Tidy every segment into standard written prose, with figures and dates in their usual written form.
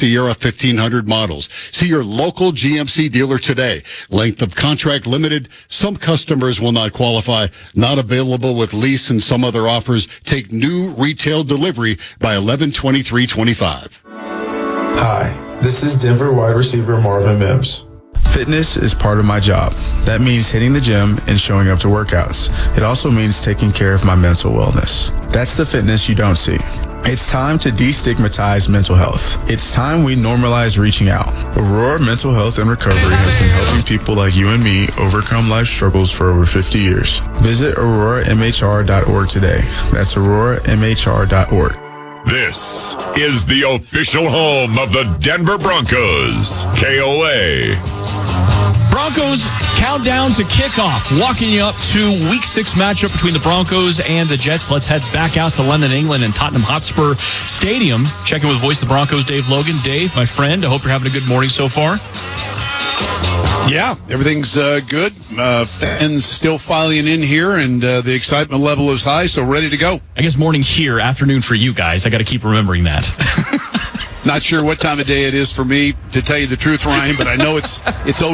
Sierra 1500 models. See your local GMC dealer today. Length of contract limited. Some customers will not qualify. Not available with lease and some other offers. Take new retail delivery by 11/23/25. Hi, this is Denver wide receiver Marvin Mims. Fitness is part of my job. That means hitting the gym and showing up to workouts. It also means taking care of my mental wellness. That's the fitness you don't see. It's time to destigmatize mental health. It's time we normalize reaching out. Aurora Mental Health and Recovery has been helping people like you and me overcome life struggles for over 50 years. Visit auroramhr.org today. That's auroramhr.org. This is the official home of the Denver Broncos, KOA. Broncos countdown to kickoff, walking you up to Week 6 matchup between the Broncos and the Jets. Let's head back out to London, England, and Tottenham Hotspur Stadium. Checking with Voice of the Broncos, Dave Logan. Dave, my friend, I hope you're having a good morning so far. Yeah, everything's good. Fans still filing in here, and the excitement level is high, so ready to go. I guess morning here, afternoon for you guys. I got to keep remembering that. Not sure what time of day it is for me, to tell you the truth, Ryan, but I know it's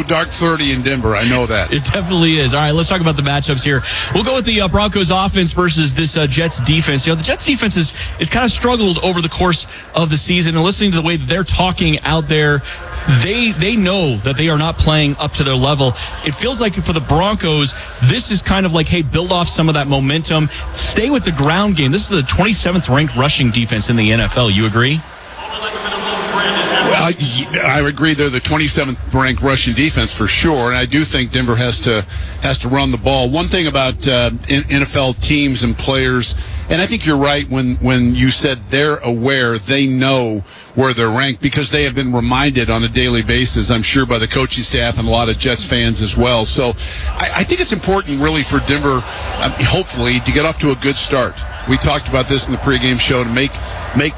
dark 30 in Denver. I know that. It definitely is. All right, let's talk about the matchups here. We'll go with the Broncos offense versus this Jets defense. You know, the Jets defense is kind of struggled over the course of the season, and listening to the way that they're talking out there, they know that they are not playing up to their level. It feels like for the Broncos, this is kind of like, hey, build off some of that momentum. Stay with the ground game. This is the 27th ranked rushing defense in the NFL. You agree? Well, I agree they're the 27th ranked rushing defense for sure, and I do think Denver has to run the ball. One thing about NFL teams and players, and I think you're right when you said they're aware, they know where they're ranked because they have been reminded on a daily basis, I'm sure, by the coaching staff and a lot of Jets fans as well. So I think it's important really for Denver, hopefully, to get off to a good start. We talked about this in the pregame show, to make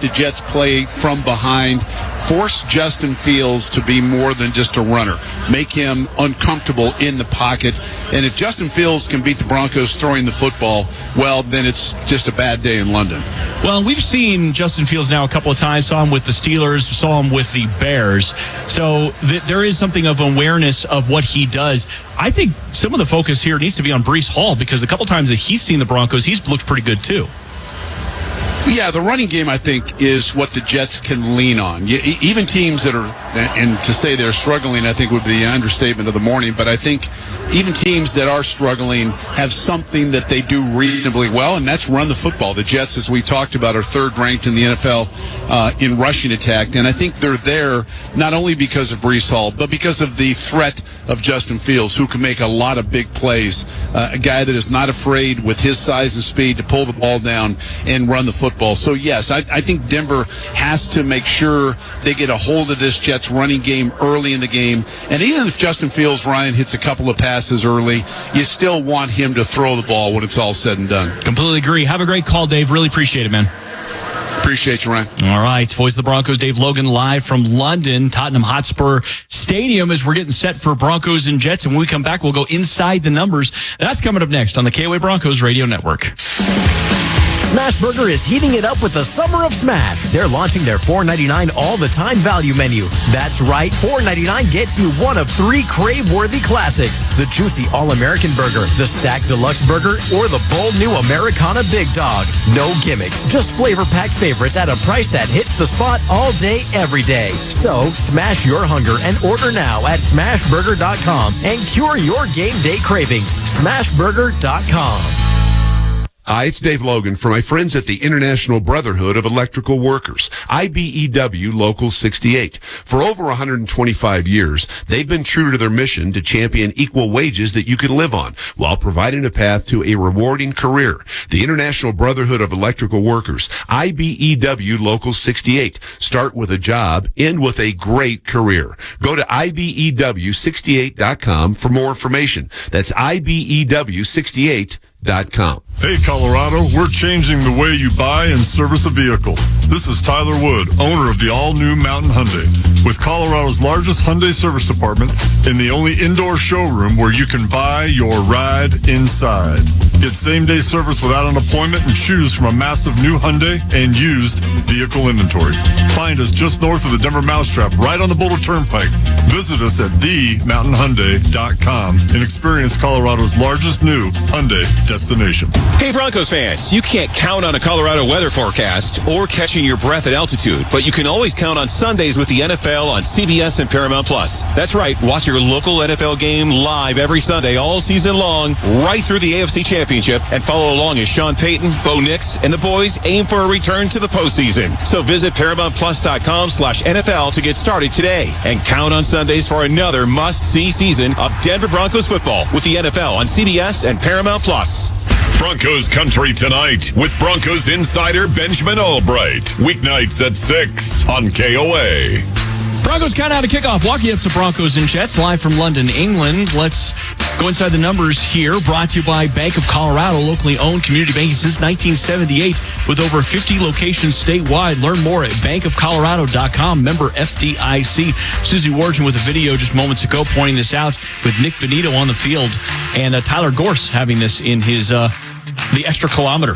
the Jets play from behind, force Justin Fields to be more than just a runner, make him uncomfortable in the pocket. And if Justin Fields can beat the Broncos throwing the football, well, then it's just a bad day in London. Well, we've seen Justin Fields now a couple of times. Saw him with the Steelers, saw him with the Bears. So there is something of awareness of what he does. I think some of the focus here needs to be on Breece Hall, because a couple times that he's seen the Broncos, he's looked pretty good too. Yeah, the running game, I think, is what the Jets can lean on. Even teams that are, and to say they're struggling, I think would be the understatement of the morning, but I think even teams that are struggling have something that they do reasonably well, and that's run the football. The Jets, as we talked about, are third ranked in the NFL in rushing attack, and I think they're there not only because of Breece Hall, but because of the threat of Justin Fields, who can make a lot of big plays, a guy that is not afraid with his size and speed to pull the ball down and run the football. So, yes, I think Denver has to make sure they get a hold of this Jets running game early in the game. And even if Justin Fields, Ryan, hits a couple of passes early, you still want him to throw the ball when it's all said and done. Completely agree. Have a great call, Dave. Really appreciate it, man. Appreciate you, Ryan. All right. Voice of the Broncos, Dave Logan, live from London, Tottenham Hotspur Stadium, as we're getting set for Broncos and Jets. And when we come back, we'll go inside the numbers. That's coming up next on the KOA Broncos Radio Network. Smash Burger is heating it up with the Summer of Smash. They're launching their $4.99 all-the-time value menu. That's right, $4.99 gets you one of 3 crave-worthy classics: the juicy All-American Burger, the Stacked Deluxe Burger, or the bold new Americana Big Dog. No gimmicks, just flavor-packed favorites at a price that hits the spot all day, every day. So, smash your hunger and order now at smashburger.com and cure your game day cravings. Smashburger.com. Hi, it's Dave Logan for my friends at the International Brotherhood of Electrical Workers, IBEW Local 68. For over 125 years, they've been true to their mission to champion equal wages that you can live on while providing a path to a rewarding career. The International Brotherhood of Electrical Workers, IBEW Local 68. Start with a job, end with a great career. Go to IBEW68.com for more information. That's IBEW68.com. Hey, Colorado, we're changing the way you buy and service a vehicle. This is Tyler Wood, owner of the all-new Mountain Hyundai, with Colorado's largest Hyundai service department and the only indoor showroom where you can buy your ride inside. Get same-day service without an appointment and choose from a massive new Hyundai and used vehicle inventory. Find us just north of the Denver Mousetrap, right on the Boulder Turnpike. Visit us at themountainhyundai.com and experience Colorado's largest new Hyundai destination. Hey Broncos fans, you can't count on a Colorado weather forecast or catching your breath at altitude, but you can always count on Sundays with the NFL on CBS and Paramount Plus. That's right, watch your local NFL game live every Sunday all season long, right through the AFC Championship, and follow along as Sean Payton, Bo Nix, and the boys aim for a return to the postseason. So visit ParamountPlus.com/NFL to get started today, and count on Sundays for another must-see season of Denver Broncos football with the NFL on CBS and Paramount Plus. Broncos country tonight with Broncos insider Benjamin Albright. Weeknights at 6 on KOA. Broncos countdown to kickoff. Walking up to Broncos and Jets live from London, England. Let's go inside the numbers here. Brought to you by Bank of Colorado, locally owned community banking since 1978 with over 50 locations statewide. Learn more at bankofcolorado.com. Member FDIC. Susie Warden with a video just moments ago pointing this out with Nick Benito on the field and Tyler Gorse having this in his the extra kilometer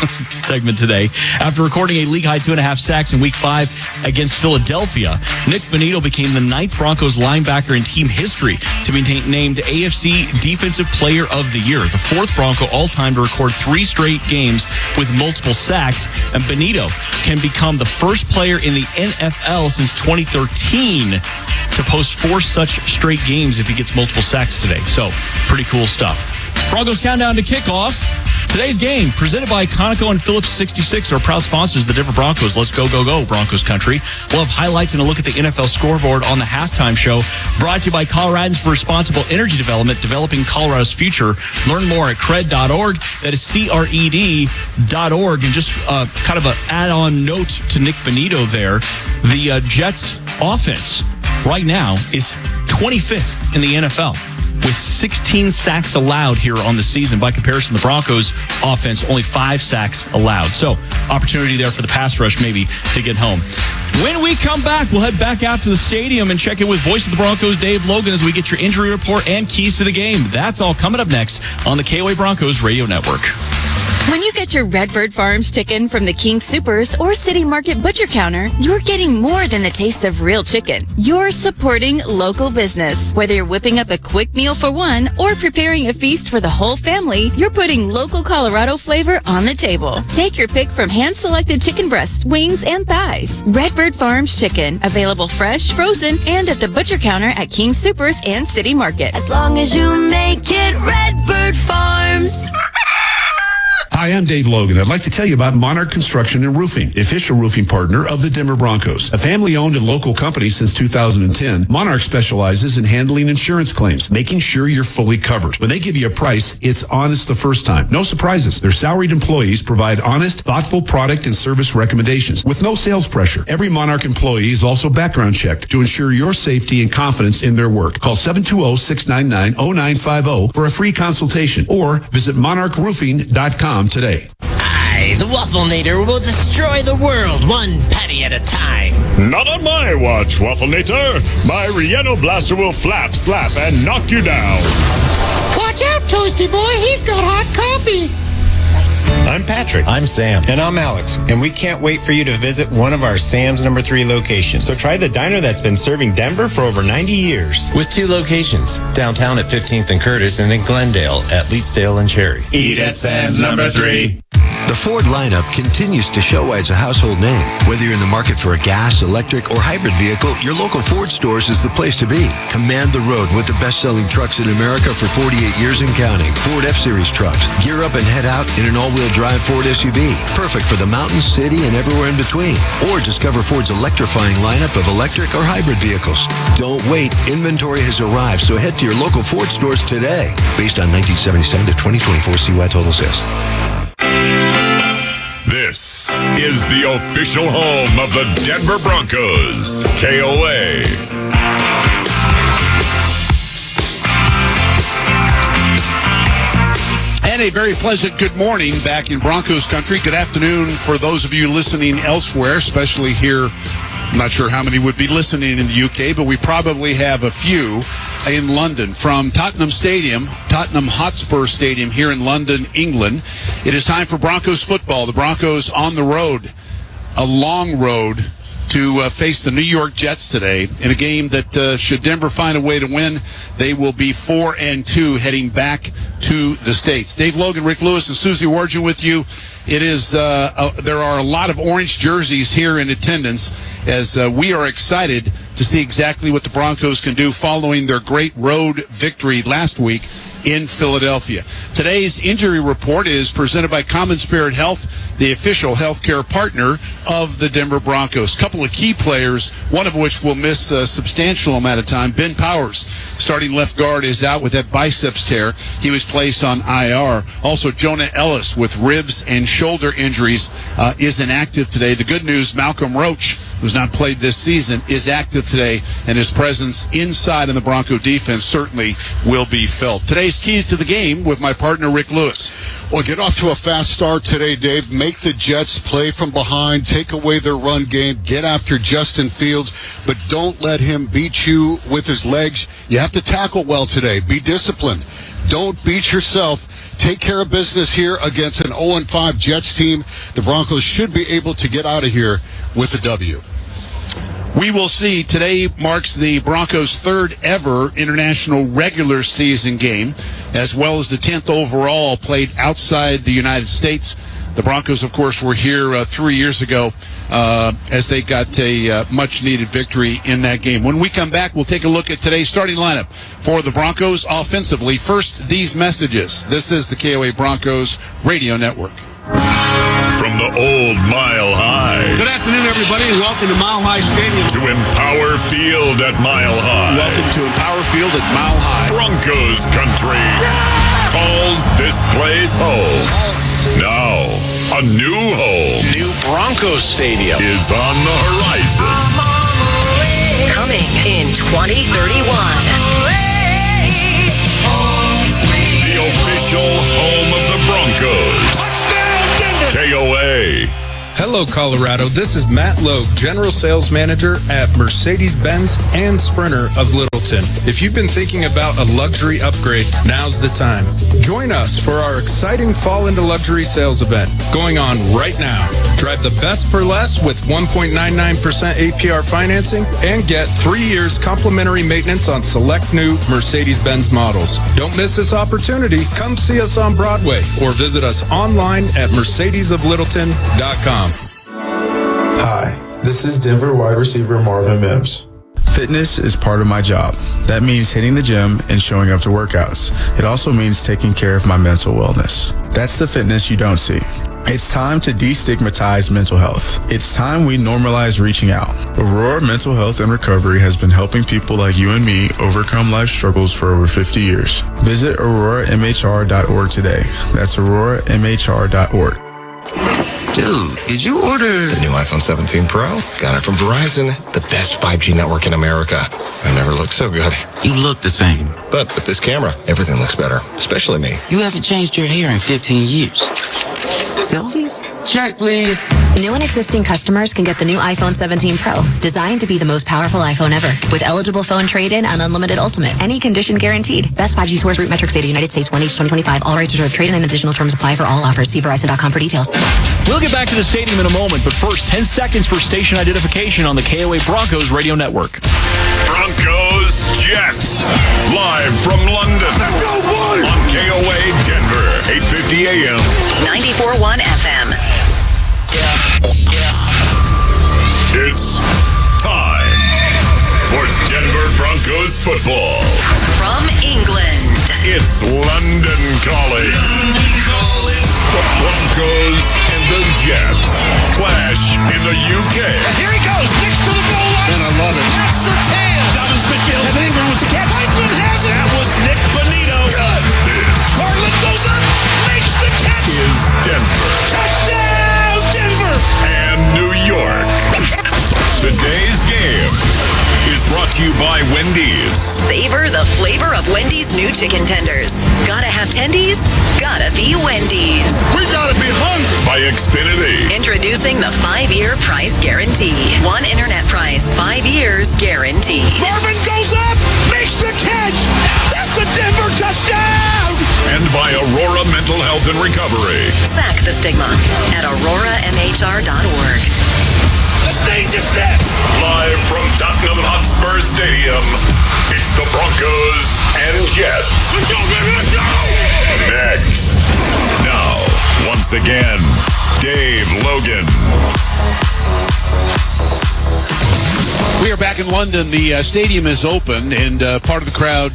segment today. After recording a league-high 2.5 sacks in Week 5 against Philadelphia, Nick Benito became the 9th Broncos linebacker in team history to be named AFC Defensive Player of the Year, the 4th Bronco all-time to record 3 straight games with multiple sacks, and Benito can become the first player in the NFL since 2013 to post 4 such straight games if he gets multiple sacks today. So, pretty cool stuff. Broncos countdown to kickoff. Today's game, presented by Conoco and Phillips 66, our proud sponsors of the Denver Broncos. Let's go, go, go, Broncos country. We'll have highlights and a look at the NFL scoreboard on the halftime show. Brought to you by Coloradans for Responsible Energy Development, developing Colorado's future. Learn more at cred.org. That is CRED.org. And just kind of an add-on note to Nick Benito there. The Jets offense right now is 25th in the NFL, with 16 sacks allowed here on the season. By comparison, the Broncos offense, only 5 sacks allowed. So, opportunity there for the pass rush maybe to get home. When we come back, we'll head back out to the stadium and check in with voice of the Broncos, Dave Logan, as we get your injury report and keys to the game. That's all coming up next on the KOA Broncos Radio Network. When you get your Redbird Farms chicken from the King Soopers or City Market Butcher Counter, you're getting more than the taste of real chicken. You're supporting local business. Whether you're whipping up a quick meal for one or preparing a feast for the whole family, you're putting local Colorado flavor on the table. Take your pick from hand-selected chicken breasts, wings, and thighs. Redbird Farms chicken, available fresh, frozen, and at the Butcher Counter at King Soopers and City Market. As long as you make it Redbird Farms. Hi, I'm Dave Logan. I'd like to tell you about Monarch Construction and Roofing, the official roofing partner of the Denver Broncos. A family-owned and local company since 2010, Monarch specializes in handling insurance claims, making sure you're fully covered. When they give you a price, it's honest the first time. No surprises. Their salaried employees provide honest, thoughtful product and service recommendations with no sales pressure. Every Monarch employee is also background checked to ensure your safety and confidence in their work. Call 720-699-0950 for a free consultation or visit monarchroofing.com today. The Wafflenator will destroy the world one patty at a time. Not on my watch, Wafflenator. My Rieno Blaster will flap, slap, and knock you down. Watch out, Toasty Boy. He's got hot coffee. I'm Patrick. I'm Sam. And I'm Alex. And we can't wait for you to visit one of our Sam's No. 3 locations. So try the diner that's been serving Denver for over 90 years. With 2 locations, downtown at 15th and Curtis and in Glendale at Leetsdale and Cherry. Eat at Sam's No. 3. The Ford lineup continues to show why it's a household name. Whether you're in the market for a gas, electric, or hybrid vehicle, your local Ford stores is the place to be. Command the road with the best-selling trucks in America for 48 years and counting. Ford F-Series trucks. Gear up and head out in an all-wheel drive Ford SUV. Perfect for the mountains, city, and everywhere in between. Or discover Ford's electrifying lineup of electric or hybrid vehicles. Don't wait. Inventory has arrived, so head to your local Ford stores today. Based on 1977 to 2024 CY total sales. This is the official home of the Denver Broncos, KOA. And And a very pleasant good morning back in Broncos country. Good afternoon for those of you listening elsewhere, especially here. I'm not sure how many would be listening in the UK, but we probably have a few in London. From Tottenham Hotspur Stadium here in London, England, it is time for Broncos football. The Broncos on the road, a long road, to face the New York Jets today in a game that, should Denver find a way to win, they will be 4-2 heading back to the States. Dave Logan, Rick Lewis, and Susie Warden with you. It is there are a lot of orange jerseys here in attendance as we are excited to see exactly what the Broncos can do following their great road victory last week in Philadelphia. Today's injury report is presented by Common Spirit Health, the official healthcare partner of the Denver Broncos. A couple of key players, one of which will miss a substantial amount of time. Ben Powers, starting left guard, is out with that biceps tear. He was placed on IR. Also, Jonah Ellis with ribs and shoulder injuries is inactive today. The good news, Malcolm Roach, who's not played this season, is active today, and his presence inside in the Bronco defense certainly will be felt. Today's keys to the game with my partner, Rick Lewis. Well, get off to a fast start today, Dave. Make the Jets play from behind, take away their run game, get after Justin Fields, but don't let him beat you with his legs. You have to tackle well today. Be disciplined. Don't beat yourself. Take care of business here against an 0-5 Jets team. The Broncos should be able to get out of here with a W. We will see. Today marks the Broncos' third ever international regular season game, as well as the 10th overall played outside the United States. The Broncos, of course, were here 3 years ago as they got a much-needed victory in that game. When we come back, we'll take a look at today's starting lineup for the Broncos offensively. First, these messages. This is the KOA Broncos Radio Network. From the old Mile High. Good afternoon, everybody, and welcome to Mile High Stadium. To Empower Field at Mile High. Welcome to Empower Field at Mile High. Broncos country calls this place home. Now, a new home. New Broncos Stadium is on the horizon. Coming in 2031. The official home of the Broncos. KOA. Hello, Colorado. This is Matt Logue, General Sales Manager at Mercedes-Benz and Sprinter of Littleton. If you've been thinking about a luxury upgrade, now's the time. Join us for our exciting Fall into Luxury sales event going on right now. Drive the best for less with 1.99% APR financing and get 3 years complimentary maintenance on select new Mercedes-Benz models. Don't miss this opportunity. Come see us on Broadway or visit us online at mercedesoflittleton.com. Hi, this is Denver wide receiver Marvin Mims. Fitness is part of my job. That means hitting the gym and showing up to workouts. It also means taking care of my mental wellness. That's the fitness you don't see. It's time to destigmatize mental health. It's time we normalize reaching out. Aurora Mental Health and Recovery has been helping people like you and me overcome life struggles for over 50 years. Visit auroramhr.org today. That's auroramhr.org. Dude, did you order the new iPhone 17 Pro? Got it from Verizon, the best 5G network in America. I never looked so good. You look the same. But with this camera, everything looks better, especially me. You haven't changed your hair in 15 years. Selfies? Check, please. New and existing customers can get the new iPhone 17 Pro, designed to be the most powerful iPhone ever, with eligible phone trade-in and unlimited ultimate. Any condition guaranteed. Best 5G source root metrics data, United States, 1H 2025. All rights reserved. Trade-in and additional terms apply for all offers. See Verizon.com for details. We'll get back to the stadium in a moment, but first, 10 seconds for station identification on the KOA Broncos Radio Network. Broncos Jets, live from London. Let's go, boys! On KOA Denver, 850 AM. 94.1 FM. It's time for Denver Broncos football. From England, it's London calling. The Broncos and the Jets clash in the UK. And here he goes, next to the goal line. And I love it. Pass Surtain. Dobbins midfield. And Ingram with the catch. Franklin has it. That was Nick Bonito. And this Courtland goes up, makes the catch. is Denver. Touchdown, Denver. And New York. Today's game is brought to to you by Wendy's. Savor the flavor of Wendy's new chicken tenders. Gotta have tendies? Gotta be Wendy's. We gotta be hungry. By Xfinity. Introducing the 5-year price guarantee. One internet price, 5 years guarantee. Marvin goes up, makes the catch. That's a Denver touchdown. And by Aurora Mental Health and Recovery. Sack the stigma at auroramhr.org. The stage is set. Live from Tottenham Hotspur Stadium, it's the Broncos and Jets. Let's go, baby, let's go. Next. Now, once again, Dave Logan. We are back in London. The stadium is open, and part of the crowd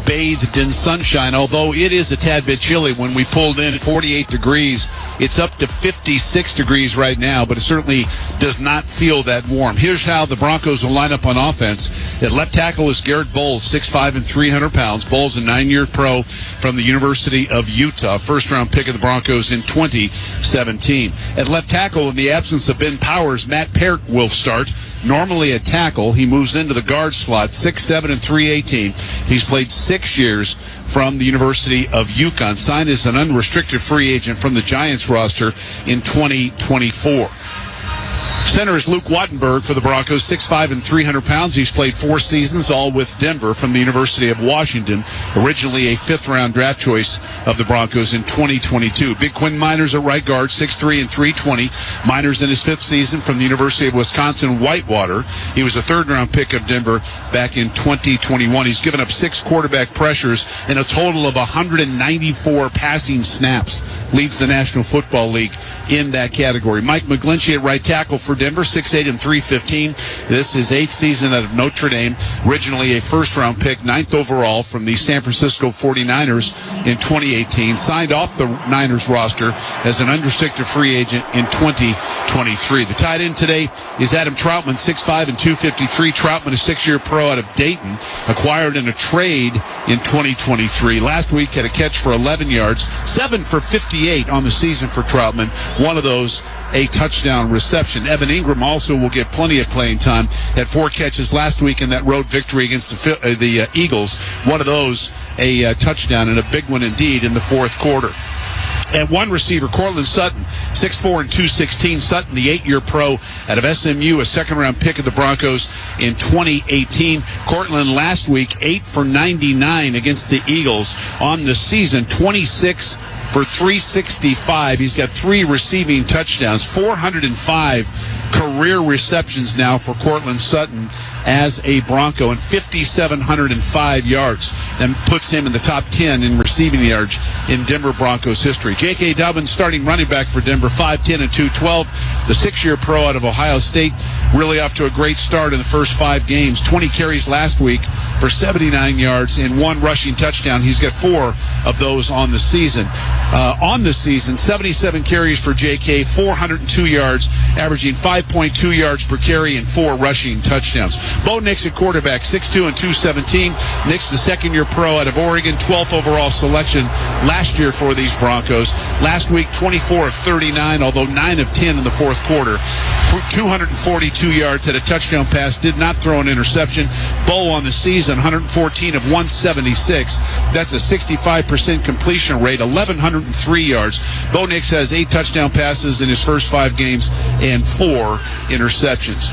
bathed in sunshine, although it is a tad bit chilly. When we pulled in, 48 degrees. It's up to 56 degrees right now, but it certainly does not feel that warm. Here's how the Broncos will line up on offense. At left tackle is Garret Bowles, 6'5" and 300 pounds. Bowles, a 9-year pro from the University of Utah, first-round pick of the Broncos in 2017. At left tackle, in the absence of Ben Powers, Matt Peart will start. Normally a tackle, he moves into the guard slot, 6'7" and 318. He's played 6 years from the University of UConn, signed as an unrestricted free agent from the Giants roster in 2024. Center is Luke Wattenberg for the Broncos, 6'5" and 300 pounds. He's played 4 seasons, all with Denver from the University of Washington, originally a 5th-round draft choice of the Broncos in 2022. Big Quinn Miners at right guard, 6'3" and 320. Miners in his 5th season from the University of Wisconsin-Whitewater. He was a 3rd-round pick of Denver back in 2021. He's given up 6 quarterback pressures and a total of 194 passing snaps. Leads the National Football League in that category. Mike McGlinchey at right tackle for Denver, 6'8" and 315. This is 8th season out of Notre Dame. Originally a first-round pick, 9th overall from the San Francisco 49ers in 2018. Signed off the Niners roster as an unrestricted free agent in 2023. The tight end today is Adam Troutman, 6'5" and 253. Troutman, a 6-year pro out of Dayton, acquired in a trade in 2023. Last week had a catch for 11 yards, 7 for 58 on the season for Troutman. One of those a touchdown reception. Evan Ingram also will get plenty of playing time. Had 4 catches last week in that road victory against the Eagles. One of those a touchdown, and a big one indeed in the 4th quarter. And one receiver, Courtland Sutton, 6'4" and 216. Sutton, the 8-year pro out of SMU, a 2nd-round pick of the Broncos in 2018. Courtland last week, 8 for 99 against the Eagles on the season, 26 for 365. He's got 3 receiving touchdowns, 405 career receptions now for Courtland Sutton as a Bronco, and 5,705 yards. That puts him in the top 10 in receiving yards in Denver Broncos history. J.K. Dobbins, starting running back for Denver, 5'10" and 212. The 6-year pro out of Ohio State, really off to a great start in the first 5 games. 20 carries last week for 79 yards and 1 rushing touchdown. He's got 4 of those on the season. 77 carries for J.K., 402 yards, averaging 5.2 yards per carry and 4 rushing touchdowns. Bo Nix at quarterback, 6'2" and 217. Nix, the 2nd-year pro out of Oregon, 12th overall selection last year for these Broncos. Last week, 24 of 39, although 9 of 10 in the 4th quarter. 242 yards, had a touchdown pass, did not throw an interception. Bo on the season, 114 of 176. That's a 65% completion rate, 1,103 yards. Bo Nix has 8 touchdown passes in his first 5 games and 4 interceptions.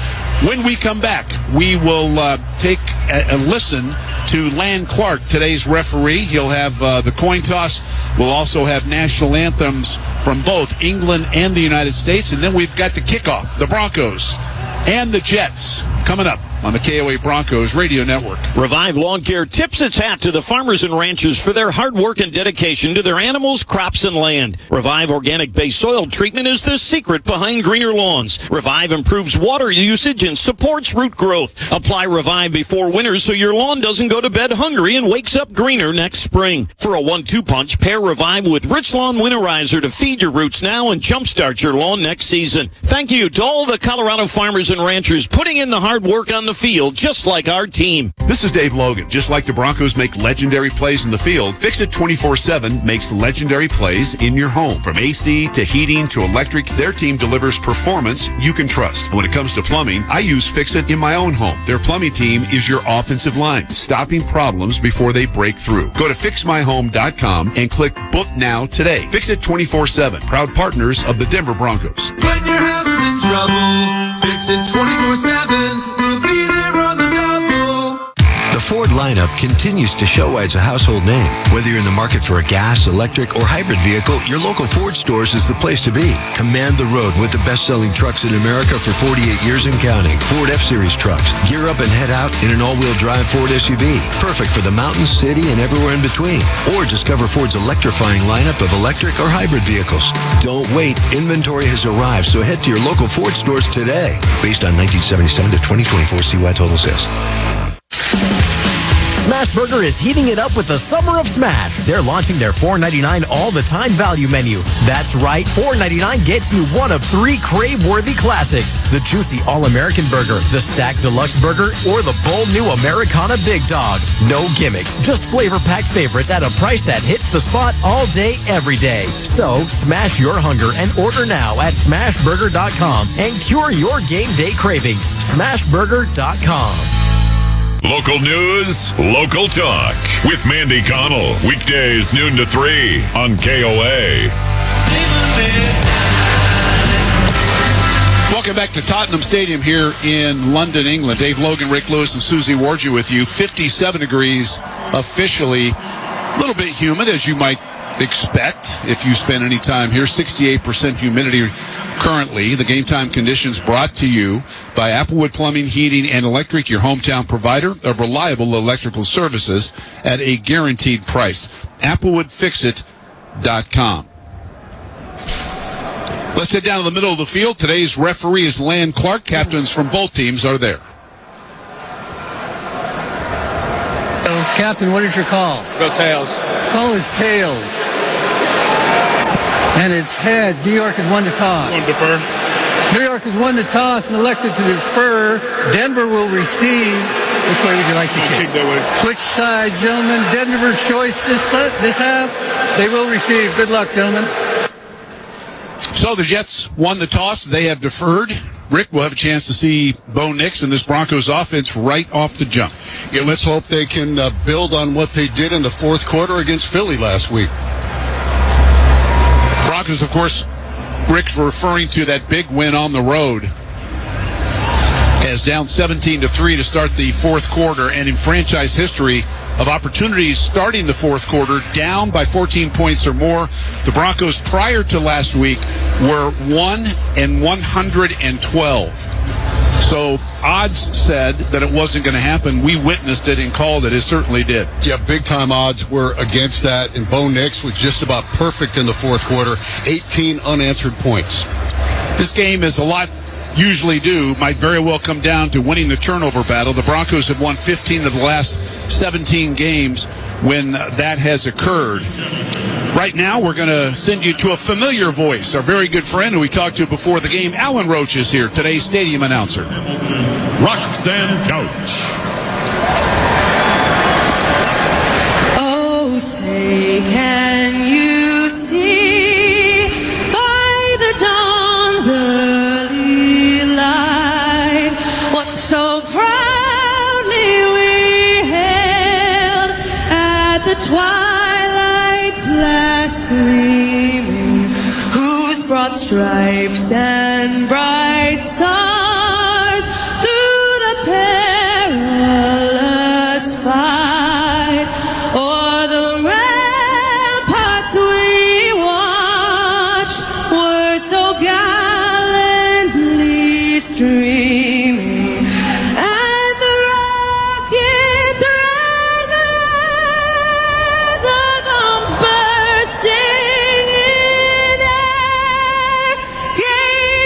When we come back, we will take a listen to Lan Clark, today's referee. He'll have the coin toss. We'll also have national anthems from both England and the United States. And then we've got the kickoff, the Broncos and the Jets, coming up on the KOA Broncos Radio Network. Revive Lawn Care tips its hat to the farmers and ranchers for their hard work and dedication to their animals, crops, and land. Revive organic-based soil treatment is the secret behind greener lawns. Revive improves water usage and supports root growth. Apply Revive before winter so your lawn doesn't go to bed hungry and wakes up greener next spring. For a 1-2 punch, pair Revive with Rich Lawn Winterizer to feed your roots now and jumpstart your lawn next season. Thank you to all the Colorado farmers and ranchers putting in the hard work on the field, just like our team. This is Dave Logan. Just like the Broncos make legendary plays in the field, Fix-It 24/7 makes legendary plays in your home. From AC to heating to electric, their team delivers performance you can trust. When it comes to plumbing, I use Fix-It in my own home. Their plumbing team is your offensive line, stopping problems before they break through. Go to fixmyhome.com and click Book Now today. Fix-It 24/7, proud partners of the Denver Broncos. When your house is in trouble, fix it 24/7. We'll be there on the double. The Ford lineup continues to show why it's a household name. Whether you're in the market for a gas, electric, or hybrid vehicle, your local Ford stores is the place to be. Command the road with the best-selling trucks in America for 48 years and counting. Ford F-Series trucks. Gear up and head out in an all-wheel drive Ford SUV. Perfect for the mountains, city, and everywhere in between. Or discover Ford's electrifying lineup of electric or hybrid vehicles. Don't wait. Inventory has arrived, so head to your local Ford stores today. Based on 1977 to 2024 CY total sales. Smash Burger is heating it up with the Summer of Smash. They're launching their $4.99 all-the-time value menu. That's right, $4.99 gets you one of 3 crave-worthy classics. The juicy All-American Burger, the Stacked Deluxe Burger, or the bold new Americana Big Dog. No gimmicks, just flavor-packed favorites at a price that hits the spot all day, every day. So, smash your hunger and order now at smashburger.com and cure your game day cravings. Smashburger.com. Local news, local talk. With Mandy Connell. Weekdays noon to 3 on KOA. Welcome back to Tottenham Stadium here in London, England. Dave Logan, Rick Lewis, and Susie Warju with you. 57 degrees officially. A little bit humid, as you might expect if you spend any time here. 68% humidity currently. The game time conditions brought to you by Applewood Plumbing, Heating, and Electric, your hometown provider of reliable electrical services at a guaranteed price. ApplewoodFixit.com. Let's head down to the middle of the field. Today's referee is Lan Clark. Captains from both teams are there. Captain, what is your call? Go Tails. Call is tails. And it's head. New York has won the toss. One defer. New York has won the toss and elected to defer. Denver will receive. Which way would you like to kick? That way. Switch sides, gentlemen. Denver's choice this half. They will receive. Good luck, gentlemen. So the Jets won the toss. They have deferred. Rick will have a chance to see Bo Nix and this Broncos offense right off the jump. Yeah, let's hope they can build on what they did in the fourth quarter against Philly last week. Broncos, of course, Rick's referring to that big win on the road as down 17-3 to start the fourth quarter, and in franchise history of opportunities starting the fourth quarter down by 14 points or more, the Broncos prior to last week were 1-112. So odds said that it wasn't going to happen. We witnessed it and called it. It certainly did. Yeah, big-time odds were against that, and Bo Nix was just about perfect in the fourth quarter. 18 unanswered points. This game, as a lot usually do, might very well come down to winning the turnover battle. The Broncos have won 15 of the last 17 games when that has occurred. Right now, we're going to send you to a familiar voice, our very good friend who we talked to before the game. Alan Roach is here, today's stadium announcer. Roxanne Couch. Oh, say can you see by the dawn's early light what so proudly we hailed at the twilight's last gleaming, whose broad stripes and bright stars through the perilous fight o'er the ramparts we watched were so gallantly streaming, and the rockets rang the bombs bursting in air gave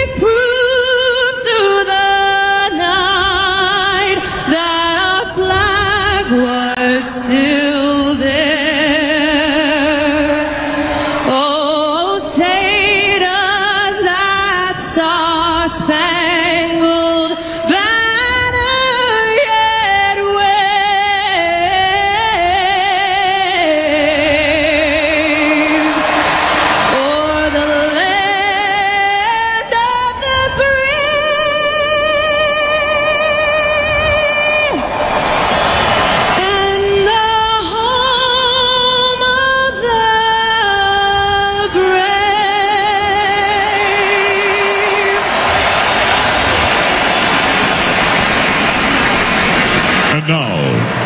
And now,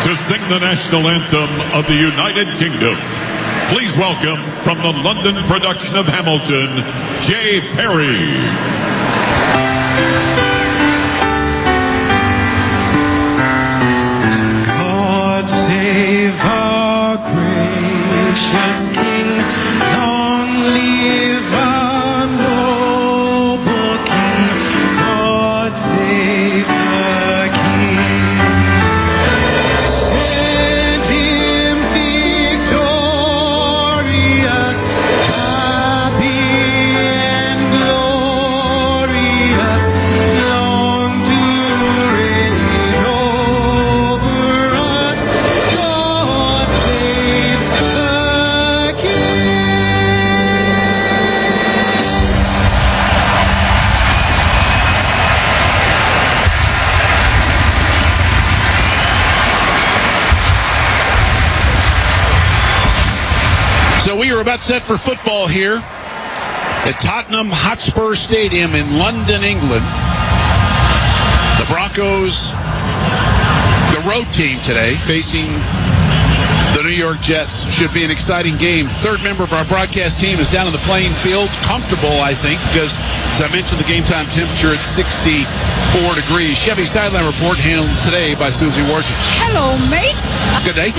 to sing the national anthem of the United Kingdom, please welcome from the London production of Hamilton, Jay Perry. God save our gracious King, long live our noble King. God save the King. Send him victorious, happy and glorious, long to reign over us. God save the So we are about set for football here at Tottenham Hotspur Stadium in London, England. The Broncos, the road team today, facing the New York Jets. Should be an exciting game. Third member of our broadcast team is down on the playing field. Comfortable, I think, because, as I mentioned, the game time temperature at 64 degrees. Chevy Sideline Report handled today by Susie Warchuk. Hello, mate. Good day.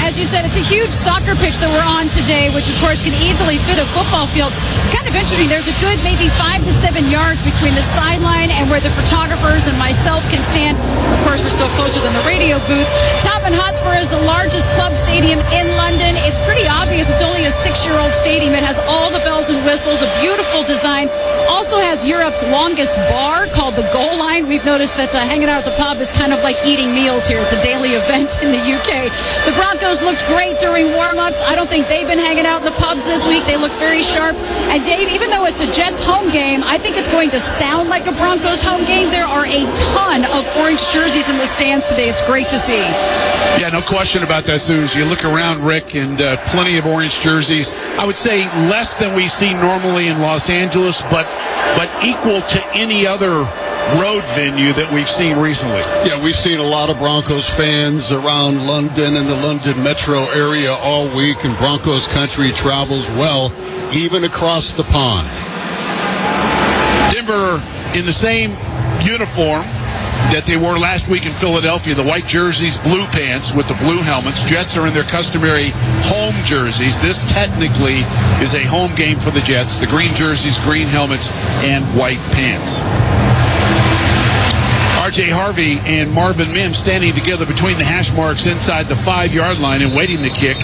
As you said, it's a huge soccer pitch that we're on today, which, of course, can easily fit a football field. It's kind of interesting. There's a good maybe 5 to 7 yards between the sideline and where the photographers and myself can stand. Of course, we're still closer than the radio booth. Tottenham Hotspur is the largest club stadium in London. It's pretty obvious. It's only a 6-year-old stadium. It has all the bells and whistles, a beautiful design. Also has Europe's longest bar called the Goal Line. We've noticed that hanging out at the pub is kind of like eating meals here. It's a daily event in the UK. The Broncos looked great during warm-ups. I don't think they've been hanging out in the pubs this week. They look very sharp. And Dave, even though it's a Jets home game, I think it's going to sound like a Broncos home game. There are a ton of orange jerseys in the stands today. It's great to see. Yeah, no question about that, Suze. You look around, Rick, and plenty of orange jerseys. I would say less than we see normally in Los Angeles, but equal to any other road venue that we've seen recently. Yeah, we've seen a lot of Broncos fans around London and the London metro area all week, and Broncos country travels well, even across the pond. Denver in the same uniform that they wore last week in Philadelphia, the white jerseys, blue pants with the blue helmets. Jets are in their customary home jerseys. This technically is a home game for the Jets. The green jerseys, green helmets, and white pants. R.J. Harvey and Marvin Mims standing together between the hash marks inside the 5-yard line and waiting the kick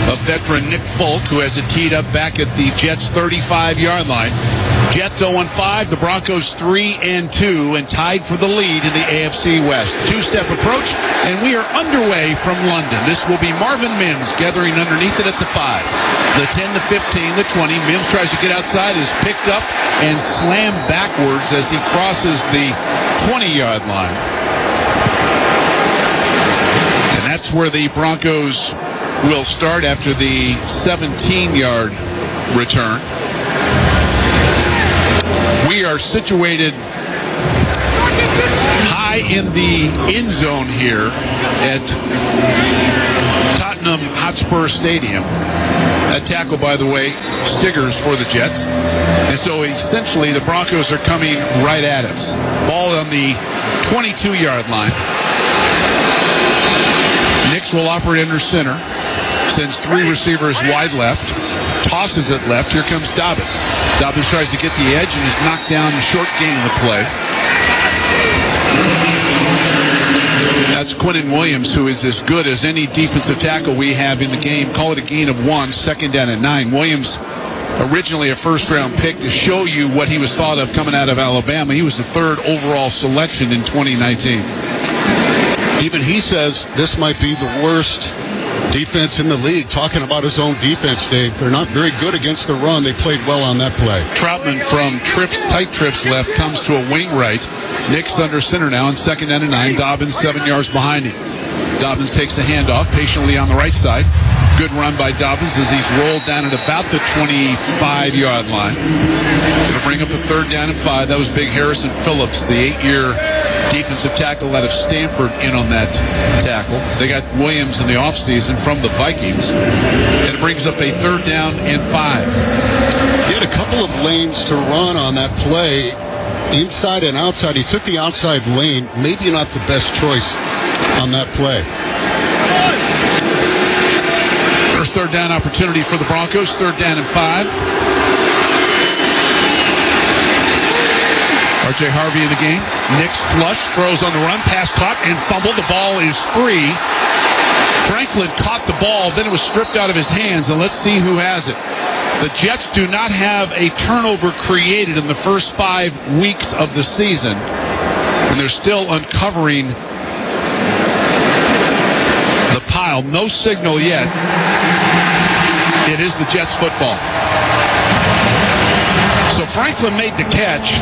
of veteran Nick Folk, who has it teed up back at the Jets' 35-yard line. Jets 0-5, the Broncos 3-2, and tied for the lead in the AFC West. Two-step approach, and we are underway from London. This will be Marvin Mims gathering underneath it at the 5. The 10, the 15, the 20. Mims tries to get outside, is picked up and slammed backwards as he crosses the 20-yard line. And that's where the Broncos will start after the 17-yard return. We are situated high in the end zone here at Tottenham Hotspur Stadium. That tackle, by the way, Stiggers for the Jets. And so essentially the Broncos are coming right at us. Ball on the 22-yard line. Nix will operate under center. Sends 3 receivers wide left. Tosses it left. Here comes Dobbins. Dobbins tries to get the edge and is knocked down short gain of the play. That's Quinnen Williams, who is as good as any defensive tackle we have in the game. Call it a gain of 1, second down and 9. Williams, originally a first-round pick, to show you what he was thought of coming out of Alabama. He was the 3rd overall selection in 2019. Even he says this might be the worst defense in the league. Talking about his own defense, Dave. They're not very good against the run. They played well on that play. Troutman from tight trips left comes to a wing right. Nix under center now on second down and 9. Dobbins 7 yards behind him. Dobbins takes the handoff patiently on the right side. Good run by Dobbins as he's rolled down at about the 25-yard line. Going to bring up a 3rd down and 5. That was big Harrison Phillips, the 8-year defensive tackle out of Stanford, in on that tackle. They got Williams in the offseason from the Vikings. And it brings up a 3rd down and 5. He had a couple of lanes to run on that play, inside and outside. He took the outside lane. Maybe not the best choice on that play. First 3rd down opportunity for the Broncos. 3rd down and 5. R.J. Harvey in the game. Nix flush, throws on the run, pass caught, and fumbled. The ball is free. Franklin caught the ball, then it was stripped out of his hands, and let's see who has it. The Jets do not have a turnover created in the first 5 weeks of the season, and they're still uncovering the pile. No signal yet. It is the Jets football. So Franklin made the catch,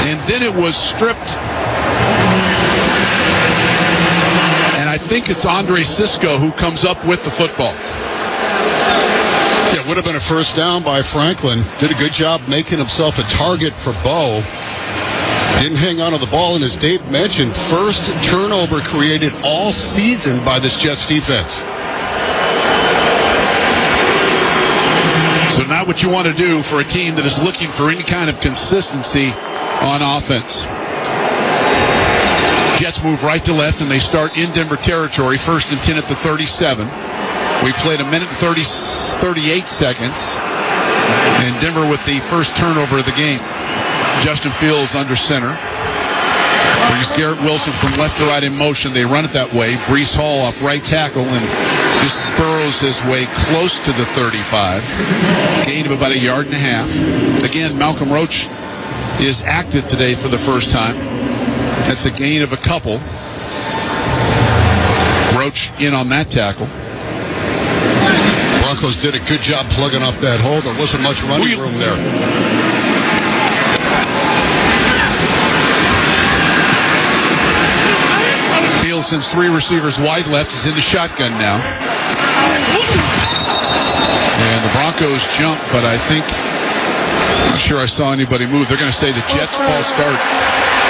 and then it was stripped. And I think it's Andre Sisco who comes up with the football. Yeah, it would have been a first down by Franklin. Did a good job making himself a target for Bo. Didn't hang on to the ball, and as Dave mentioned, first turnover created all season by this Jets defense. So not what you want to do for a team that is looking for any kind of consistency on offense. Jets move right to left, and they start in Denver territory. 1st and 10 at the 37. We've played 1 minute and 38 seconds. And Denver with the first turnover of the game. Justin Fields under center. Brings Garret Wilson from left to right in motion. They run it that way. Breece Hall off right tackle and just burrows his way close to the 35. Gain of about 1.5 yards. Again, Malcolm Roach is active today for the first time. That's a gain of a couple. Roach in on that tackle. Broncos did a good job plugging up that hole. There wasn't much running room there. Field sends 3 receivers wide left. He's in the shotgun now. And the Broncos jump, but I think, I'm not sure I saw anybody move. They're going to say the Jets false start.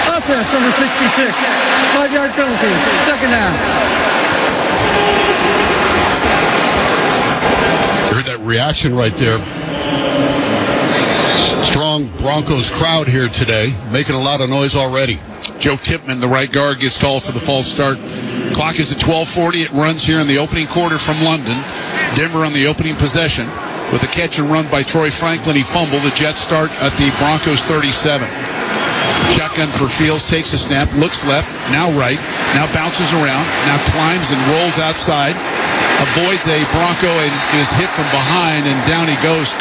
Offense, number 66. 5-yard penalty. 2nd down. You heard that reaction right there. Strong Broncos crowd here today, making a lot of noise already. Joe Tipman, the right guard, gets called for the false start. Clock is at 12:40. It runs here in the opening quarter from London. Denver on the opening possession with a catch and run by Troy Franklin. He fumbled. The Jets start at the Broncos 37. Shotgun for Fields, takes a snap, looks left, now right, now bounces around, now climbs and rolls outside, avoids a Bronco and is hit from behind, and down he goes.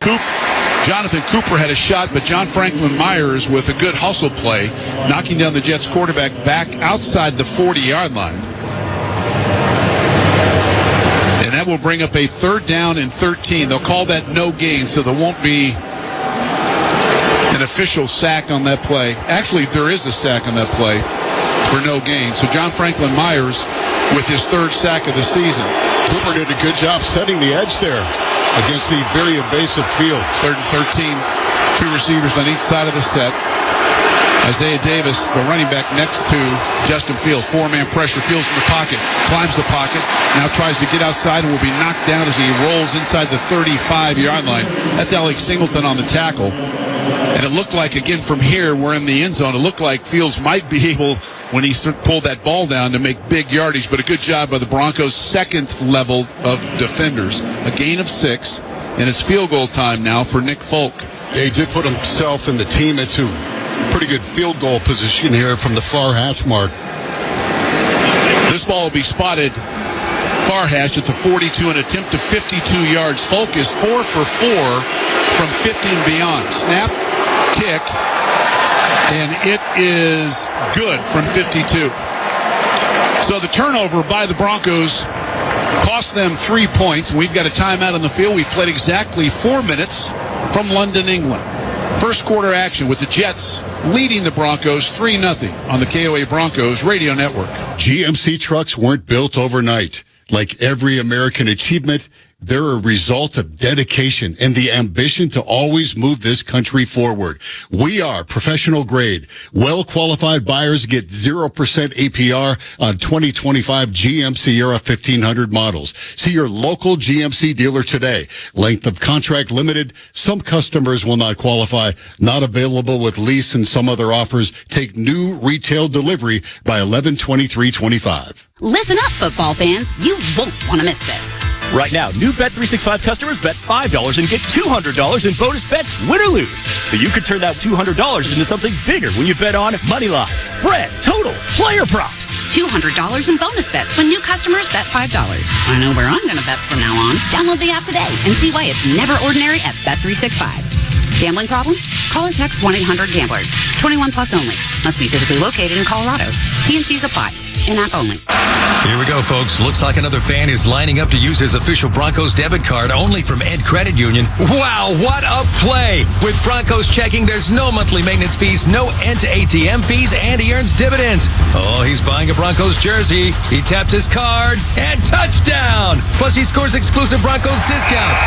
Jonathan Cooper had a shot, but John Franklin Myers with a good hustle play, knocking down the Jets quarterback back outside the 40-yard line. And that will bring up a 3rd down and 13. They'll call that no gain, so there won't be an official sack on that play. Actually, there is a sack on that play for no gain. So John Franklin Myers with his 3rd sack of the season. Cooper did a good job setting the edge there against the very evasive Fields. 3rd and 13, 2 receivers on each side of the set. Isaiah Davis, the running back next to Justin Fields. 4-man pressure. Fields in the pocket. Climbs the pocket. Now tries to get outside and will be knocked down as he rolls inside the 35-yard line. That's Alex Singleton on the tackle. And it looked like, again, from here, we're in the end zone. It looked like Fields might be able, when he pulled that ball down, to make big yardage. But a good job by the Broncos' 2nd level of defenders. A gain of 6. And it's field goal time now for Nick Folk. He did put himself and the team into pretty good field goal position here from the far hash mark. This ball will be spotted far hash at the 42, an attempt to 52 yards. Folk is 4 for 4 from 50 and beyond. Snap, kick, and it is good from 52. So the turnover by the Broncos cost them 3 points. We've got a timeout on the field. We've played exactly 4 minutes from London, England. First quarter action with the Jets leading the Broncos 3-0 on the KOA Broncos Radio Network. GMC trucks weren't built overnight. Like every American achievement, they're a result of dedication and the ambition to always move this country forward. We are professional grade. Well-qualified buyers get 0% APR on 2025 GM Sierra 1500 models. See your local GMC dealer today. Length of contract limited. Some customers will not qualify. Not available with lease and some other offers. Take new retail delivery by 11/23/25. Listen up, football fans. You won't want to miss this. Right now, new Bet365 customers bet $5 and get $200 in bonus bets, win or lose. So you could turn that $200 into something bigger when you bet on money line, spread, totals, player props. $200 in bonus bets when new customers bet $5. I know where I'm going to bet from now on. Download the app today and see why it's never ordinary at Bet365. Gambling problem? Call or text 1-800-GAMBLER. 21 plus only. Must be physically located in Colorado. T&Cs apply. In-app only. Here we go, folks. Looks like another fan is lining up to use his official Broncos debit card only from Ed Credit Union. Wow, what a play! With Broncos checking, there's no monthly maintenance fees, no Ent ATM fees, and he earns dividends. Oh, he's buying a Broncos jersey. He taps his card, and touchdown! Plus, he scores exclusive Broncos discounts.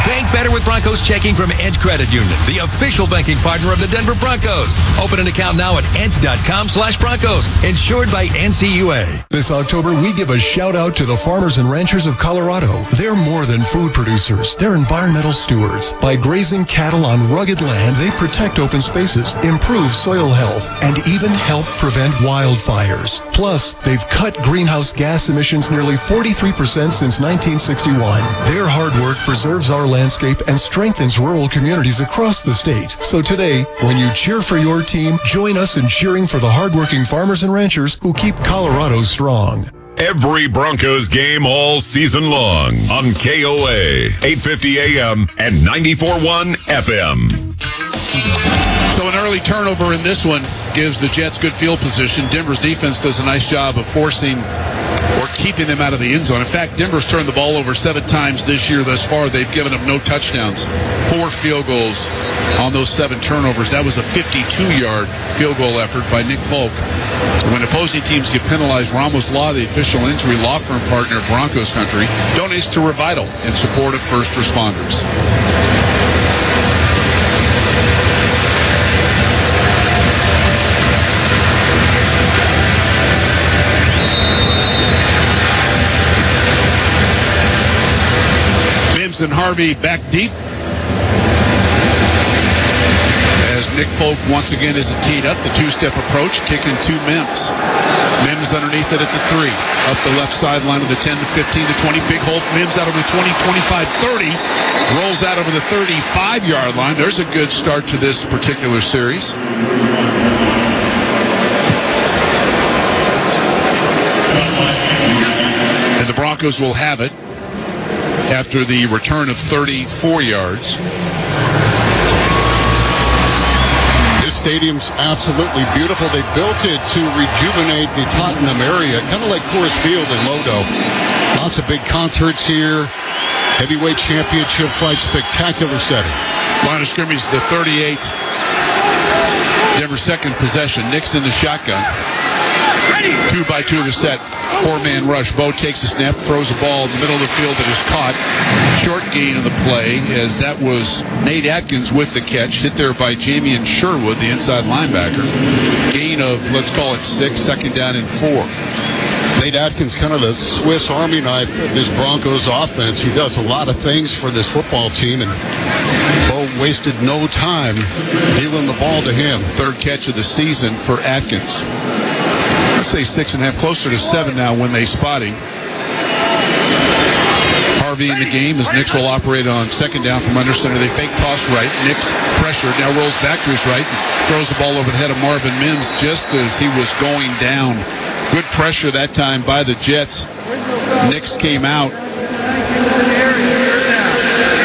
Bank better with Broncos checking from Ed Credit Union, the official banking partner of the Denver Broncos. Open an account now at ent.com/Broncos. Insured by NCUA. This October, we give a shout out to the farmers and ranchers of Colorado. They're more than food producers. They're environmental stewards. By grazing cattle on rugged land, they protect open spaces, improve soil health, and even help prevent wildfires. Plus, they've cut greenhouse gas emissions nearly 43% since 1961. Their hard work preserves our landscape and strengthens rural communities across the state. So today, when you cheer for your team, join us in cheering for the hardworking farmers and ranchers who keep Colorado strong. Every Broncos game all season long on KOA, 850 AM and 94.1 FM. So an early turnover in this one gives the Jets good field position. Denver's defense does a nice job of forcing or keeping them out of the end zone. In fact, Denver's turned the ball over 7 times this year thus far. They've given up no touchdowns, 4 field goals on those 7 turnovers. That was a 52-yard field goal effort by Nick Folk. When opposing teams get penalized, Ramos Law, the official injury law firm partner of Broncos Country, donates to Revital in support of first responders. And Harvey back deep as Nick Folk once again isn't teed up. The 2-step approach, kicking to Mims. Mims underneath it at the 3. Up the left sideline of the 10, the 15, the 20. Big hole. Mims out over the 20, 25, 30. Rolls out over the 35-yard line. There's a good start to this particular series. And the Broncos will have it after the return of 34 yards. This stadium's absolutely beautiful. They built it to rejuvenate the Tottenham area, kind of like Coors Field in Lodo. Lots of big concerts here. Heavyweight championship fight, spectacular setting. Line of scrimmage, the 38. Denver's second possession. Nick's in the shotgun. 2-by-2 of the set. 4-man rush. Bo takes a snap, throws a ball in the middle of the field that is caught. Short gain of the play as that was Nate Atkins with the catch. Hit there by Jamian Sherwood, the inside linebacker. Gain of, let's call it 6, second down and 4. Nate Atkins, kind of the Swiss Army knife of this Broncos offense. He does a lot of things for this football team, and Bo wasted no time dealing the ball to him. Third catch of the season for Atkins. Let's say 6.5, closer to 7 now when they spot him. Harvey in the game as Nix will operate on second down from under center. They fake toss right. Nix pressured, now rolls back to his right, throws the ball over the head of Marvin Mims just as he was going down. Good pressure that time by the Jets. Nix came out.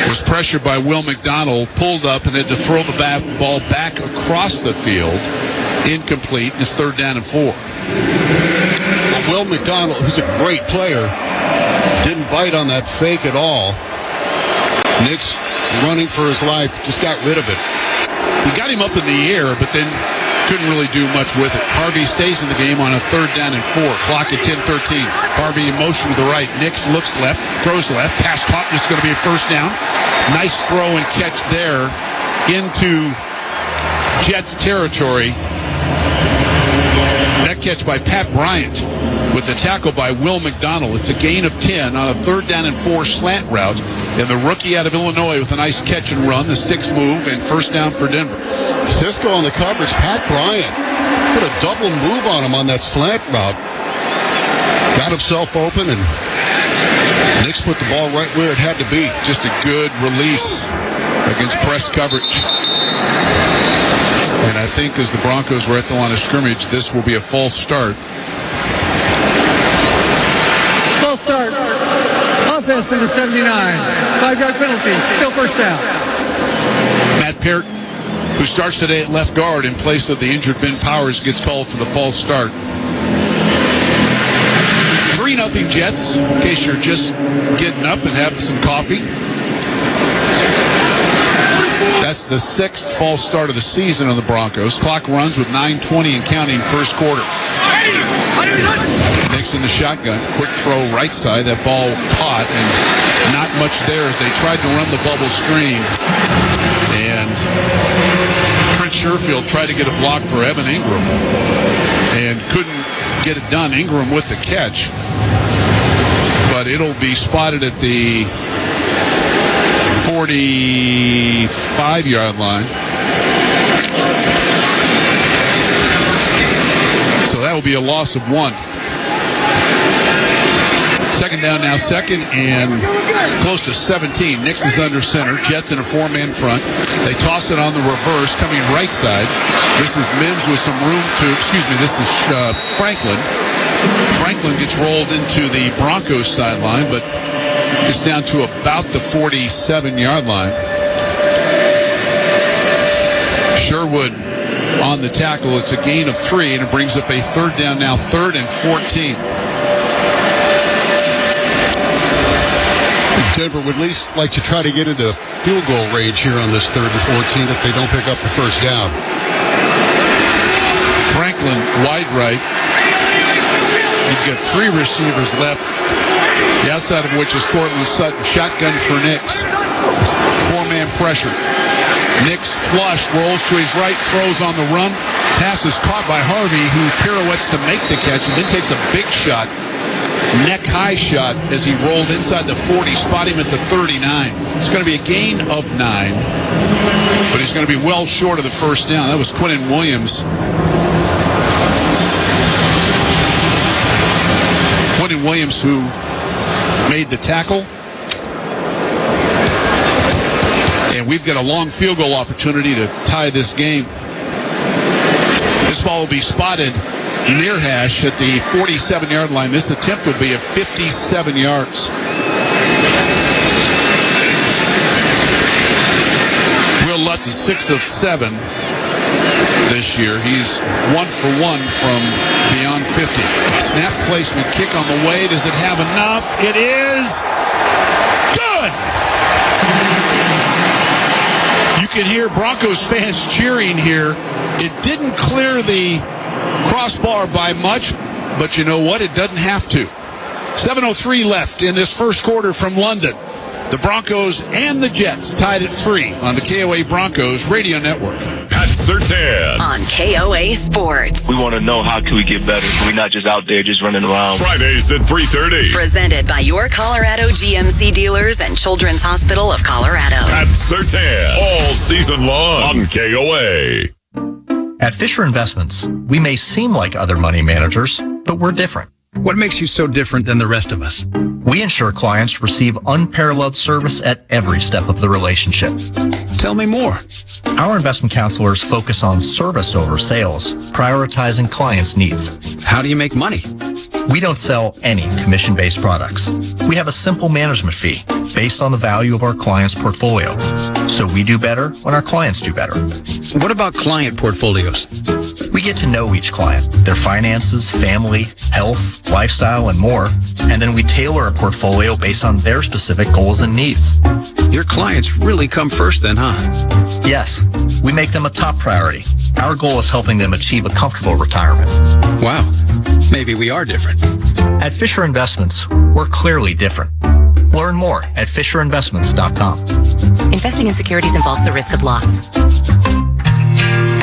Was pressured by Will McDonald, pulled up, and had to throw the ball back across the field. Incomplete, and it's third down and 4. Will McDonald, who's a great player, didn't bite on that fake at all. Nix running for his life, just got rid of it. He got him up in the air, but then couldn't really do much with it. Harvey stays in the game on a 3rd down and 4. Clock at 10:13. Harvey in motion to the right. Nix looks left, throws left. Pass caught. This is going to be a first down. Nice throw and catch there into Jets territory. That catch by Pat Bryant with the tackle by Will McDonald. It's a gain of 10 on a 3rd down and 4 slant route. And the rookie out of Illinois with a nice catch and run. The sticks move and first down for Denver. Cisco on the coverage. Pat Bryant put a double move on him on that slant route. Got himself open, and Nix put the ball right where it had to be. Just a good release against press coverage. And I think as the Broncos were at the line of scrimmage, this will be a false start. False start. Offense in the 79. 5-yard penalty. Still first down. Matt Peart, who starts today at left guard in place of the injured Ben Powers, gets called for the false start. 3-0 Jets, in case you're just getting up and having some coffee. That's the 6th false start of the season on the Broncos. Clock runs with 9:20 and counting first quarter. Nix in the shotgun. Quick throw right side. That ball caught and not much there as they tried to run the bubble screen. And Trent Sherfield tried to get a block for Evan Ingram and couldn't get it done. Ingram with the catch. But it'll be spotted at the 45-yard line. So that will be a loss of 1. Second down now, second and close to 17. Nix is under center. Jets in a 4-man front. They toss it on the reverse, coming right side. This is Mims with some room to, this is Franklin. Franklin gets rolled into the Broncos sideline, but it's down to about the 47-yard line. Sherwood on the tackle. It's a gain of 3, and it brings up a 3rd down now, 3rd and 14. Denver would at least like to try to get into field goal range here on this 3rd and 14 if they don't pick up the first down. Franklin wide right. You've got 3 receivers left, the outside of which is Courtland Sutton. Shotgun for Nix. 4-man pressure. Nix flush, rolls to his right, throws on the run. Pass is caught by Harvey, who pirouettes to make the catch and then takes a big shot, neck-high shot, as he rolled inside the 40, spot him at the 39. It's going to be a gain of 9, but he's going to be well short of the first down. That was Quinnen Williams. Quinnen Williams, who made the tackle. And we've got a long field goal opportunity to tie this game. This ball will be spotted near hash at the 47-yard line. This attempt would be at 57 yards. Will Lutz is 6 of 7 this year. He's 1 for 1 from beyond 50. Snap placement, kick on the way. Does it have enough? It is good. You can hear Broncos fans cheering here. It didn't clear the crossbar by much, but you know what? It doesn't have to. 7:03 left in this first quarter from London. The Broncos and the Jets tied at 3 on the KOA Broncos Radio Network. Pat Surtain on KOA Sports. We want to know how can we get better. We're not just out there just running around. Fridays at 3:30. Presented by your Colorado GMC dealers and Children's Hospital of Colorado. Pat Surtain all season long on KOA. At Fisher Investments, we may seem like other money managers, but we're different. What makes you so different than the rest of us? We ensure clients receive unparalleled service at every step of the relationship. Tell me more. Our investment counselors focus on service over sales, prioritizing clients' needs. How do you make money? We don't sell any commission-based products. We have a simple management fee based on the value of our client's portfolio. So we do better when our clients do better. What about client portfolios? We get to know each client, their finances, family, health, lifestyle, and more, and then we tailor a portfolio based on their specific goals and needs. Your clients really come first then, huh? Yes, we make them a top priority. Our goal is helping them achieve a comfortable retirement. Wow, maybe we are different. At Fisher Investments, we're clearly different. Learn more at FisherInvestments.com. Investing in securities involves the risk of loss.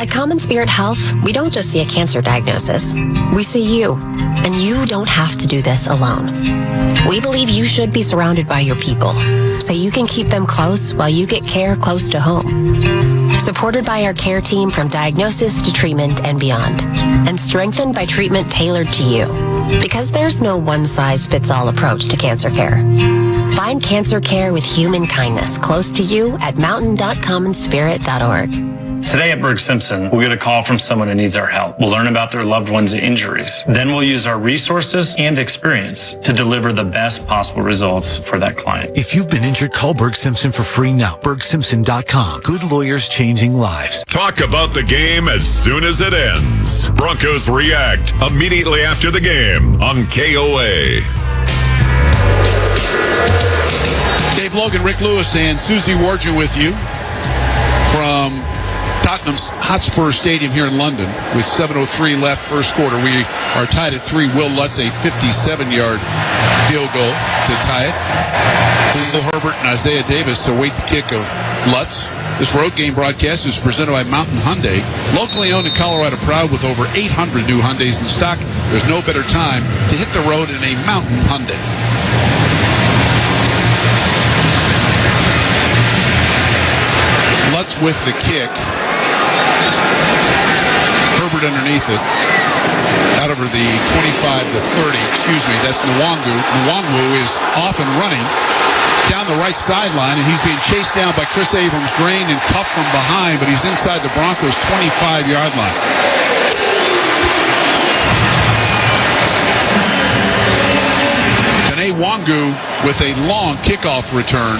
At Common Spirit Health, we don't just see a cancer diagnosis. We see you, and you don't have to do this alone. We believe you should be surrounded by your people, so you can keep them close while you get care close to home. Supported by our care team from diagnosis to treatment and beyond, and strengthened by treatment tailored to you. Because there's no one-size-fits-all approach to cancer care. Find cancer care with human kindness close to you at mountain.commonspirit.org. Today at Berg Simpson, we'll get a call from someone who needs our help. We'll learn about their loved one's injuries. Then we'll use our resources and experience to deliver the best possible results for that client. If you've been injured, call Berg Simpson for free now. BergSimpson.com. Good lawyers changing lives. Talk about the game as soon as it ends. Broncos react immediately after the game on KOA. Dave Logan, Rick Lewis, and Susie Warju with you from Tottenham's Hotspur Stadium here in London with 7:03 left first quarter. We are tied at 3. Will Lutz, a 57-yard field goal to tie it. Phil Herbert and Isaiah Davis await the kick of Lutz. This road game broadcast is presented by Mountain Hyundai, locally owned and Colorado proud with over 800 new Hyundais in stock. There's no better time to hit the road in a Mountain Hyundai. Lutz with the kick. Herbert underneath it. Out over the 25 to 30. Excuse me, that's Nwangu. Nwangu is off and running down the right sideline, and he's being chased down by Chris Abrams, drained and cuffed from behind, but he's inside the Broncos' 25-yard line. Tane Nwangu with a long kickoff return.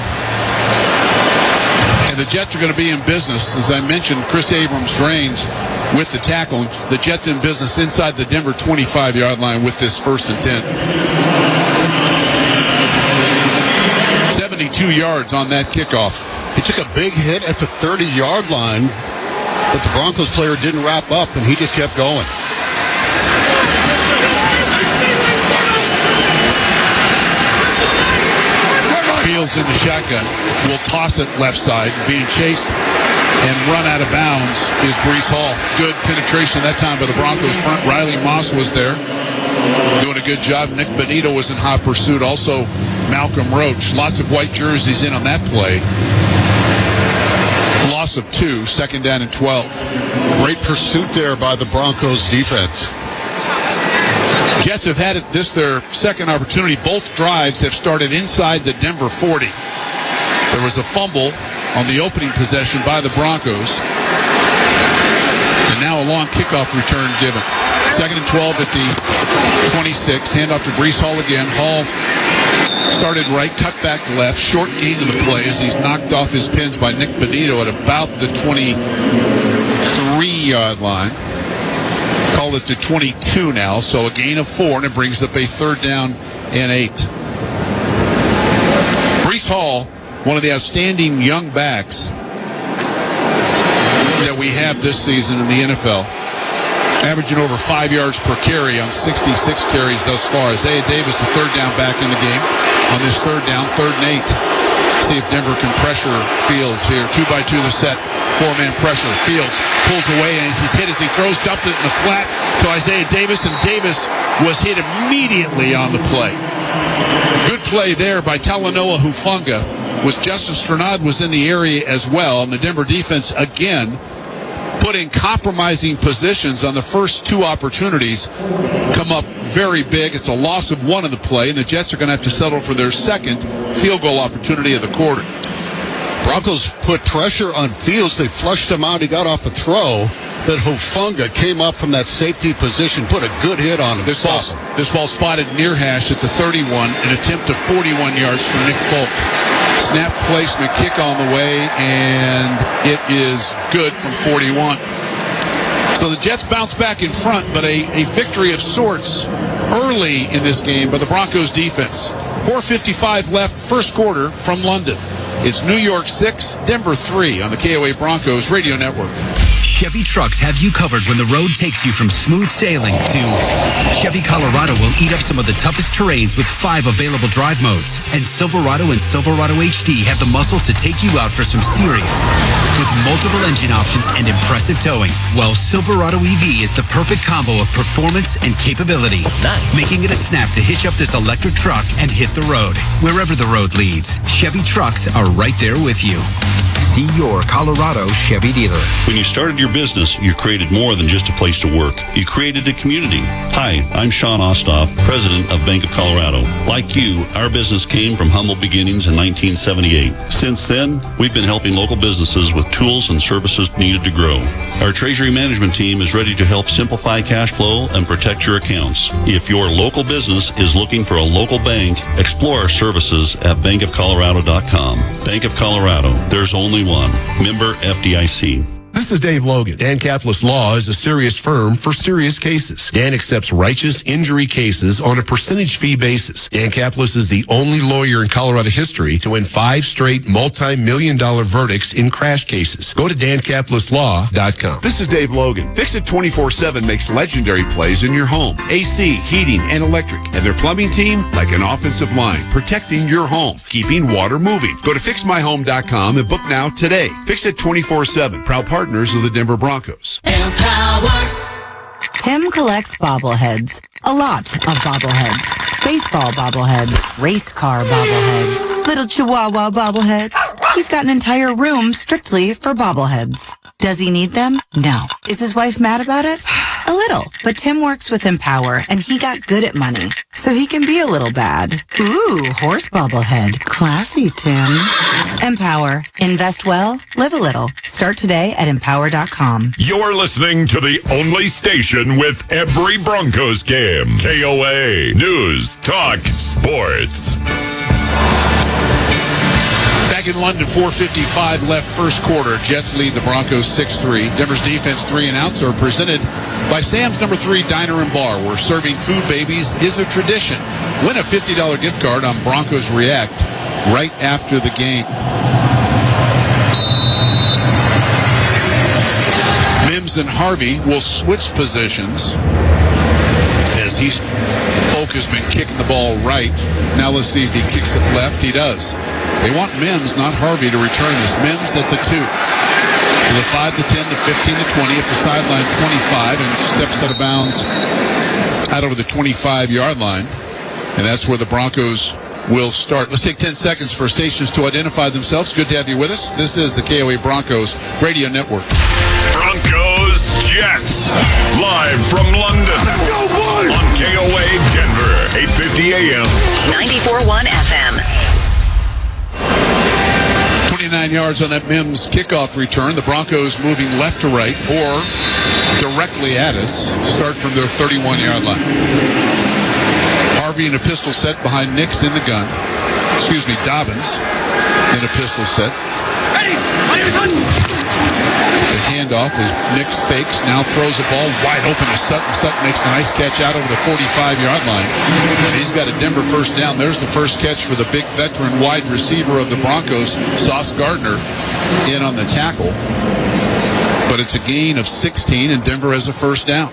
And the Jets are going to be in business. As I mentioned, Chris Abrams drains with the tackle. The Jets in business inside the Denver 25-yard line with this 1st and 10. 72 yards on that kickoff. He took a big hit at the 30-yard line, but the Broncos player didn't wrap up, and he just kept going. Fields in the shotgun. Will toss it left side. Being chased and run out of bounds is Breece Hall. Good penetration that time by the Broncos front. Riley Moss was there doing a good job. Nick Benito was in hot pursuit. Also Malcolm Roach. Lots of white jerseys in on that play. Loss of 2, 2nd down and 12. Great pursuit there by the Broncos defense. Jets have had this their second opportunity. Both drives have started inside the Denver 40. There was a fumble on the opening possession by the Broncos. And now a long kickoff return given. 2nd and 12 at the 26. Handoff to Breece Hall again. Hall started right, cut back left. Short gain to the play as he's knocked off his pins by Nick Benito at about the 23-yard line. Call it to 22 now, so a gain of 4, and it brings up a 3rd down and 8. Breece Hall, one of the outstanding young backs that we have this season in the NFL, averaging over 5 yards per carry on 66 carries thus far. Isaiah Davis, the 3rd down back in the game on this 3rd down, 3rd and 8. See if Denver can pressure Fields here. 2-by-2 the set. 4-man pressure. Fields pulls away, and he's hit as he throws, dumped it in the flat to Isaiah Davis, and Davis was hit immediately on the play. Good play there by Talanoa Hufanga. Justin Strnad was in the area as well, and the Denver defense again put in compromising positions on the first 2 opportunities. Come up very big. It's a loss of 1 in the play, and the Jets are going to have to settle for their 2nd field goal opportunity of the quarter. Broncos put pressure on Fields. They flushed him out. He got off a throw. but Hufanga came up from that safety position, put a good hit on him. This ball spotted near hash at the 31, an attempt of 41 yards from Nick Folk. Snap placement, kick on the way, and it is good from 41. So the Jets bounce back in front, but a victory of sorts early in this game by the Broncos defense. 4:55 left, first quarter from London. It's New York 6, Denver 3 on the KOA Broncos Radio Network. Chevy trucks have you covered when the road takes you from smooth sailing to Chevy Colorado will eat up some of the toughest terrains with 5 available drive modes. And Silverado and Silverado HD have the muscle to take you out for some serious with multiple engine options and impressive towing. Well, Silverado EV is the perfect combo of performance and capability. Nice. Making it a snap to hitch up this electric truck and hit the road. Wherever the road leads, Chevy trucks are right there with you. See your Colorado Chevy dealer. When you started your business, you created more than just a place to work. You created a community. Hi, I'm Sean Ostoff, president of Bank of Colorado. Like you, our business came from humble beginnings in 1978. Since then, we've been helping local businesses with tools and services needed to grow. Our treasury management team is ready to help simplify cash flow and protect your accounts. If your local business is looking for a local bank, explore our services at bankofcolorado.com. Bank of Colorado, there's only one. Member FDIC. This is Dave Logan. Dan Capitalist Law is a serious firm for serious cases. Dan accepts righteous injury cases on a percentage fee basis. Dan Capitalist is the only lawyer in Colorado history to win 5 straight multi-million-dollar verdicts in crash cases. Go to dancapitalistlaw.com. This is Dave Logan. Fix It 24/7 makes legendary plays in your home. AC, heating, and electric. And their plumbing team, like an offensive line, protecting your home, keeping water moving. Go to fixmyhome.com and book now today. Fix It 24/7. Proud partners of the Denver Broncos. Tim collects bobbleheads. A lot of bobbleheads. Baseball bobbleheads. Race car bobbleheads. Little chihuahua bobbleheads. He's got an entire room strictly for bobbleheads. Does he need them? No. Is his wife mad about it? A little. But Tim works with Empower, and he got good at money, so he can be a little bad. Ooh, horse bobblehead. Classy, Tim. Empower. Invest well, live a little. Start today at empower.com. You're listening to the only station with every Broncos game. KOA News Talk Sports. Back in London, 4:55 left first quarter. Jets lead the Broncos 6-3. Denver's defense 3 and outs are presented by Sam's number 3 Diner and Bar, where serving food babies is a tradition. Win a $50 gift card on Broncos React right after the game. Mims and Harvey will switch positions as Folk has been kicking the ball right. Now let's see if he kicks it left. He does. They want Mims, not Harvey, to return this. Mims at the 2. To the 5, the 10, the 15, the 20, up to sideline 25, and steps out of bounds out over the 25-yard line. And that's where the Broncos will start. Let's take 10 seconds for stations to identify themselves. Good to have you with us. This is the KOA Broncos Radio Network. Broncos Jets, live from London. Let's go, boys! On KOA Denver, 850 AM. 94.1 FM. 29 yards on that Mims kickoff return. The Broncos moving left to right or directly at us. Start from their 31-yard line. Harvey in a pistol set behind Nix in the gun. Dobbins in a pistol set. The handoff is Nix fakes, now throws the ball wide open to Sutton. Sutton makes a nice catch out over the 45-yard line. And he's got a Denver first down. There's the first catch for the big veteran wide receiver of the Broncos, Sauce Gardner, in on the tackle. But it's a gain of 16, and Denver has a first down.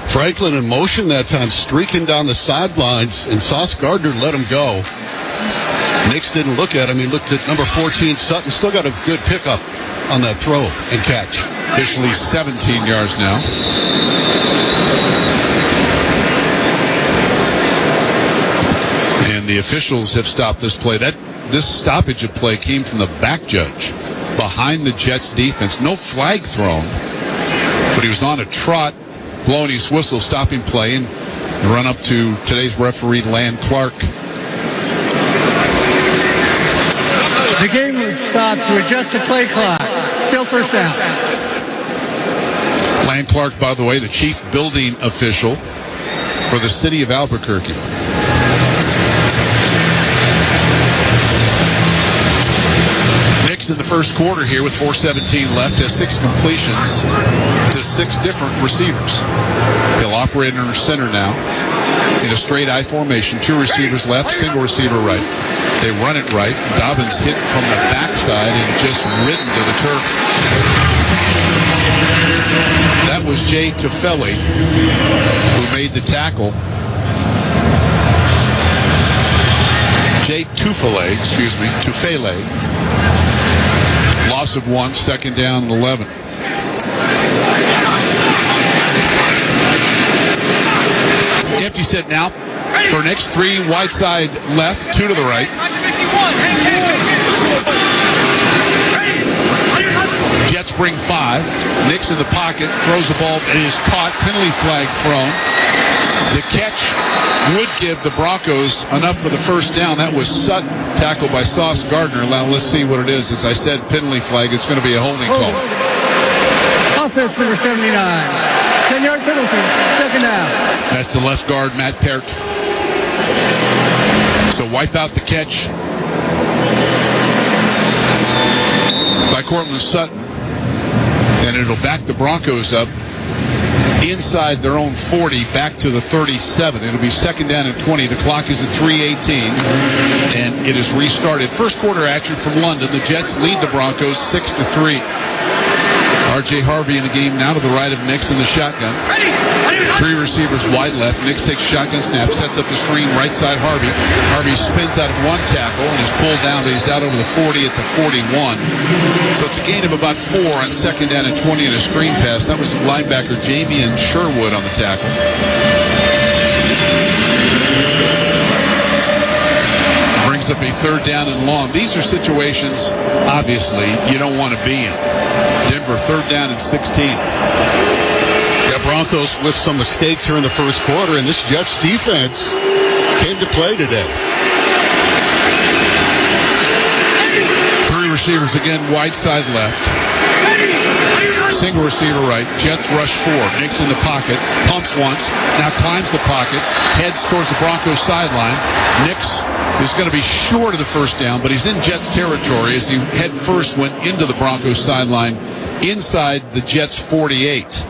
Franklin in motion that time, streaking down the sidelines, and Sauce Gardner let him go. Nix didn't look at him. He looked at number 14, Sutton. Still got a good pickup on that throw and catch. Officially 17 yards now. And the officials have stopped this play. This stoppage of play came from the back judge behind the Jets defense. No flag thrown, but he was on a trot, blowing his whistle, stopping play, and run up to today's referee, Land Clark. The game was stopped to adjust the play clock. Still first down. Lan Clark, by the way, the chief building official for the city of Albuquerque. Nix in the first quarter here with 4:17 left has 6 completions to 6 different receivers. He'll operate under center now in a straight I formation. 2 receivers left, single receiver right. They run it right. Dobbins hit from the backside and just ridden to the turf. That was Jay Tufele who made the tackle. Jay Tufele, Tufele. Loss of 1, second down and 11. Empty set now for next 3 wide side left, 2 to the right. Jets bring 5. Nix in the pocket, throws the ball, and is caught. Penalty flag thrown. The catch would give the Broncos enough for the first down. That was Sutton, tackled by Sauce Gardner. Now let's see what it is. As I said, penalty flag. It's going to be a holding call. Offense number 79. 10-yard penalty. Second down. That's the left guard, Matt Peart. So wipe out the catch by Courtland Sutton. And it'll back the Broncos up inside their own 40, back to the 37. It'll be second down and 20. The clock is at 3:18, and it is restarted. First quarter action from London. The Jets lead the Broncos 6-3. R.J. Harvey in the game now to the right of Nix in the shotgun. 3 receivers wide left. Nix takes shotgun snap, sets up the screen right side Harvey. Harvey spins out of 1 tackle and is pulled down, but he's out over the 40 at the 41. So it's a gain of about 4 on second down and 20 and a screen pass. That was linebacker Jamian Sherwood on the tackle. Brings up a third down and long. These are situations, obviously, you don't want to be in. Denver, third down and 16. Yeah, Broncos with some mistakes here in the first quarter, and this Jets defense came to play today. 3 receivers again, wide side left. Single receiver right. Jets rush 4. Nix in the pocket. Pumps once. Now climbs the pocket. Heads towards the Broncos sideline. Nix is going to be short of the first down, but he's in Jets territory as he head first went into the Broncos sideline inside the Jets 48.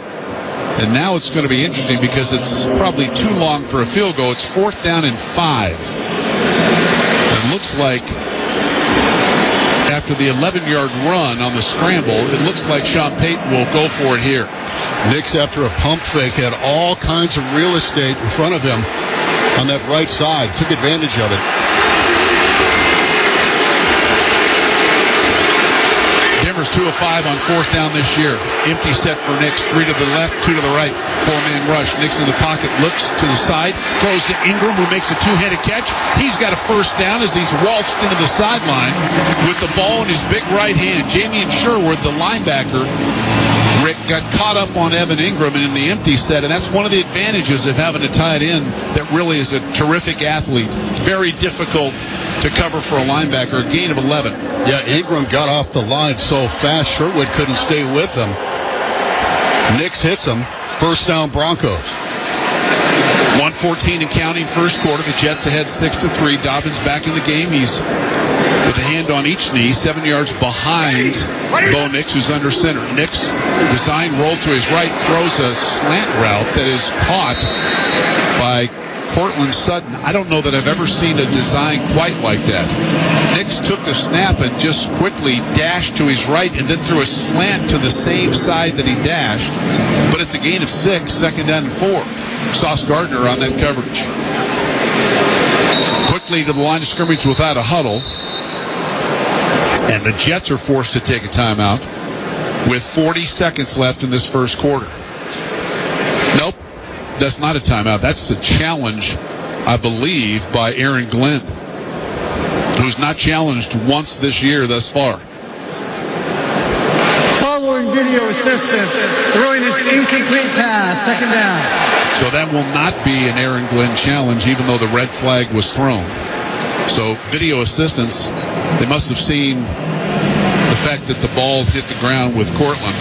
And now it's going to be interesting because it's probably too long for a field goal. It's 4th down and 5. It looks like after the 11-yard run on the scramble, it looks like Sean Payton will go for it here. Nix, after a pump fake, had all kinds of real estate in front of him on that right side. Took advantage of it. Denver's 2 of 5 on 4th down this year. Empty set for Nix. 3 to the left, 2 to the right. 4-man rush. Nix in the pocket, looks to the side, throws to Ingram, who makes a 2-handed catch. He's got a first down as he's waltzed into the sideline with the ball in his big right hand. Jamian Sherwood, the linebacker, Rick, got caught up on Evan Ingram and in the empty set, and that's one of the advantages of having a tight end that really is a terrific athlete. Very difficult to cover for a linebacker. A gain of 11. Yeah, Ingram got off the line so fast, Sherwood couldn't stay with him. Nix hits him. First down, Broncos. 1:14 and counting first quarter. The Jets ahead 6-3. Dobbins back in the game. He's with a hand on each knee, 7 yards behind Bo Nix, who's under center. Nix, design roll to his right, throws a slant route that is caught by Courtland Sutton. I don't know that I've ever seen a design quite like that. Nix took the snap and just quickly dashed to his right and then threw a slant to the same side that he dashed. But it's a gain of 6, second down and 4. Sauce Gardner on that coverage. Quickly to the line of scrimmage without a huddle. And the Jets are forced to take a timeout with 40 seconds left in this first quarter. Nope. That's not a timeout. That's a challenge, I believe, by Aaron Glenn, who's not challenged once this year thus far. Following video assistance, throwing his incomplete pass, second down. So that will not be an Aaron Glenn challenge, even though the red flag was thrown. So video assistance, they must have seen the fact that the ball hit the ground with Courtland.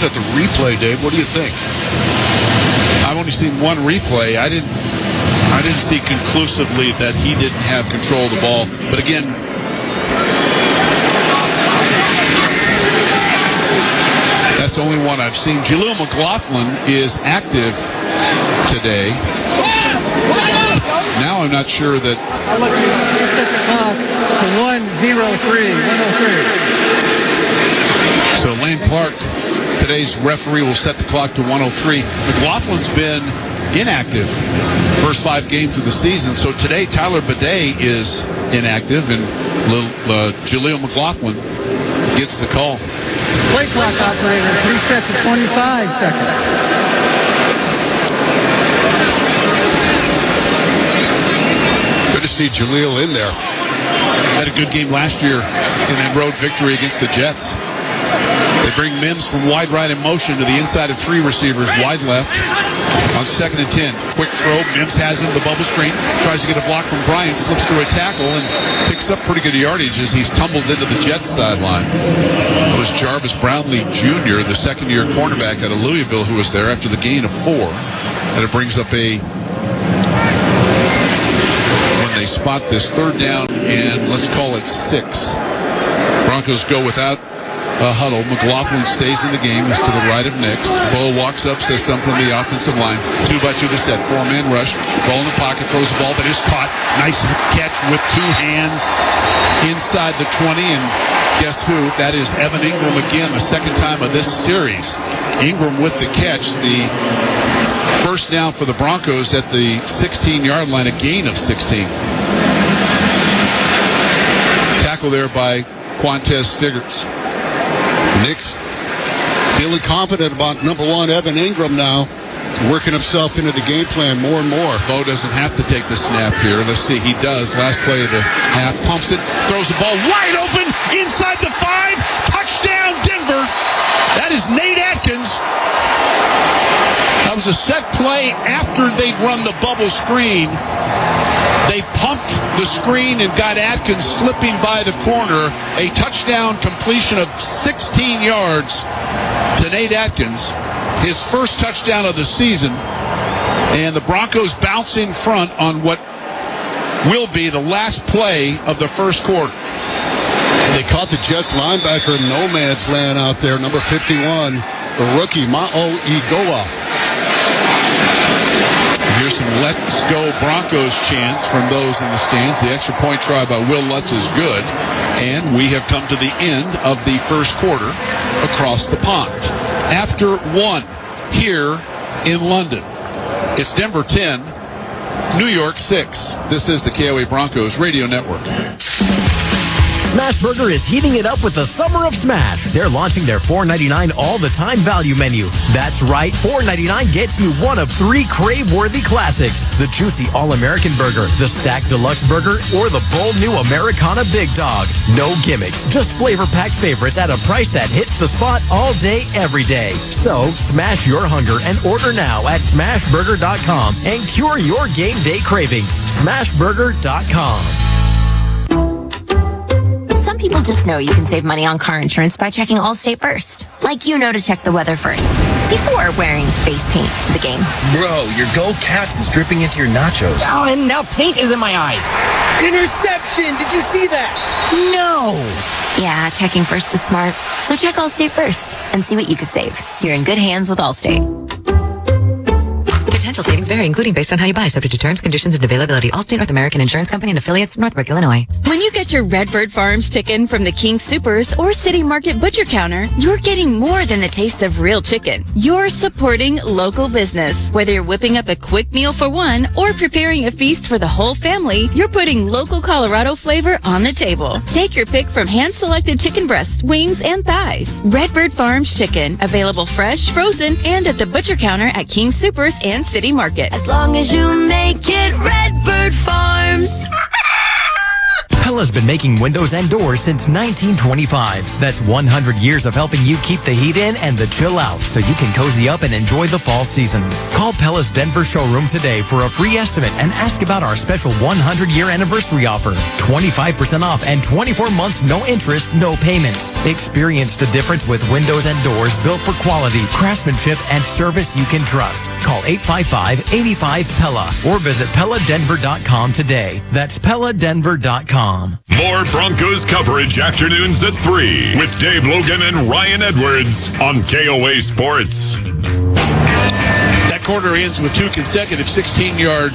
looking at the replay, Dave. What do you think? I've only seen one replay. I didn't see conclusively that he didn't have control of the ball. But again, that's the only one I've seen. Jaleel McLaughlin is active today. Now I'm not sure that. He set the clock to 1:03. So Lane Clark, today's referee, will set the clock to 1:03. McLaughlin's been inactive first 5 games of the season. So today Tyler Bidet is inactive, and Jaleel McLaughlin gets the call. Play clock operator resets to 25 seconds. Good to see Jaleel in there. Had a good game last year in that road victory against the Jets. They bring Mims from wide right in motion to the inside of 3 receivers, wide left on 2nd and 10. Quick throw. Mims has him, the bubble screen. Tries to get a block from Bryant, slips through a tackle, and picks up pretty good yardage as he's tumbled into the Jets sideline. It was Jarvis Brownlee Jr., the second-year cornerback out of Louisville, who was there after the gain of 4. And it brings up when they spot this 3rd down and let's call it 6. Broncos go without a huddle. McLaughlin stays in the game. He's to the right of Nix. Bo walks up, says something from the offensive line. 2-by-2 the set. 4-man rush. Ball in the pocket. Throws the ball, but is caught. Nice catch with 2 hands inside the 20. And guess who? That is Evan Ingram again, the 2nd time of this series. Ingram with the catch. The first down for the Broncos at the 16-yard line. A gain of 16. Tackle there by Quantez Stiggers. Nix feeling confident about number 1, Evan Ingram now. Working himself into the game plan more and more. Bo doesn't have to take the snap here. Let's see, he does. Last play of the half. Pumps it, throws the ball wide open, inside the 5. Touchdown, Denver. That is Nate Atkins. That was a set play after they'd run the bubble screen. They pumped the screen and got Atkins slipping by the corner. A touchdown completion of 16 yards to Nate Atkins. His first touchdown of the season. And the Broncos bounce in front on what will be the last play of the first quarter. And they caught the Jets linebacker in no man's land out there, number 51, the rookie Ma'o Igoa. Here's some Let's Go Broncos chants from those in the stands. The extra point try by Will Lutz is good. And we have come to the end of the first quarter across the pond. After 1 here in London. It's Denver 10, New York 6. This is the KOA Broncos Radio Network. Smash Burger is heating it up with the Summer of Smash. They're launching their $4.99 all-the-time value menu. That's right, $4.99 gets you one of 3 crave-worthy classics. The juicy All-American Burger, the Stacked Deluxe Burger, or the bold new Americana Big Dog. No gimmicks, just flavor-packed favorites at a price that hits the spot all day, every day. So, smash your hunger and order now at smashburger.com and cure your game day cravings. Smashburger.com. People just know you can save money on car insurance by checking Allstate first. Like you know to check the weather first, before wearing face paint to the game. Bro, your Go Cats is dripping into your nachos. Oh, and now paint is in my eyes. Interception! Did you see that? No! Yeah, checking first is smart. So check Allstate first and see what you could save. You're in good hands with Allstate. Potential savings vary, including based on how you buy, subject to terms, conditions, and availability. Allstate North American Insurance Company and affiliates, Northbrook, Illinois. When you get your Redbird Farms chicken from the King Soopers or City Market Butcher Counter, you're getting more than the taste of real chicken. You're supporting local business. Whether you're whipping up a quick meal for one or preparing a feast for the whole family, you're putting local Colorado flavor on the table. Take your pick from hand-selected chicken breasts, wings, and thighs. Redbird Farms chicken, available fresh, frozen, and at the butcher counter at King Soopers and City Market. As long as you make it Redbird Farms. Pella's been making windows and doors since 1925. That's 100 years of helping you keep the heat in and the chill out so you can cozy up and enjoy the fall season. Call Pella's Denver showroom today for a free estimate and ask about our special 100-year anniversary offer. 25% off and 24 months no interest, no payments. Experience the difference with windows and doors built for quality, craftsmanship, and service you can trust. Call 855-85-PELLA or visit PellaDenver.com today. That's PellaDenver.com. More Broncos coverage afternoons at 3 with Dave Logan and Ryan Edwards on KOA Sports. That quarter ends with 2 consecutive 16-yard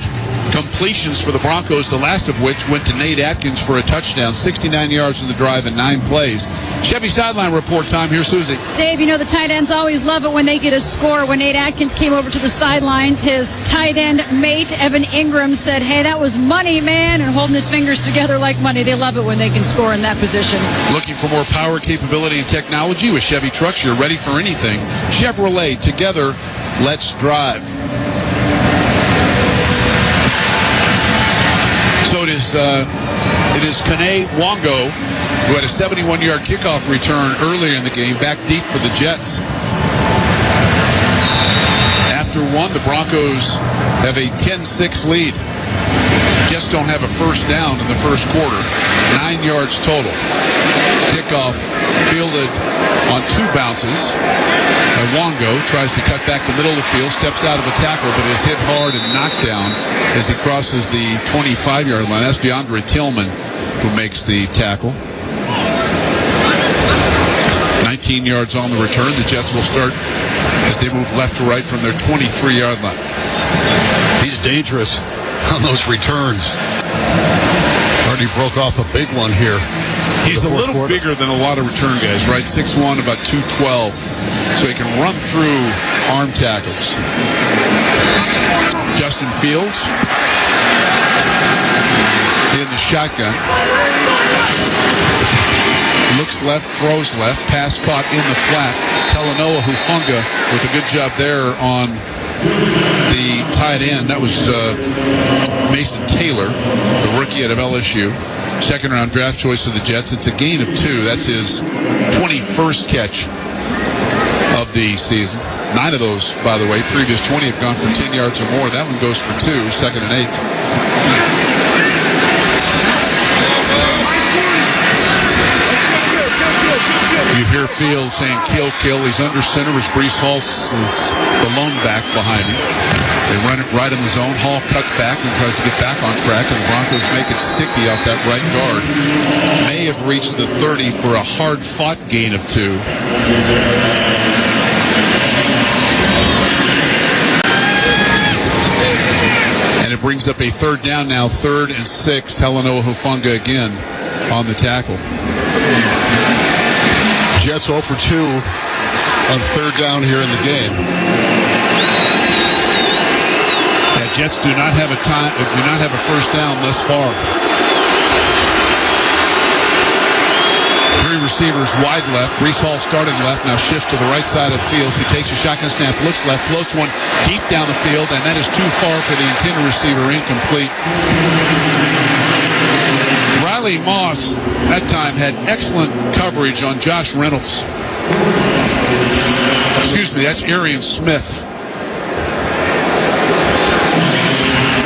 completions for the Broncos, the last of which went to Nate Atkins for a touchdown. 69 yards in the drive and 9 plays. Chevy Sideline Report time. Here's Susie. Dave, you know the tight ends always love it when they get a score. When Nate Atkins came over to the sidelines, his tight end mate, Evan Ingram, said, "Hey, that was money, man," and holding his fingers together like money. They love it when they can score in that position. Looking for more power, capability, and technology with Chevy trucks? You're ready for anything. Chevrolet, together, let's drive. So it is Kane Wongo, who had a 71-yard kickoff return earlier in the game, back deep for the Jets. After one, the Broncos have a 10-6 lead. Jets don't have a first down in the first quarter. 9 yards total. Kickoff fielded on 2 bounces. Wongo tries to cut back the middle of the field, steps out of a tackle, but is hit hard and knocked down as he crosses the 25-yard line. That's DeAndre Tillman who makes the tackle. 19 yards on the return. The Jets will start as they move left to right from their 23-yard line. He's dangerous on those returns. Already broke off a big one here. He's a little bigger than a lot of return guys, right? 6'1", about 212. So he can run through arm tackles. Justin Fields in the shotgun. Looks left, throws left, pass caught in the flat. Talanoa Hufanga with a good job there on the tight end. That was Mason Taylor, the rookie out of LSU. Second-round draft choice of the Jets. It's a gain of 2. That's his 21st catch of the season. 9 of those, by the way, previous 20 have gone for 10 yards or more. That one goes for 2, second and 8. You hear Fields saying, "Kill, kill." He's under center as Breece Hall is the lone back behind him. They run it right in the zone. Hall cuts back and tries to get back on track, and the Broncos make it sticky out that right guard. May have reached the 30 for a hard-fought gain of 2. And it brings up a third down now, 3rd and 6. Talanoa Hufanga again on the tackle. Jets 0 for 2 on 3rd down here in the game. Yeah, Jets do not have a first down thus far. 3 receivers wide left. Breece Hall started left, now shifts to the right side of the field. He takes a shotgun snap, looks left, floats one deep down the field, and that is too far for the intended receiver, incomplete. Riley Moss, that time, had excellent coverage on Josh Reynolds. Excuse me, that's Arian Smith.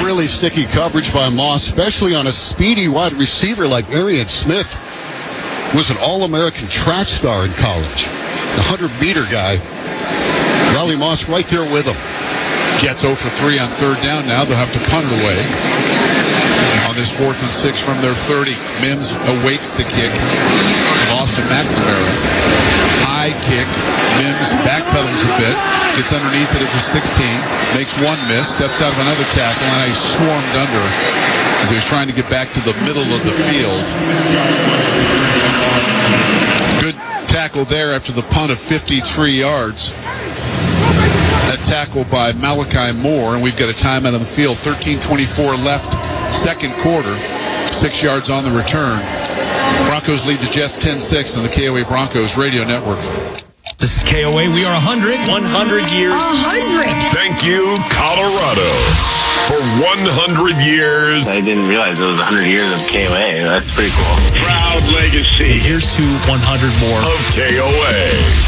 Really sticky coverage by Moss, especially on a speedy wide receiver like Arian Smith. Was an All-American track star in college. The 100-meter guy. Riley Moss right there with him. Jets 0 for 3 on 3rd down now. They'll have to punt it away. On this 4th and 6 from their 30. Mims awaits the kick. Lost to McNamara. High kick. Mims backpedals a bit. Gets underneath it at the 16. Makes one miss. Steps out of another tackle. And he swarmed under as he was trying to get back to the middle of the field. Good tackle there after the punt of 53 yards. That tackle by Malachi Moore, and we've got a timeout on the field. 13:24 left, second quarter. 6 yards on the return. Broncos lead the Jets 10-6 on the KOA Broncos Radio Network. This is KOA. We are 100. 100 years. 100. Thank you, Colorado. For 100 years. I didn't realize it was 100 years of KOA. That's pretty cool. Proud legacy. And here's to 100 more of KOA.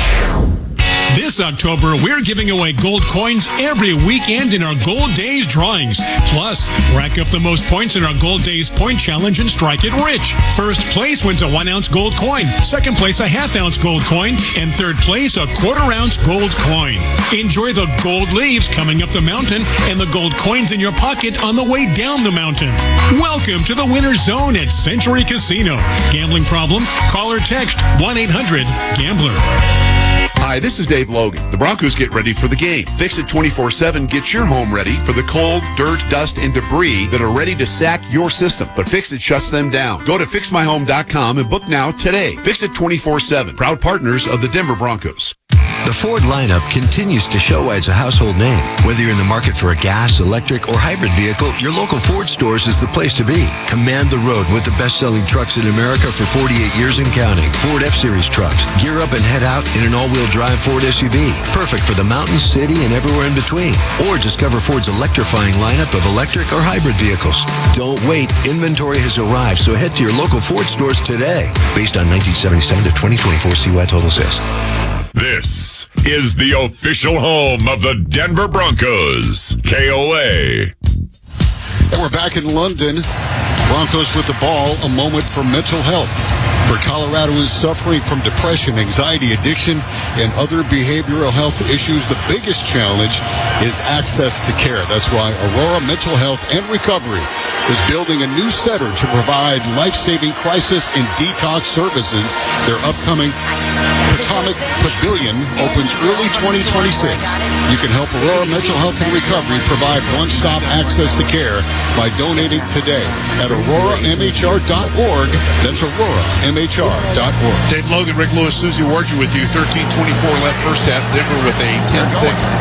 This October, we're giving away gold coins every weekend in our Gold Days drawings. Plus, rack up the most points in our Gold Days Point Challenge and strike it rich. First place wins a 1-ounce gold coin. Second place, a half-ounce gold coin. And third place, a quarter-ounce gold coin. Enjoy the gold leaves coming up the mountain and the gold coins in your pocket on the way down the mountain. Welcome to the Winner's Zone at Century Casino. Gambling problem? Call or text 1-800-GAMBLER. Hi, this is Dave Logan. The Broncos get ready for the game. Fix It 24/7 gets your home ready for the cold, dirt, dust, and debris that are ready to sack your system. But Fix It shuts them down. Go to fixmyhome.com and book now today. Fix It 24/7. Proud partners of the Denver Broncos. The Ford lineup continues to show why it's a household name. Whether you're in the market for a gas, electric, or hybrid vehicle, your local Ford stores is the place to be. Command the road with the best-selling trucks in America for 48 years and counting. Ford F-Series trucks. Gear up and head out in an all-wheel drive Ford SUV. Perfect for the mountains, city, and everywhere in between. Or discover Ford's electrifying lineup of electric or hybrid vehicles. Don't wait. Inventory has arrived, so head to your local Ford stores today. Based on 1977 to 2024 CY total sales. This is the official home of the Denver Broncos, KOA. And we're back in London. Broncos with the ball, a moment for mental health. For Coloradoans suffering from depression, anxiety, addiction, and other behavioral health issues, the biggest challenge is access to care. That's why Aurora Mental Health and Recovery is building a new center to provide life-saving crisis and detox services. Their upcoming Potomac Pavilion opens early 2026. You can help Aurora Mental Health and Recovery provide one-stop access to care by donating today at auroramhr.org. That's auroramhr.org. Dave Logan, Rick Lewis, Susie Warger with you. 13:24 left first half. Denver with a 10-6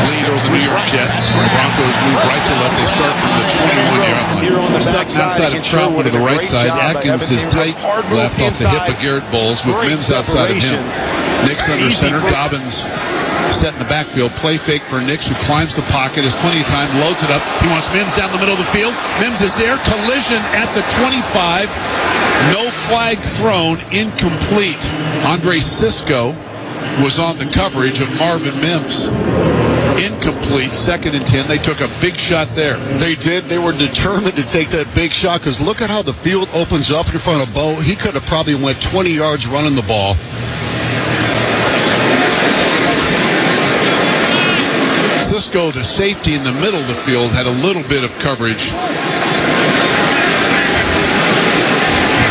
lead over the New York Jets. The Broncos move right to left. They start from the 21-yard line. Sutton outside of Troutman to the right side. Atkins is tight left off the hip of Garret Bowles with Mims outside of him. Nix under center. Dobbins set in the backfield. Play fake for Nix, who climbs the pocket, has plenty of time, loads it up. He wants Mims down the middle of the field. Mims is there. Collision at the 25. No flag thrown. Incomplete. Andre Sisco was on the coverage of Marvin Mims. Incomplete. 2nd and 10. They took a big shot there. They did. They were determined to take that big shot because look at how the field opens up in front of Bo. He could have probably went 20 yards running the ball. Sisco, the safety in the middle of the field, had a little bit of coverage.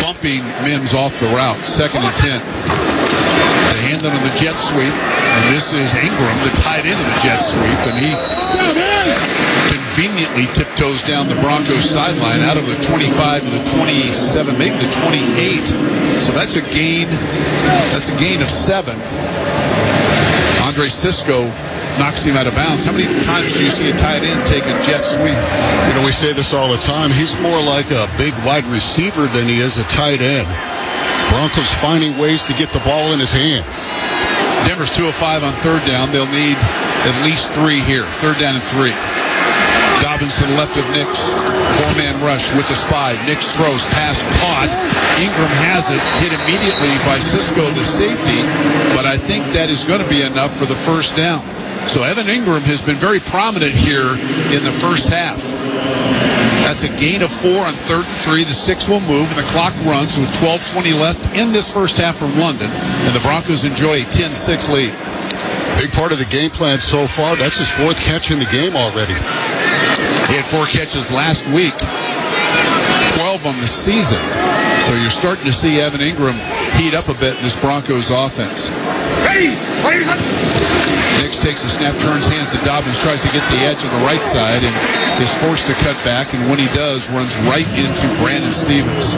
Bumping Mims off the route. 2nd and 10. They hand it on the jet sweep. And this is Ingram, the tight end of the jet sweep. And he conveniently tiptoes down the Broncos sideline out of the 25 to the 27, maybe the 28. So that's a gain. That's a gain of 7. Andre Sisco knocks him out of bounds. How many times do you see a tight end take a jet sweep? You know, we say this all the time. He's more like a big wide receiver than he is a tight end. Broncos finding ways to get the ball in his hands. Denver's 2 of 5 on 3rd down. They'll need at least 3 here. 3rd down and 3. Dobbins to the left of Nix. 4-man rush with the spy. Nix throws, pass caught. Ingram has it, hit immediately by Sisco, the safety, but I think that is going to be enough for the first down. So Evan Ingram has been very prominent here in the first half. That's a gain of 4 on 3rd and 3. The 6 will move, and the clock runs with 12:20 left in this first half from London, and the Broncos enjoy a 10-6 lead. Big part of the game plan so far. That's his 4th catch in the game already. He had 4 catches last week, 12 on the season. So you're starting to see Evan Ingram heat up a bit in this Broncos offense. Nix takes a snap, turns, hands to Dobbins, tries to get the edge on the right side, and is forced to cut back, and when he does, runs right into Brandon Stevens.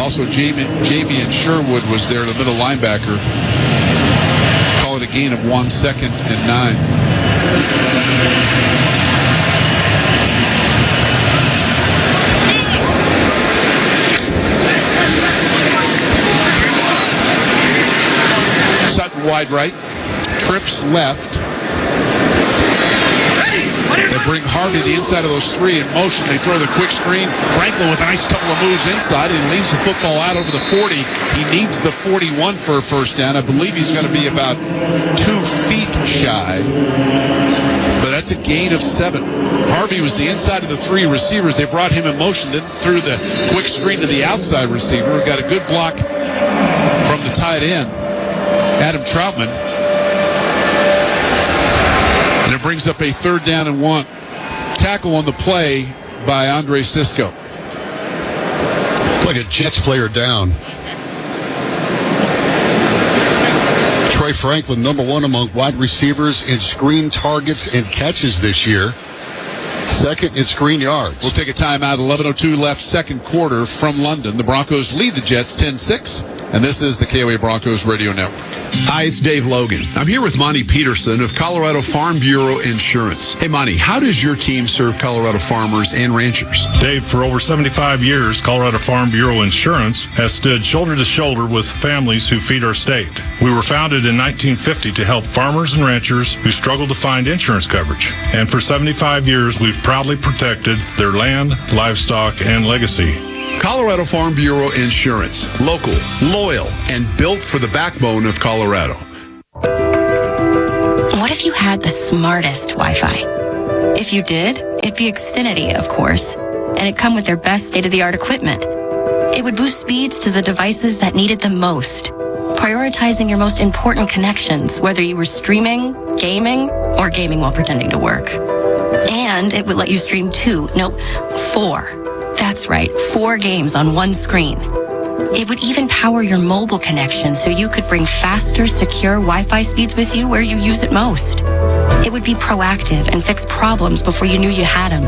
Also, Jamie Sherwood was there, the middle linebacker. Call it a gain of 1 second and 9. Sutton wide right, trips left, They bring Harvey the inside of those three in motion. They throw the quick screen. Franklin with a nice couple of moves inside and leads the football out over the 40. He needs the 41 for a first down. I believe he's going to be about 2 feet shy. But that's a gain of 7. Harvey was the inside of the 3 receivers. They brought him in motion, then threw the quick screen to the outside receiver. Got a good block from the tight end, Adam Troutman. And it brings up a 3rd down and 1. Tackle on the play by Andre Sisco. Like a Jets player down. Troy Franklin, number 1 among wide receivers in screen targets and catches this year. 2nd in screen yards. We'll take a timeout. 11:02 left, 2nd quarter from London. The Broncos lead the Jets 10-6. And this is the KOA Broncos Radio Network. Hi, it's Dave Logan. I'm here with Monty Peterson of Colorado Farm Bureau Insurance. Hey, Monty, how does your team serve Colorado farmers and ranchers? Dave, for over 75 years, Colorado Farm Bureau Insurance has stood shoulder to shoulder with families who feed our state. We were founded in 1950 to help farmers and ranchers who struggle to find insurance coverage. And for 75 years, we've proudly protected their land, livestock, and legacy. Colorado Farm Bureau Insurance. Local, loyal, and built for the backbone of Colorado. What if you had the smartest Wi-Fi? If you did, it'd be Xfinity, of course. And it'd come with their best state-of-the-art equipment. It would boost speeds to the devices that need it the most, prioritizing your most important connections, whether you were streaming, gaming, or gaming while pretending to work. And it would let you stream 4. That's right, 4 games on one screen. It would even power your mobile connection so you could bring faster, secure Wi-Fi speeds with you where you use it most. It would be proactive and fix problems before you knew you had them.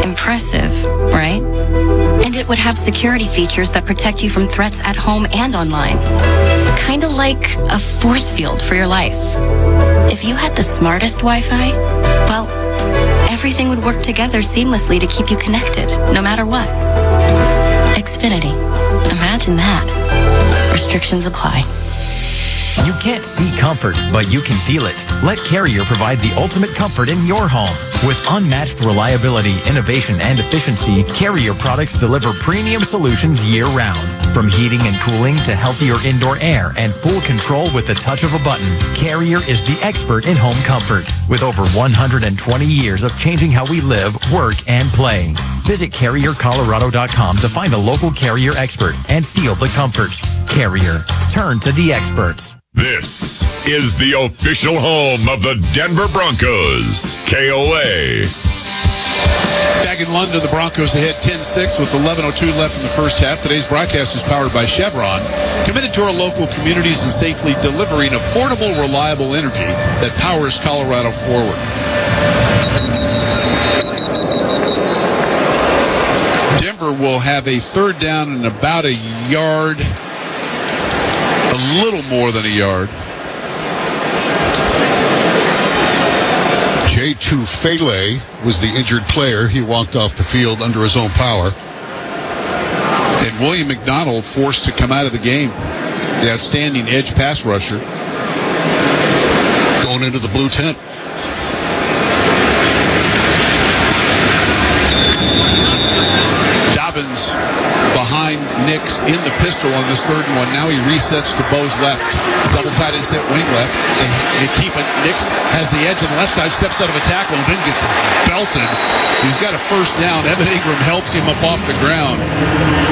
Impressive, right? And it would have security features that protect you from threats at home and online. Kinda like a force field for your life. If you had the smartest Wi-Fi, well, everything would work together seamlessly to keep you connected, no matter what. Xfinity. Imagine that. Restrictions apply. You can't see comfort, but you can feel it. Let Carrier provide the ultimate comfort in your home. With unmatched reliability, innovation, and efficiency, Carrier products deliver premium solutions year-round. From heating and cooling to healthier indoor air and full control with the touch of a button, Carrier is the expert in home comfort. With over 120 years of changing how we live, work, and play. Visit CarrierColorado.com to find a local Carrier expert and feel the comfort. Carrier. Turn to the experts. This is the official home of the Denver Broncos, KOA. Back in London, the Broncos ahead 10-6 with 11:02 left in the first half. Today's broadcast is powered by Chevron, committed to our local communities and safely delivering affordable, reliable energy that powers Colorado forward. Denver will have a 3rd down and about a yard. A little more than a yard. J2 Fele was the injured player. He walked off the field under his own power. And William McDonald forced to come out of the game. The outstanding edge pass rusher. Going into the blue tent. Dobbins behind Nix in the pistol on this 3rd and 1. Now he resets to Bo's left. Double tight end set wing left. They keep it. Nix has the edge on the left side, steps out of a tackle, and then gets belted. He's got a first down. Evan Ingram helps him up off the ground.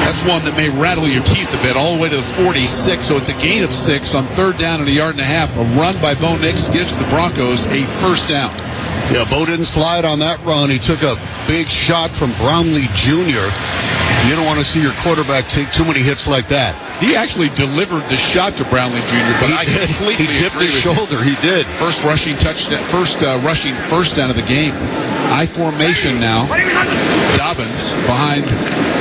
That's one that may rattle your teeth a bit, all the way to the 46. So it's a gain of 6 on 3rd down and a yard and a half. A run by Bo Nix gives the Broncos a first down. Yeah, Bo didn't slide on that run. He took a big shot from Brownlee Jr. You don't want to see your quarterback take too many hits like that. He actually delivered the shot to Brownlee Jr., but I completely He dipped his shoulder. He did. First rushing touchdown, rushing first down of the game. I formation now. Dobbins behind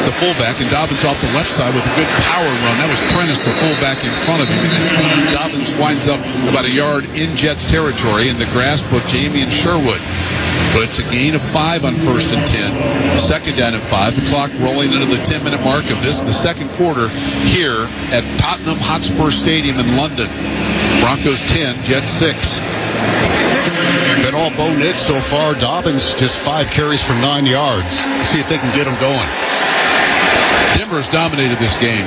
the fullback, and Dobbins off the left side with a good power run. That was Prentice, the fullback, in front of him. And Dobbins winds up about a yard in Jets territory in the grasp of Jamie and Sherwood. But it's a gain of 5 on 1st and 10. 2nd down and 5. The clock rolling into the 10-minute mark of this, the 2nd quarter, here at Tottenham Hotspur Stadium in London. Broncos 10, Jets 6. been all Bo Nix so far. Dobbins just 5 carries for 9 yards. See if they can get him going. Denver's dominated this game.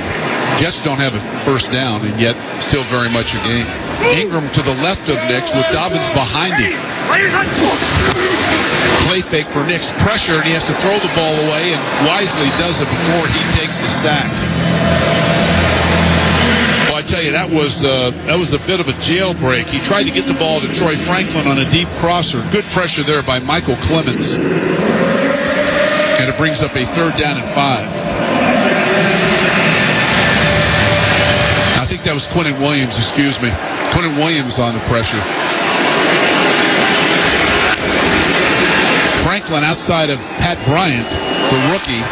Jets don't have a first down, and yet still very much a game. Ingram to the left of Nix with Dobbins behind him. Play fake for Nix. Pressure, and he has to throw the ball away, and wisely does it before he takes the sack. Well, I tell you, that was a bit of a jailbreak. He tried to get the ball to Troy Franklin on a deep crosser. Good pressure there by Michael Clemens. And it brings up a 3rd down and 5. I think that was Quentin Williams, excuse me. Quentin Williams on the pressure. Franklin outside of Pat Bryant, the rookie,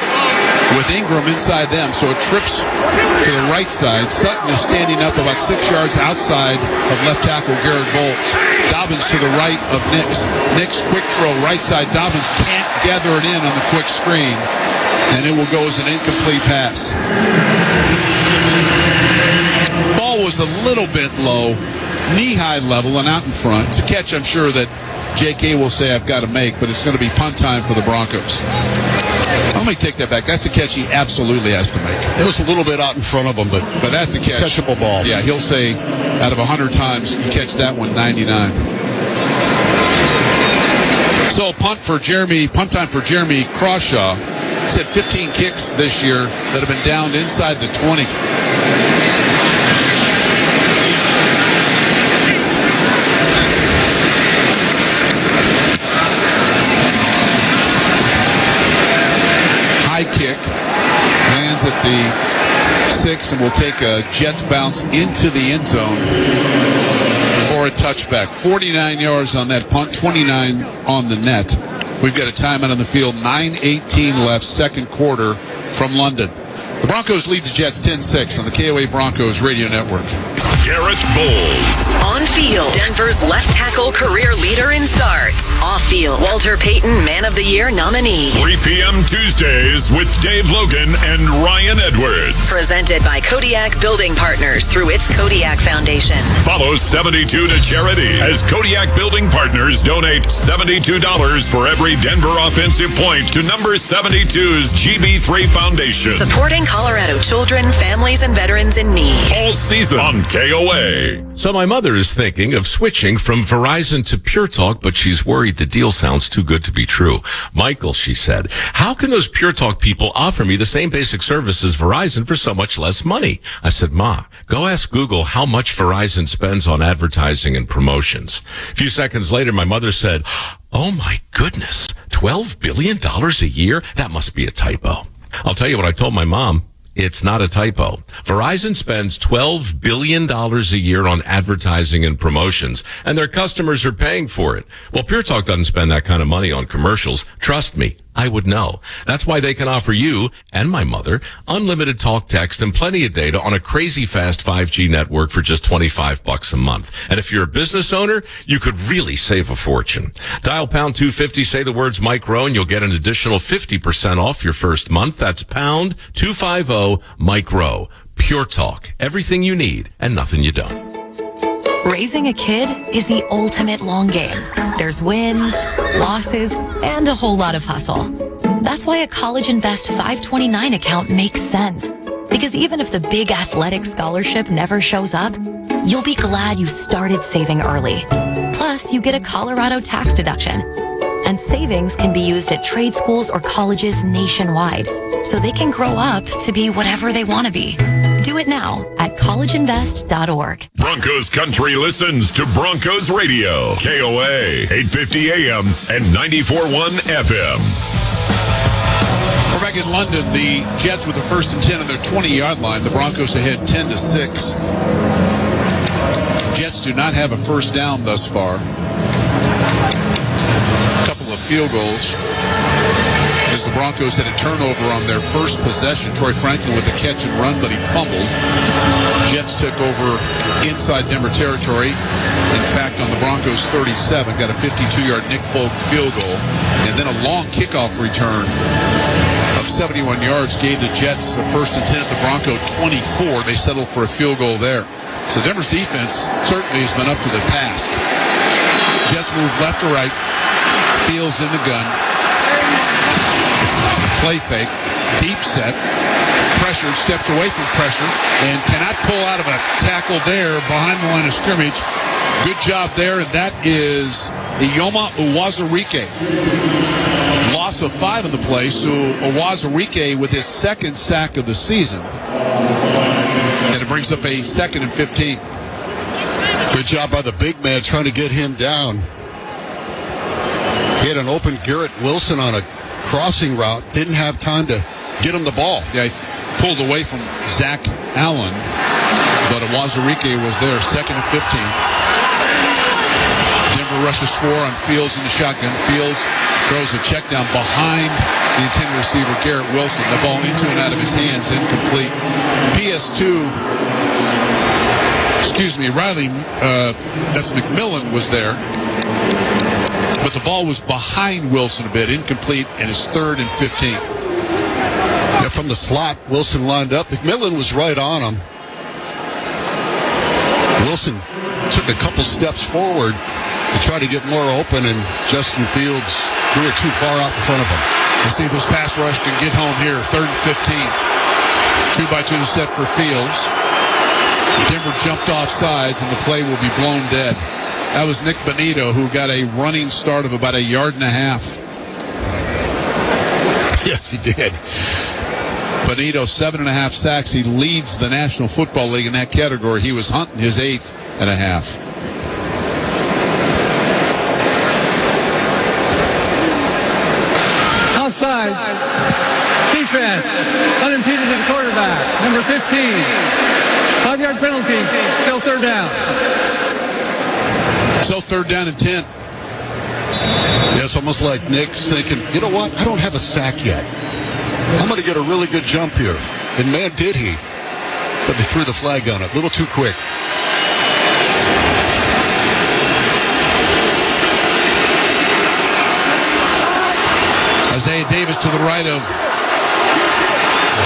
with Ingram inside them, so it trips to the right side. Sutton is standing up about 6 yards outside of left tackle Garret Wilson. Dobbins to the right of Nix. Nix quick throw right side. Dobbins can't gather it in on the quick screen, and it will go as an incomplete pass. Ball was a little bit low, knee-high level and out in front. It's a catch I'm sure that J.K. will say I've got to make, but it's going to be punt time for the Broncos. Let me take that back. That's a catch he absolutely has to make. It was a little bit out in front of him, but that's a catch. Catchable ball. Yeah, he'll say out of 100 times, you catch that one 99. So punt time for Jeremy Crawshaw. He's had 15 kicks this year that have been downed inside the 20. High kick, lands at the 6 and will take a Jets bounce into the end zone for a touchback. 49 yards on that punt, 29 on the net. We've got a timeout on the field, 9:18 left, second quarter from London. The Broncos lead the Jets 10-6 on the KOA Broncos radio network. Garret Bowles. On field, Denver's left tackle career leader in starts. Off field, Walter Payton Man of the Year nominee. 3 p.m. Tuesdays with Dave Logan and Ryan Edwards. Presented by Kodiak Building Partners through its Kodiak Foundation. Follow 72 to charity as Kodiak Building Partners donate $72 for every Denver offensive point to number 72's GB3 Foundation. Supporting Colorado children, families, and veterans in need. All season on KOA. So my mother is thinking of switching from Verizon to Pure Talk, but she's worried the deal sounds too good to be true. Michael, she said, how can those Pure Talk people offer me the same basic service as Verizon for so much less money? I said, Ma, go ask Google how much Verizon spends on advertising and promotions. A few seconds later, my mother said, oh my goodness, $12 billion a year? That must be a typo. I'll tell you what I told my mom. It's not a typo. Verizon spends $12 billion a year on advertising and promotions, and their customers are paying for it. Well, Pure Talk doesn't spend that kind of money on commercials. Trust me, I would know. That's why they can offer you and my mother unlimited talk, text, and plenty of data on a crazy fast 5G network for just $25 a month. And if you're a business owner, you could really save a fortune. Dial pound 250, say the words Mike Rowe, and you'll get an additional 50% off your first month. That's pound 250 Mike Rowe. Pure Talk. Everything you need and nothing you don't. Raising a kid is the ultimate long game. There's wins, losses, and a whole lot of hustle. That's why a College Invest 529 account makes sense. Because even if the big athletic scholarship never shows up, you'll be glad you started saving early. Plus, you get a Colorado tax deduction. And savings can be used at trade schools or colleges nationwide, so they can grow up to be whatever they want to be. Do it now at collegeinvest.org. Broncos Country listens to Broncos Radio. KOA, 850 AM and 94.1 FM. We're back in London. The Jets with the 1st and 10 on their 20-yard line. The Broncos ahead 10-6. Jets do not have a first down thus far. Couple of field goals as the Broncos had a turnover on their first possession. Troy Franklin with a catch and run, but he fumbled. Jets took over inside Denver territory. In fact, on the Broncos 37, got a 52-yard Nick Folk field goal, and then a long kickoff return of 71 yards gave the Jets the 1st and 10 at the Bronco 24. They settled for a field goal there. So Denver's defense certainly has been up to the task. Jets move left to right. Fields in the gun. Play fake. Deep set. Pressure. Steps away from pressure. And cannot pull out of a tackle there behind the line of scrimmage. Good job there. And that is Ioma Uwazurike. Loss of 5 in the play. So Uwazurike with his second sack of the season. And it brings up a 2nd and 15. Good job by the big man trying to get him down. He had an open Garret Wilson on a crossing route. Didn't have time to get him the ball. Yeah, he pulled away from Zach Allen, but Uwazurike was there. 2nd and 15. Denver rushes 4 on Fields in the shotgun. Fields throws a check down behind the intended receiver, Garret Wilson. The ball into and out of his hands, incomplete. PS2, Riley, that's McMillan was there. But the ball was behind Wilson a bit, incomplete, and it's 3rd and 15. Yeah, from the slot, Wilson lined up. McMillan was right on him. Wilson took a couple steps forward to try to get more open, and Justin Fields threw it too far out in front of him. Let's see if this pass rush can get home here. 3rd and 15. 2-by-2 set for Fields. Denver jumped off sides, and the play will be blown dead. That was Nick Bonito, who got a running start of about 1.5 yards. Yes, he did. Bonito, 7.5 sacks. He leads the National Football League in that category. He was hunting his 8th and a half. Outside. Defense. Unimpeded to the quarterback. Number 15. 5-yard penalty. Still 3rd down. So 3rd down and 10. Yeah, it's almost like Nick's thinking, you know what? I don't have a sack yet. I'm going to get a really good jump here. And man, did he. But they threw the flag on it. A little too quick. Isaiah Davis to the right of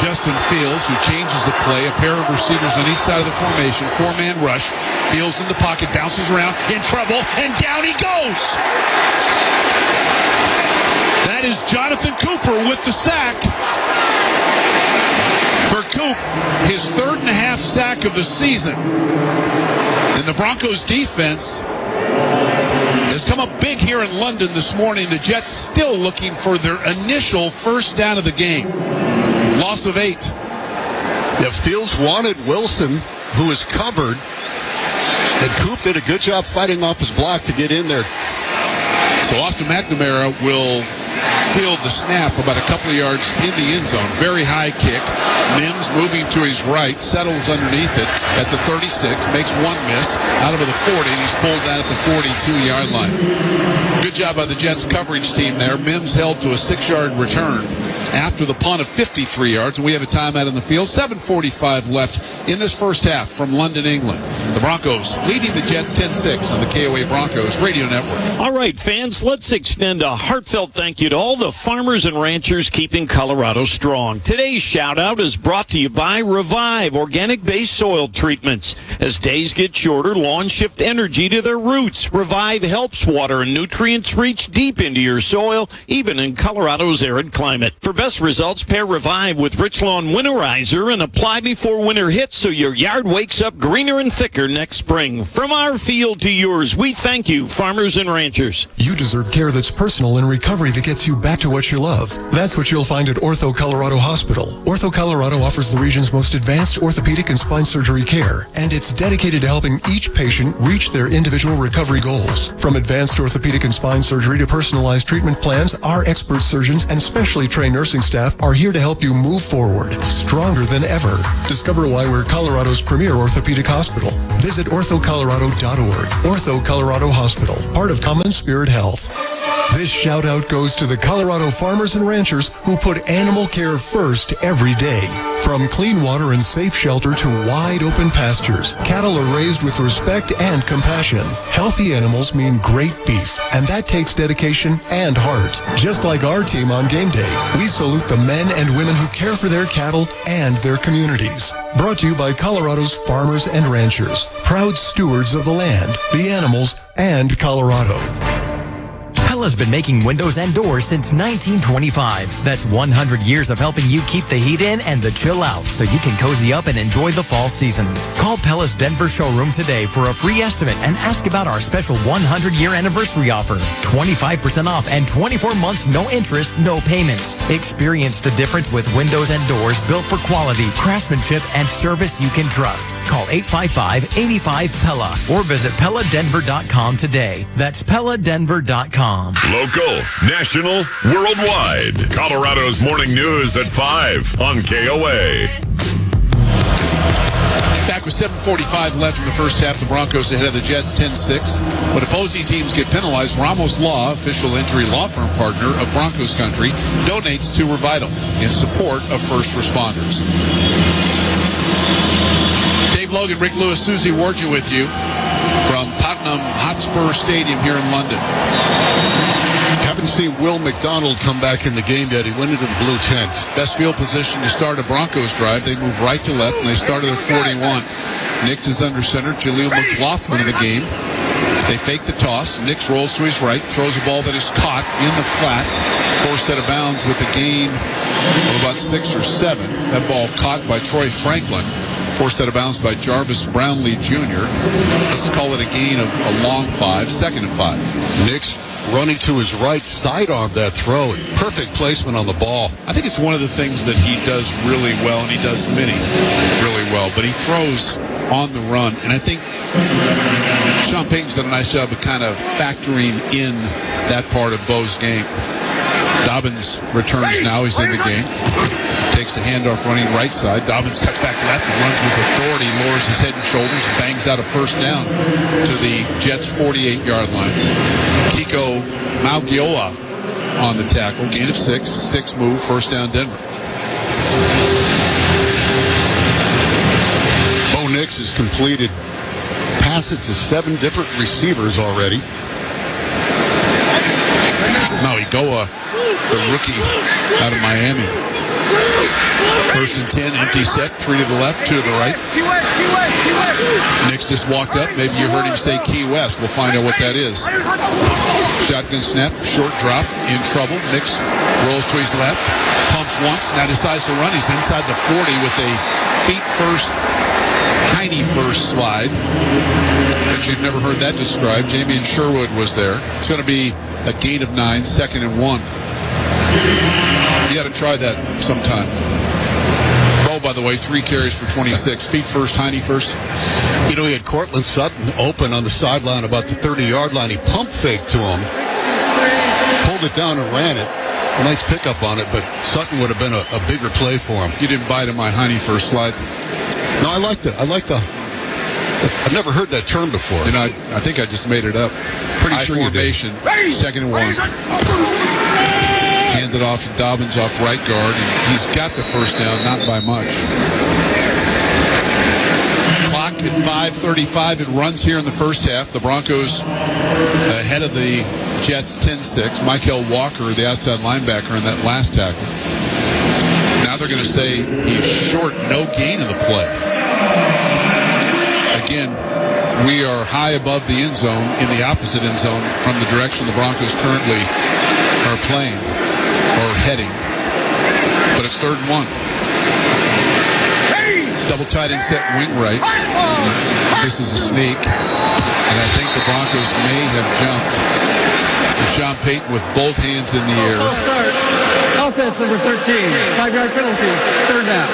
Justin Fields, who changes the play. A pair of receivers on each side of the formation. 4-man rush. Fields in the pocket, bounces around, in trouble, and down he goes. That is Jonathan Cooper with the sack. For Coop, his 3rd and a half sack of the season. And the Broncos defense has come up big here in London this morning. The Jets still looking for their initial first down of the game. Loss of 8. Yeah, Fields wanted Wilson, who was covered, and Coop did a good job fighting off his block to get in there. So Austin McNamara will field the snap about a couple of yards in the end zone. Very high kick. Mims moving to his right, settles underneath it at the 36, makes one miss out of the 40, and he's pulled down at the 42-yard line. Good job by the Jets coverage team there. Mims held to a 6-yard return after the punt of 53 yards, and we have a timeout in the field. 7:45 left in this first half from London, England. The Broncos leading the Jets 10-6 on the KOA Broncos Radio Network. All right, fans, let's extend a heartfelt thank you to all the farmers and ranchers keeping Colorado strong. Today's shout-out is brought to you by Revive Organic-Based Soil Treatments. As days get shorter, lawns shift energy to their roots. Revive helps water and nutrients reach deep into your soil, even in Colorado's arid climate. For best results, pair Revive with Rich Lawn Winterizer and apply before winter hits so your yard wakes up greener and thicker next spring. From our field to yours, we thank you, farmers and ranchers. You deserve care that's personal and recovery that gets you back to what you love. That's what you'll find at Ortho Colorado Hospital. Ortho Colorado offers the region's most advanced orthopedic and spine surgery care, and it's dedicated to helping each patient reach their individual recovery goals. From advanced orthopedic and spine surgery to personalized treatment plans, our expert surgeons and specially trained nursing staff are here to help you move forward, stronger than ever. Discover why we're Colorado's premier orthopedic hospital. Visit orthocolorado.org. Ortho Colorado Hospital, part of Common Spirit Health. This shout out goes to the Colorado farmers and ranchers who put animal care first every day. From clean water and safe shelter to wide open pastures, cattle are raised with respect and compassion. Healthy animals mean great beef, and that takes dedication and heart. Just like our team on game day, we salute the men and women who care for their cattle and their communities. Brought to you by Colorado's farmers and ranchers, proud stewards of the land, the animals, and Colorado. Pella's been making windows and doors since 1925. That's 100 years of helping you keep the heat in and the chill out so you can cozy up and enjoy the fall season. Call Pella's Denver showroom today for a free estimate and ask about our special 100-year anniversary offer. 25% off and 24 months, no interest, no payments. Experience the difference with windows and doors built for quality, craftsmanship, and service you can trust. Call 855-85-PELLA or visit PellaDenver.com today. That's PellaDenver.com. Local, national, worldwide. Colorado's Morning News at 5 on KOA. Back with 7:45 left in the first half, the Broncos ahead of the Jets 10-6. But opposing teams get penalized. Ramos Law, official injury law firm partner of Broncos Country, donates to Revital in support of first responders. Dave Logan, Rick Lewis, Susie Warju with you from Tottenham Hotspur Stadium here in London. Haven't seen Will McDonald come back in the game yet. He went into the blue tent. Best field position to start a Broncos drive. They move right to left, and they start at their 41. Nix is under center. Jaleel McLaughlin in the game. They fake the toss. Nix rolls to his right, throws a ball that is caught in the flat, forced out of bounds with a gain of about 6 or 7. That ball caught by Troy Franklin, forced out of bounds by Jarvis Brownlee Jr. Let's call it a gain of a long 5, second and 5. Nix running to his right, sidearm that throw. Perfect placement on the ball. I think it's one of the things that he does really well, and he does many really well, but he throws on the run. And I think Sean Payton's done a nice job of kind of factoring in that part of Bo's game. Dobbins returns now. He's in the game. Takes the handoff running right side. Dobbins cuts back left and runs with authority, lowers his head and shoulders, and bangs out a first down to the Jets' 48-yard line. Kiko Maugioa on the tackle. Gain of 6. Sticks move. First down, Denver. Bo Nix has completed passes to 7 different receivers already. Maugioa, the rookie out of Miami. First and 10, empty set, 3 to the left, 2 to the right. Nix just walked up. Maybe you heard him say Key West. We'll find out what that is. Shotgun snap, short drop, in trouble. Nix rolls to his left, pumps once, now decides to run. He's inside the 40 with a feet first, tiny first slide. But you've never heard that described. Jamie Sherwood was there. It's going to be a gain of 9, second and 1. You got to try that sometime. Bo, by the way, 3 carries for 26. Feet first, hiney first. You know, he had Courtland Sutton open on the sideline about the 30-yard line. He pump faked to him, pulled it down and ran it. A nice pickup on it, but Sutton would have been a bigger play for him. You didn't bite in my hiney first slide. No, I liked it. I've never heard that term before. You know, I think I just made it up. Pretty High sure formation, you did. Second and 1. Handed off to Dobbins off right guard, and he's got the first down, not by much. Clock at 5:35. It runs here in the first half. The Broncos ahead of the Jets 10-6. Michael Walker, the outside linebacker, in that last tackle. Now they're going to say he's short, no gain in the play. Again, we are high above the end zone, in the opposite end zone from the direction the Broncos currently are playing or heading. But it's 3rd and 1. Double tight end set wing right. This is a sneak. And I think the Broncos may have jumped. And Sean Payton with both hands in the air. False start. Offense number 13. 5-yard penalty. 3rd down.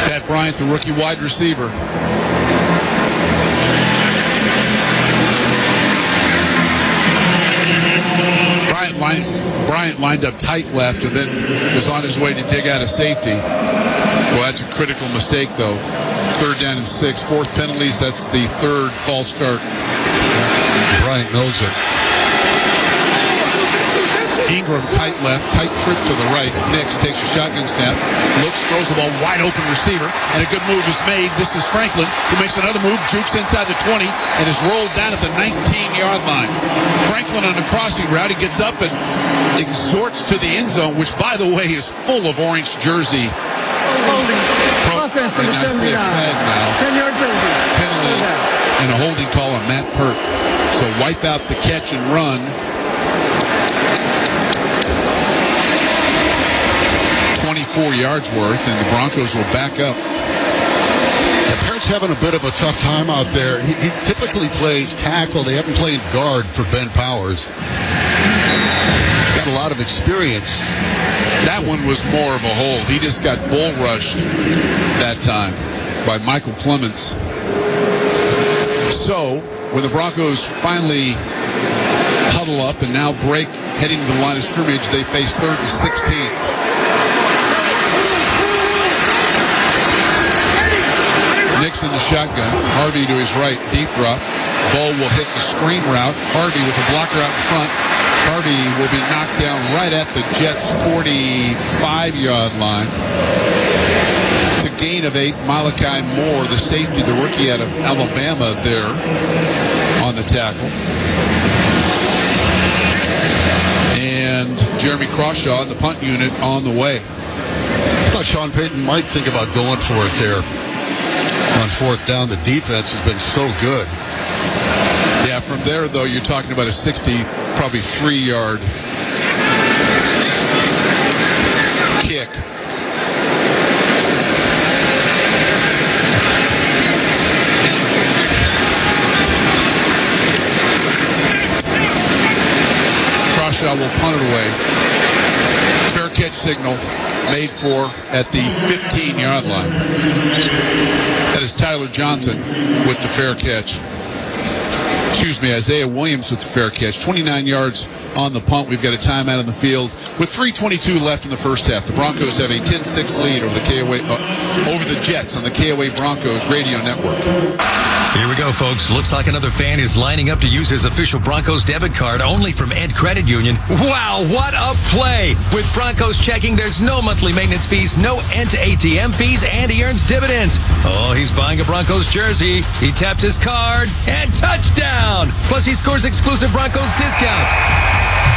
Pat Bryant, the rookie wide receiver. Bryant lined up tight left and then was on his way to dig out a safety. Well, that's a critical mistake, though. 3rd down and 6. 4th penalties. That's the 3rd false start. Bryant knows it. Ingram, tight left, tight trips to the right. Nix takes a shotgun snap, looks, throws the ball wide open receiver, and a good move is made. This is Franklin, who makes another move, jukes inside the 20, and is rolled down at the 19-yard line. Franklin on a crossing route, he gets up and exhorts to the end zone, which, by the way, is full of orange jersey. Offense from the 79. 10-yard penalty and a holding call on Matt Pert. So wipe out the catch and run. 24 yards worth, and the Broncos will back up. Pert's having a bit of a tough time out there. He typically plays tackle. They haven't played guard for Ben Powers. He's got a lot of experience. That one was more of a hold. He just got bull rushed that time by Michael Clements. So, when the Broncos finally huddle up and now break heading to the line of scrimmage, they face 3rd and 16. Nix in the shotgun. Harvey to his right, deep drop. Ball will hit the screen route. Harvey with a blocker out in front. Harvey will be knocked down right at the Jets' 45-yard line. It's a gain of 8. Malachi Moore, the safety, the rookie out of Alabama, there on the tackle. And Jeremy Crawshaw in the punt unit on the way. I thought Sean Payton might think about going for it there. On 4th down, the defense has been so good. Yeah, from there, though, you're talking about a 60, probably 3-yard kick. Crawshaw will punt it away. Fair catch signal made for at the 15-yard line. That is Tyler Johnson with the fair catch. Excuse me, Isaiah Williams with the fair catch. 29 yards on the punt. We've got a timeout on the field with 3:22 left in the first half. The Broncos have a 10-6 lead over the Jets on the KOA Broncos radio network. Here we go, folks. Looks like another fan is lining up to use his official Broncos debit card only from Ed Credit Union. Wow, what a play! With Broncos checking, there's no monthly maintenance fees, no Ent ATM fees, and he earns dividends. Oh, he's buying a Broncos jersey. He taps his card, and touchdown! Plus, he scores exclusive Broncos discounts.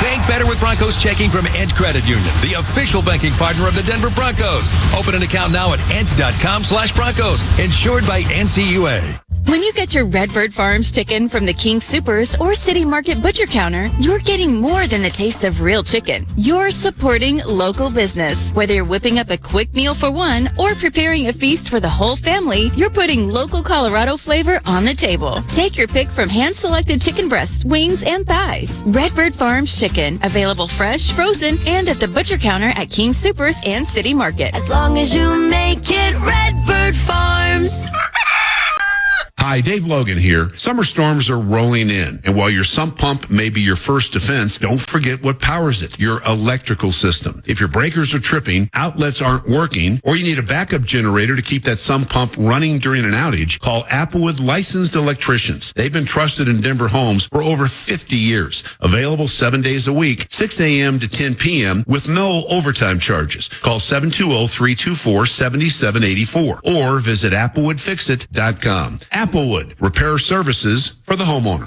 Bank better with Broncos checking from Ent Credit Union, the official banking partner of the Denver Broncos. Open an account now at ent.com/Broncos. Insured by NCUA. When you get your Redbird Farms chicken from the King Supers or City Market Butcher Counter, you're getting more than the taste of real chicken. You're supporting local business. Whether you're whipping up a quick meal for one or preparing a feast for the whole family, you're putting local Colorado flavor on the table. Take your pick from hand-selected chicken breasts, wings, and thighs. Redbird Farms chicken, available fresh, frozen, and at the Butcher Counter at King Supers and City Market. As long as you make it Redbird Farms. Hi, Dave Logan here. Summer storms are rolling in, and while your sump pump may be your first defense, don't forget what powers it, your electrical system. If your breakers are tripping, outlets aren't working, or you need a backup generator to keep that sump pump running during an outage, call Applewood Licensed Electricians. They've been trusted in Denver homes for over 50 years. Available 7 days a week, 6 a.m. to 10 p.m. with no overtime charges. Call 720-324-7784 or visit ApplewoodFixit.com. Applewood, repair services for the homeowner.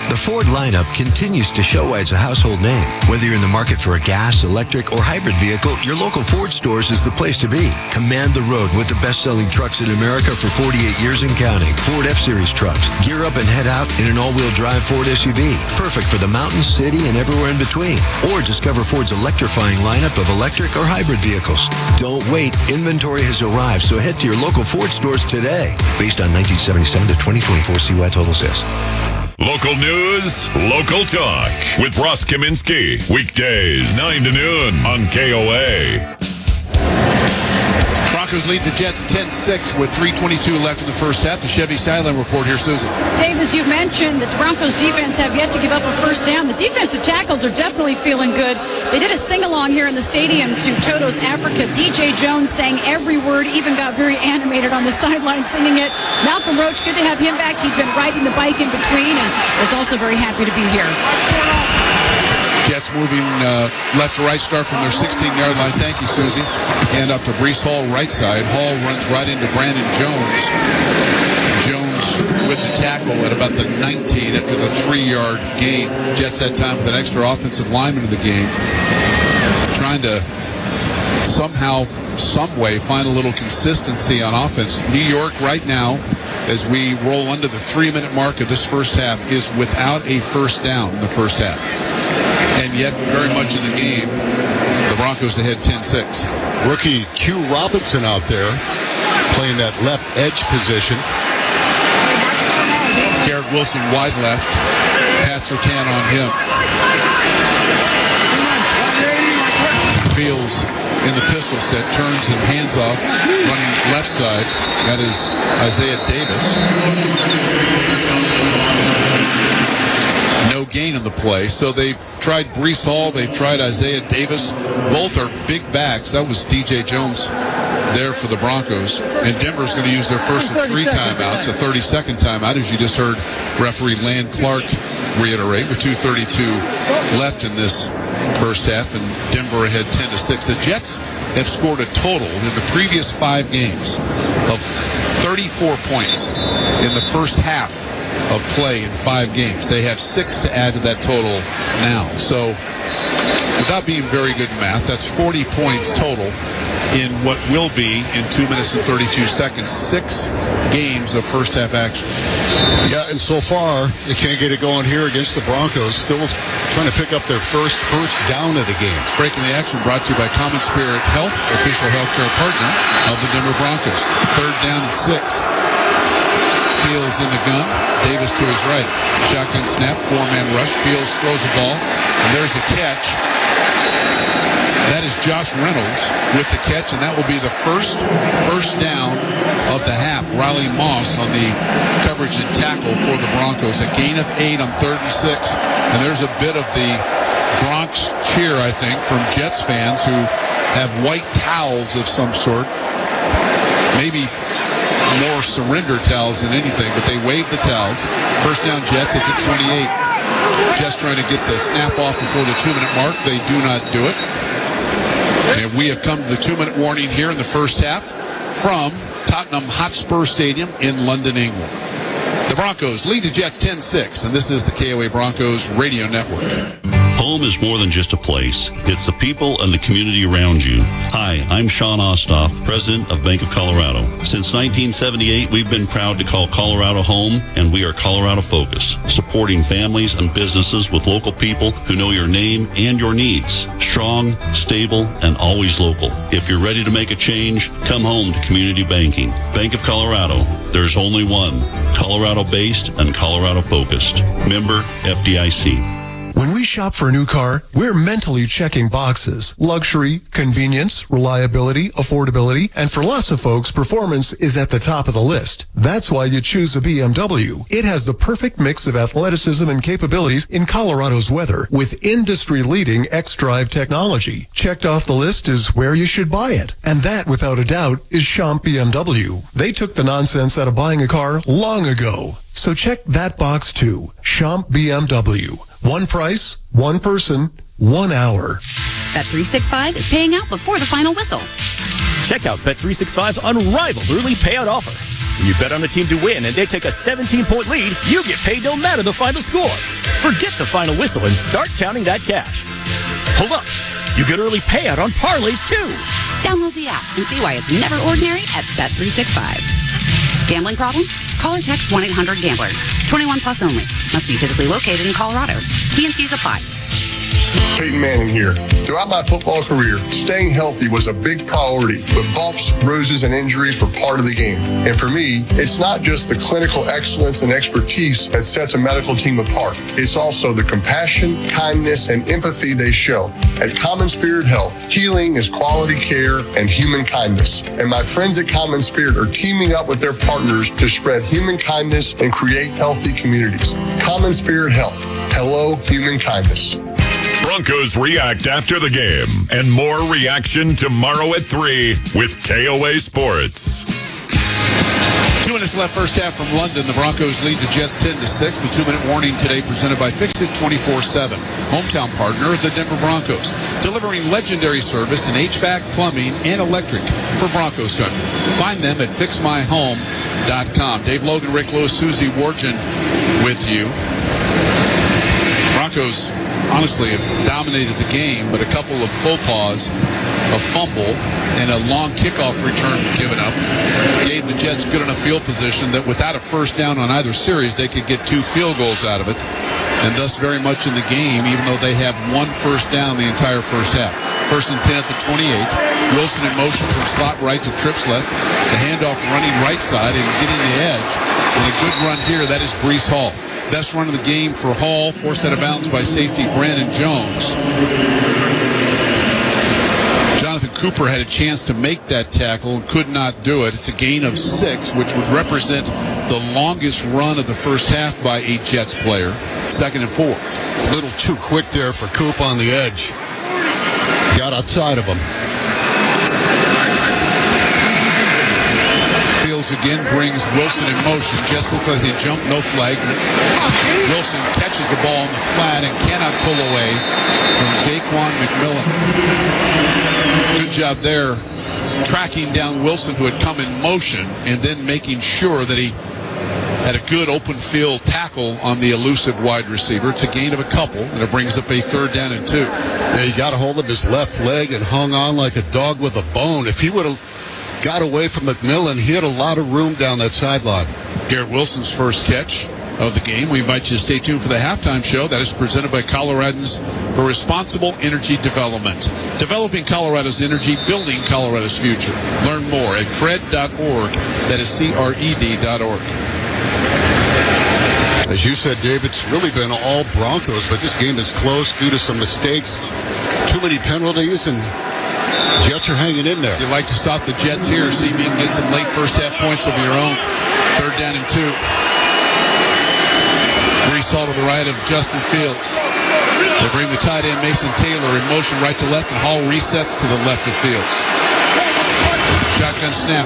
The Ford lineup continues to show why it's a household name. Whether you're in the market for a gas, electric, or hybrid vehicle, your local Ford stores is the place to be. Command the road with the best-selling trucks in America for 48 years and counting. Ford F-Series trucks. Gear up and head out in an all-wheel drive Ford SUV. Perfect for the mountains, city, and everywhere in between. Or discover Ford's electrifying lineup of electric or hybrid vehicles. Don't wait. Inventory has arrived, so head to your local Ford stores today. Based on 1977 to 2024 CY total sales. Local news, local talk with Ross Kaminsky. Weekdays, 9 to noon on KOA. Broncos lead the Jets 10-6 with 3:22 left in the first half. The Chevy Sideline Report here, Susan. Dave, as you mentioned, the Broncos defense have yet to give up a first down. The defensive tackles are definitely feeling good. They did a sing-along here in the stadium to Toto's Africa. DJ Jones sang every word, even got very animated on the sideline singing it. Malcolm Roach, good to have him back. He's been riding the bike in between and is also very happy to be here. Jets moving left to right, start from their 16-yard line. Thank you, Susie. Hand up to Breece Hall, right side. Hall runs right into Brandon Jones. Jones with the tackle at about the 19 after the 3-yard gain. Jets that time with an extra offensive lineman in the game. Trying to somehow, some way, find a little consistency on offense. New York right now, as we roll under the 3-minute mark of this first half, is without a first down in the first half. And yet, very much in the game, the Broncos ahead 10-6. Rookie Q Robinson out there playing that left edge position. Garret Wilson wide left. Pat Surtain on him. Fields in the pistol set, turns and hands off, running left side. That is Isaiah Davis. No gain on the play. So they've tried Breece Hall, they've tried Isaiah Davis. Both are big backs. That was DJ Jones there for the Broncos. And Denver's going to use their first of 3 timeouts, a 30-second timeout, as you just heard referee Land Clark reiterate, with 2:32 left in this first half, and Denver ahead 10-6. The Jets have scored a total in the previous 5 games of 34 points in the first half of play in 5 games. They have 6 to add to that total now. So, without being very good in math, that's 40 points total in what will be, in 2 minutes and 32 seconds, 6 games of first half action. Yeah, and so far, they can't get it going here against the Broncos. Still trying to pick up their first down of the game. Breaking the action brought to you by Common Spirit Health, official healthcare partner of the Denver Broncos. 3rd down and 6. Fields in the gun. Davis to his right. Shotgun snap, 4-man rush. Fields throws the ball, and there's a catch. That is Josh Reynolds with the catch, and that will be the first down of the half. Riley Moss on the coverage and tackle for the Broncos. A gain of 8 on 3rd and 6. And there's a bit of the Bronx cheer, I think, from Jets fans who have white towels of some sort. Maybe more surrender towels than anything, but they wave the towels. First down Jets at the 28. Jets trying to get the snap off before the 2-minute mark. They do not do it. And we have come to the 2-minute warning here in the first half from Tottenham Hotspur Stadium in London, England. The Broncos lead the Jets 10-6, and this is the KOA Broncos Radio Network. Home is more than just a place. It's the people and the community around you. Hi, I'm Sean Ostoff, President of Bank of Colorado. Since 1978, we've been proud to call Colorado home, and we are Colorado Focus, supporting families and businesses with local people who know your name and your needs. Strong, stable, and always local. If you're ready to make a change, come home to community banking. Bank of Colorado. There's only one. Colorado-based and Colorado-focused. Member FDIC. When we shop for a new car, we're mentally checking boxes. Luxury, convenience, reliability, affordability, and for lots of folks, performance is at the top of the list. That's why you choose a BMW. It has the perfect mix of athleticism and capabilities in Colorado's weather with industry-leading X-Drive technology. Checked off the list is where you should buy it. And that, without a doubt, is Champ BMW. They took the nonsense out of buying a car long ago. So check that box too. Champ BMW. One price, one person, 1 hour. Bet365 is paying out before the final whistle. Check out Bet365's unrivaled early payout offer. When you bet on a team to win and they take a 17-point lead, you get paid no matter the final score. Forget the final whistle and start counting that cash. Hold up. You get early payout on parlays too. Download the app and see why it's never ordinary at Bet365. Gambling problem? Call or text 1-800-GAMBLER. 21 plus only. Must be physically located in Colorado. T&Cs apply. Peyton Manning here. Throughout my football career, staying healthy was a big priority, but bumps, bruises, and injuries were part of the game. And for me, it's not just the clinical excellence and expertise that sets a medical team apart. It's also the compassion, kindness, and empathy they show. At Common Spirit Health, healing is quality care and human kindness. And my friends at Common Spirit are teaming up with their partners to spread human kindness and create healthy communities. Common Spirit Health. Hello, human kindness. Broncos react after the game, and more reaction tomorrow at 3 with KOA Sports. 2 minutes left first half from London. The Broncos lead the Jets 10-6. The 2-minute warning today presented by Fix-It 24/7, hometown partner of the Denver Broncos, delivering legendary service in HVAC, plumbing, and electric for Broncos country. Find them at fixmyhome.com. Dave Logan, Rick Lewis, Susie Wargen with you. Broncos honestly have dominated the game, but a couple of faux pas, a fumble, and a long kickoff return given up gave the Jets good enough field position that without a first down on either series, they could get 2 field goals out of it, and thus very much in the game, even though they have 1 first down the entire first half. 1st and 10 at the 28. Wilson in motion from slot right to trips left. The handoff running right side and getting the edge. And a good run here, that is Breece Hall. Best run of the game for Hall, forced out of bounds by safety Brandon Jones. Jonathan Cooper had a chance to make that tackle and could not do it. It's a gain of 6, which would represent the longest run of the first half by a Jets player. 2nd and 4. A little too quick there for Coop on the edge. Got outside of him. Fields again brings Wilson in motion. Jets look like they jump, no flag. Wilson catches the ball on the flat and cannot pull away from Jaquan McMillan. Good job there, tracking down Wilson, who had come in motion, and then making sure that he had a good open field tackle on the elusive wide receiver. It's a gain of a couple, and it brings up a 3rd down and 2. Yeah, he got a hold of his left leg and hung on like a dog with a bone. If he would have got away from McMillan, he had a lot of room down that sideline. Garret Wilson's first catch of the game. We invite you to stay tuned for the halftime show. That is presented by Coloradans for Responsible Energy Development. Developing Colorado's energy, building Colorado's future. Learn more at cred.org. That is CRED.org. As you said, Dave, it's really been all Broncos, but this game is close due to some mistakes. Too many penalties, and Jets are hanging in there. You'd like to stop the Jets here, see if you can get some late first half points of your own. 3rd down and 2. Breece Hall to the right of Justin Fields. They bring the tight end Mason Taylor in motion right to left, and Hall resets to the left of Fields. Shotgun snap.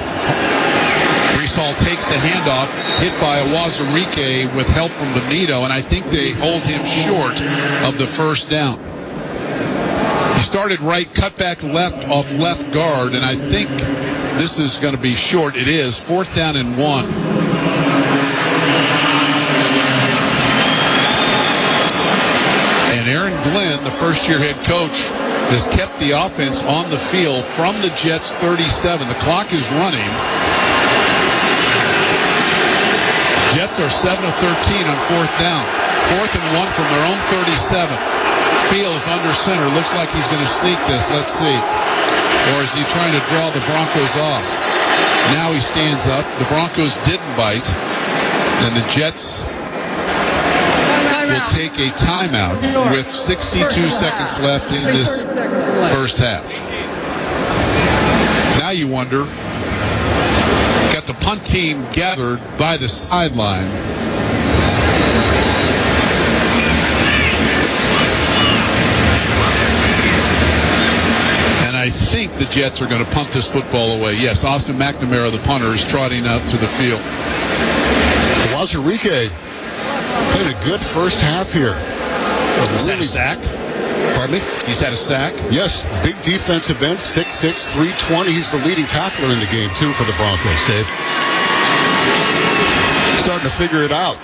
Breece Hall takes the handoff, hit by Awazarike with help from Benito, and I think they hold him short of the first down. He started right, cut back left off left guard, and I think this is going to be short. It is 4th down and 1. And Aaron Glenn, the first-year head coach, has kept the offense on the field from the Jets' 37. The clock is running. Jets are 7 of 13 on 4th down. 4th and 1 from their own 37. Fields under center. Looks like he's going to sneak this. Let's see. Or is he trying to draw the Broncos off? Now he stands up. The Broncos didn't bite. And the Jets will take a timeout with 62 seconds left in this first half. Now you wonder, got the punt team gathered by the sideline. And I think the Jets are going to punt this football away. Yes, Austin McNamara, the punter, is trotting out to the field. Awazarike played a good first half here. He's had a sack. Pardon me? He's had a sack. Yes, big defensive end, 6'6", 320. He's the leading tackler in the game, too, for the Broncos, Dave. Starting to figure it out.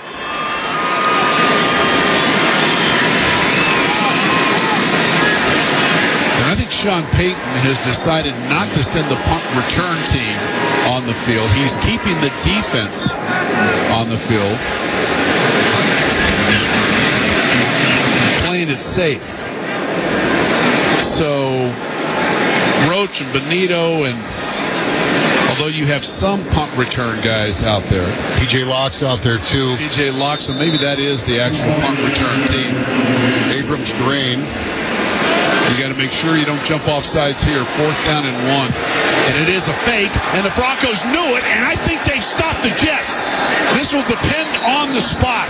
And I think Sean Payton has decided not to send the punt return team on the field. He's keeping the defense on the field, playing it safe. So Roach and Benito, and although you have some punt return guys out there, P.J. Locke's out there too. P.J. Locke, so maybe that is the actual punt return team. Abrams Drain. You got to make sure you don't jump off sides here. 4th down and 1. And it is a fake, and the Broncos knew it, and I think they stopped the Jets. This will depend on the spot.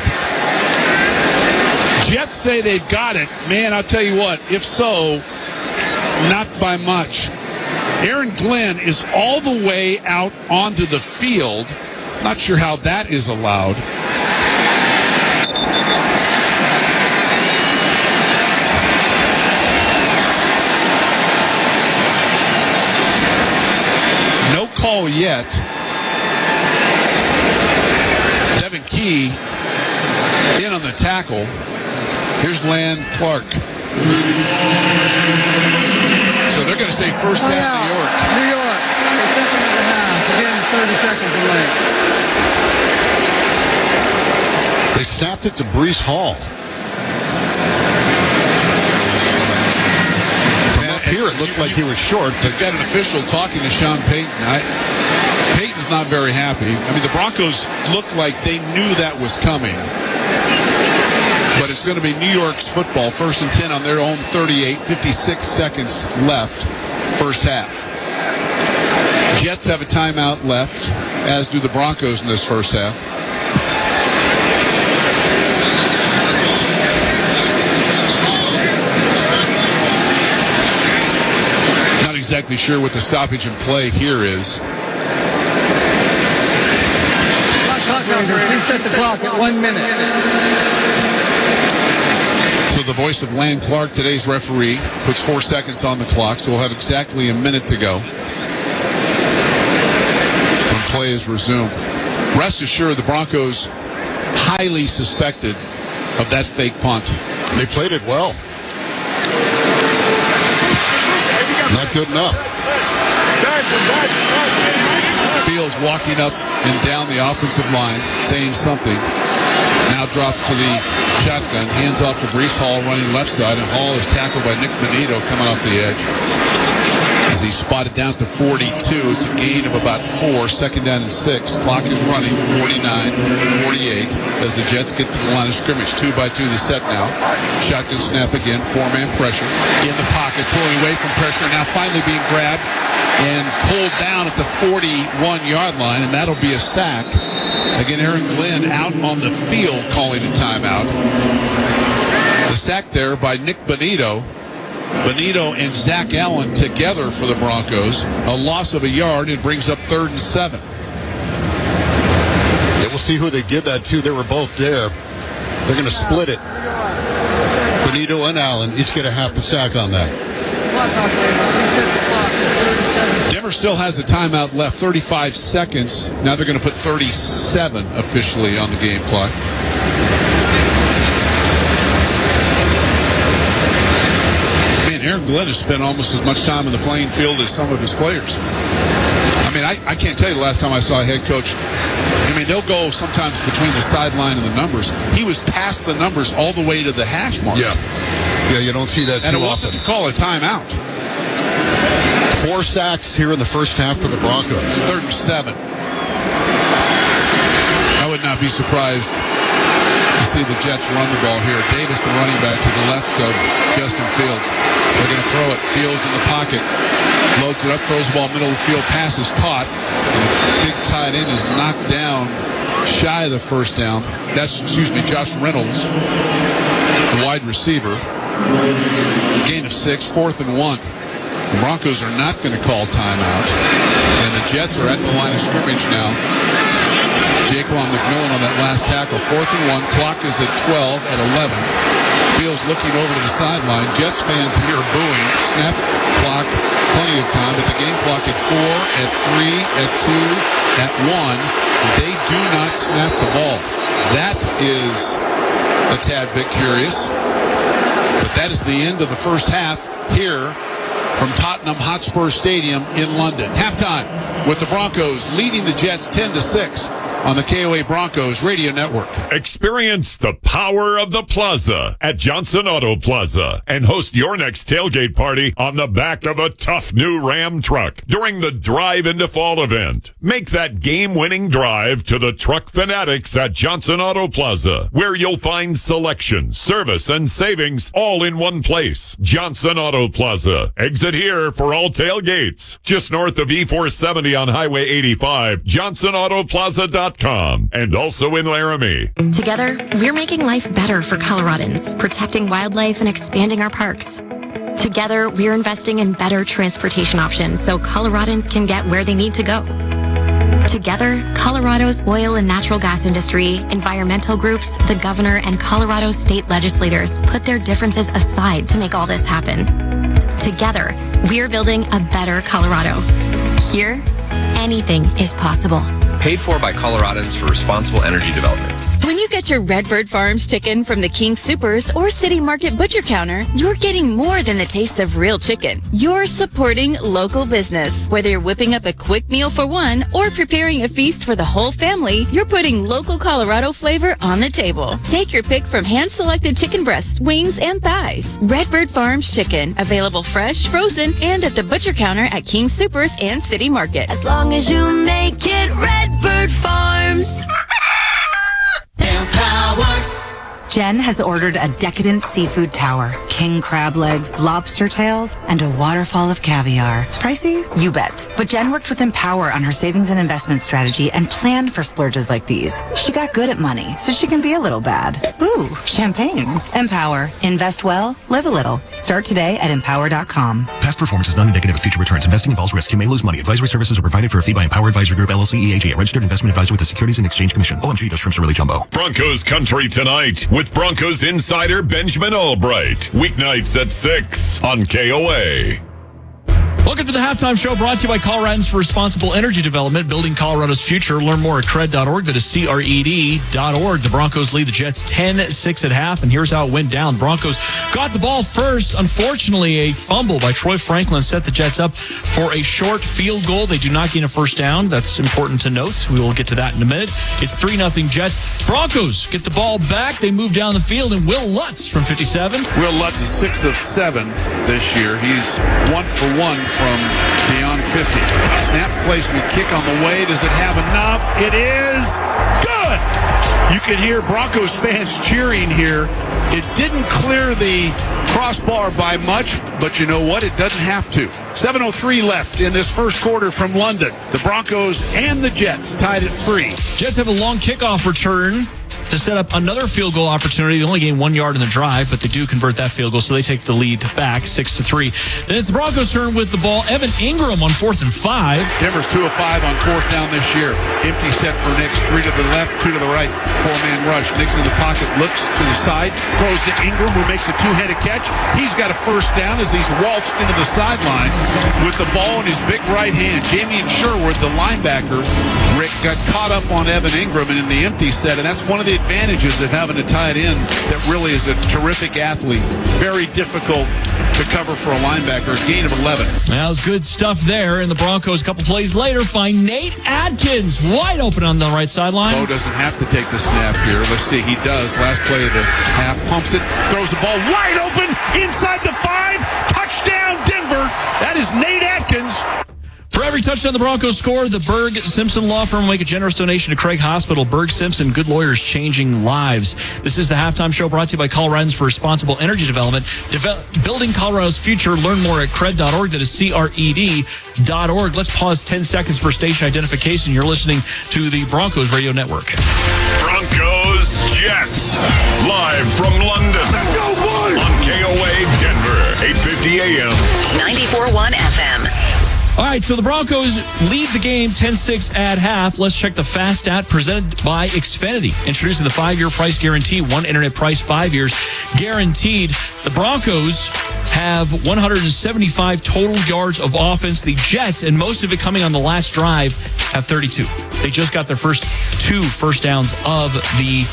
Jets say they've got it. Man, I'll tell you what, if so, not by much. Aaron Glenn is all the way out onto the field, Not sure how that is allowed. No call yet. Devin Key in on the tackle. Here's Land Clark. So they're going to say first down, New York. New York. Second and a half. Again, 30 seconds late. They snapped it to Breece Hall. From up here, it looked like he was short. But got an official talking to Sean Payton. Payton's not very happy. I mean, the Broncos looked like they knew that was coming. But it's going to be New York's football, 1st and 10 on their own 38, 56 seconds left, first half. Jets have a timeout left, as do the Broncos in this first half. Not exactly sure what the stoppage in play here is. Please set the clock at 1 minute. So the voice of Land Clark, today's referee, puts 4 seconds on the clock, so we'll have exactly a minute to go when play is resumed. Rest assured, the Broncos highly suspected of that fake punt. They played it well. Not good enough. Fields walking up and down the offensive line, saying something. Now drops to the shotgun, hands off to Breece Hall running left side, and Hall is tackled by Nick Benito coming off the edge. As he's spotted down to 42, it's a gain of about 4, second down and 6. Clock is running, 49-48, as the Jets get to the line of scrimmage. 2-by-2 the set now. Shotgun snap again, 4-man pressure. In the pocket, pulling away from pressure, now finally being grabbed and pulled down at the 41-yard line, and that'll be a sack. Again, Aaron Glenn out on the field calling a timeout. The sack there by Nick Benito. Benito and Zach Allen together for the Broncos. A loss of a yard. It brings up 3rd and 7. Yeah, we'll see who they give that to. They were both there. They're going to split it. Benito and Allen each get a half a sack on that. Denver still has a timeout left, 35 seconds. Now they're going to put 37 officially on the game clock. Man, Aaron Glenn has spent almost as much time in the playing field as some of his players. I mean, I can't tell you the last time I saw a head coach. I mean, they'll go sometimes between the sideline and the numbers. He was past the numbers all the way to the hash mark. Yeah, you don't see that too often. And it wasn't to call a timeout. 4 sacks here in the first half for the Broncos. 3rd and 7. I would not be surprised to see the Jets run the ball here. Davis, the running back, to the left of Justin Fields. They're going to throw it. Fields in the pocket. Loads it up, throws the ball middle of the field. Pass is caught. And the big tight end is knocked down shy of the first down. That's, Josh Reynolds, the wide receiver. Gain of 6, 4th and 1. The Broncos are not going to call timeout. And the Jets are at the line of scrimmage now. Jaquan McMillan on that last tackle. 4th and 1. Clock is at 12 at 11. Fields looking over to the sideline. Jets fans here booing. Snap clock. Plenty of time. But the game clock at 4, at 3, at 2, at 1. They do not snap the ball. That is a tad bit curious. But that is the end of the first half here from Tottenham Hotspur Stadium in London. Halftime with the Broncos leading the Jets 10-6 on the KOA Broncos Radio Network. Experience the power of the Plaza at Johnson Auto Plaza and host your next tailgate party on the back of a tough new Ram truck during the Drive into Fall event. Make that game-winning drive to the Truck Fanatics at Johnson Auto Plaza, where you'll find selection, service, and savings all in one place. Johnson Auto Plaza. Exit here for all tailgates. Just north of E470 on Highway 85, johnsonautoplaza.com. And also in Laramie. Together, we're making life better for Coloradans, protecting wildlife and expanding our parks. Together, we're investing in better transportation options so Coloradans can get where they need to go. Together, Colorado's oil and natural gas industry, environmental groups, the governor, and Colorado state legislators put their differences aside to make all this happen. Together, we're building a better Colorado. Here, anything is possible. Paid for by Coloradans for responsible energy development. When you get your Redbird Farms chicken from the King Supers or City Market Butcher Counter, you're getting more than the taste of real chicken. You're supporting local business. Whether you're whipping up a quick meal for one or preparing a feast for the whole family, you're putting local Colorado flavor on the table. Take your pick from hand-selected chicken breasts, wings, and thighs. Redbird Farms chicken, available fresh, frozen, and at the butcher counter at King Supers and City Market. As long as you make it Redbird Farms. Jen has ordered a decadent seafood tower, king crab legs, lobster tails, and a waterfall of caviar. Pricey? You bet. But Jen worked with Empower on her savings and investment strategy and planned for splurges like these. She got good at money, so she can be a little bad. Ooh, champagne. Empower. Invest well, live a little. Start today at empower.com. Past performance is not indicative of future returns. Investing involves risk. You may lose money. Advisory services are provided for a fee by Empower Advisory Group, LLC, EAG, a registered investment advisor with the Securities and Exchange Commission. OMG, those shrimps are really jumbo. Broncos country tonight with Broncos insider Benjamin Albright. Weeknights at 6 on KOA. Welcome to the Halftime Show, brought to you by Coloradans for Responsible Energy Development, building Colorado's future. Learn more at cred.org. That is CRED.org. The Broncos lead the Jets 10-6 at half, and here's how it went down. The Broncos got the ball first. Unfortunately, a fumble by Troy Franklin set the Jets up for a short field goal. They do not gain a first down. That's important to note. We will get to that in a minute. It's 3-0 Jets. Broncos get the ball back. They move down the field, and Will Lutz from 57. Will Lutz is 6 of 7 this year. He's 1 for 1 from beyond 50. Snap placement, kick on the way. Does it have enough? It is good. You can hear Broncos fans cheering here. It didn't clear the crossbar by much, but you know what? It doesn't have to. 7:03 left in this first quarter from London. The Broncos and the Jets tied at 3. Jets have a long kickoff return to set up another field goal opportunity. They only gain 1 yard in the drive, but they do convert that field goal, so they take the lead back 6-3. Then it's the Broncos' turn with the ball. Evan Ingram on 4th and 5. Denver's 2 of 5 on 4th down this year. Empty set for Nix. 3 to the left, 2 to the right. 4-man rush. Nix in the pocket, looks to the side, throws to Ingram, who makes a two-handed catch. He's got a first down as he's waltzed into the sideline with the ball in his big right hand. Jamie and Sherwood, the linebacker, Rick, got caught up on Evan Ingram and in the empty set, and that's one of the advantages of having a tight end that really is a terrific athlete. Very difficult to cover for a linebacker. A gain of 11. That was good stuff there. And the Broncos, a couple plays later, find Nate Adkins wide open on the right sideline. Bo doesn't have to take the snap here. Let's see, he does. Last play of the half, pumps it, throws the ball wide open inside the 5. Touchdown, Denver. That is Nate Adkins. For every touchdown the Broncos score, the Berg Simpson Law Firm will make a generous donation to Craig Hospital. Berg Simpson, good lawyers changing lives. This is the Halftime Show, brought to you by Coloradans for Responsible Energy Development. Building Colorado's future. Learn more at cred.org. That is CRED.org. Let's pause 10 seconds for station identification. You're listening to the Broncos Radio Network. Broncos Jets, live from London. Let's go, boys! On KOA Denver, 850 AM. 94.1 FM. All right, so the Broncos lead the game 10-6 at half. Let's check the fast stat presented by Xfinity. Introducing the 5-year price guarantee, one internet price, 5 years guaranteed. The Broncos have 175 total yards of offense. The Jets, and most of it coming on the last drive, have 32. They just got their first 2 first downs of the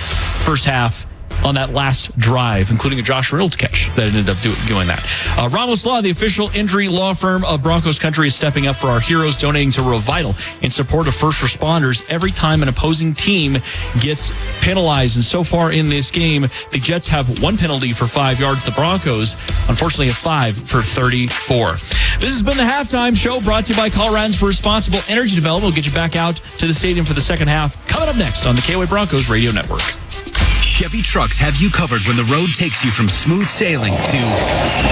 first half on that last drive, including a Josh Reynolds catch that ended up doing that. Ramos Law, the official injury law firm of Broncos country, is stepping up for our heroes, donating to Revital in support of first responders every time an opposing team gets penalized. And so far in this game, the Jets have 1 penalty for 5 yards. The Broncos, unfortunately, have 5 for 34. This has been the Halftime Show, brought to you by Coloradans for Responsible Energy Development. We'll get you back out to the stadium for the second half. Coming up next on the KOA Broncos Radio Network. Chevy trucks have you covered when the road takes you from smooth sailing to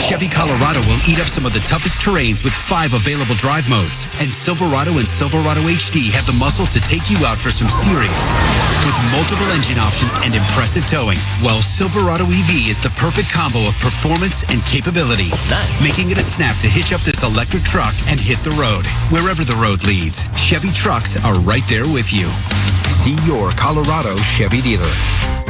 Chevy Colorado will eat up some of the toughest terrains with 5 available drive modes. And Silverado and Silverado HD have the muscle to take you out for some serious with multiple engine options and impressive towing. While Silverado EV is the perfect combo of performance and capability, making it a snap to hitch up this electric truck and hit the road. Wherever the road leads, Chevy trucks are right there with you. See your Colorado Chevy dealer.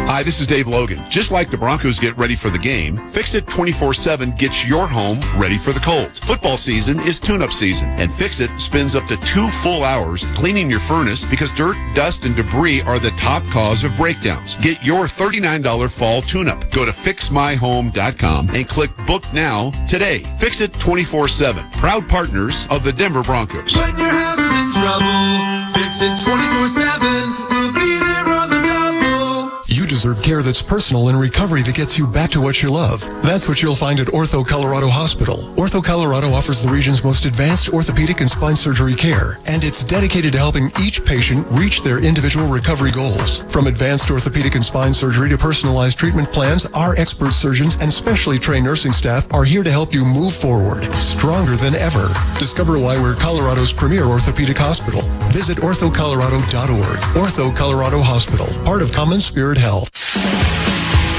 Hi, this is Dave Logan. Just like the Broncos get ready for the game, Fix It 24/7 gets your home ready for the cold. Football season is tune-up season, and Fix It spends up to 2 full hours cleaning your furnace because dirt, dust, and debris are the top cause of breakdowns. Get your $39 fall tune-up. Go to fixmyhome.com and click Book Now today. Fix It 24/7, proud partners of the Denver Broncos. When your house is in trouble, Fix It 24/7. We'll be there on the double. You deserve care that's personal and recovery that gets you back to what you love. That's what you'll find at Ortho Colorado Hospital. Ortho Colorado offers the region's most advanced orthopedic and spine surgery care, and it's dedicated to helping each patient reach their individual recovery goals. From advanced orthopedic and spine surgery to personalized treatment plans, our expert surgeons and specially trained nursing staff are here to help you move forward, stronger than ever. Discover why we're Colorado's premier orthopedic hospital. Visit orthocolorado.org. Ortho Colorado Hospital, part of Common Spirit Health.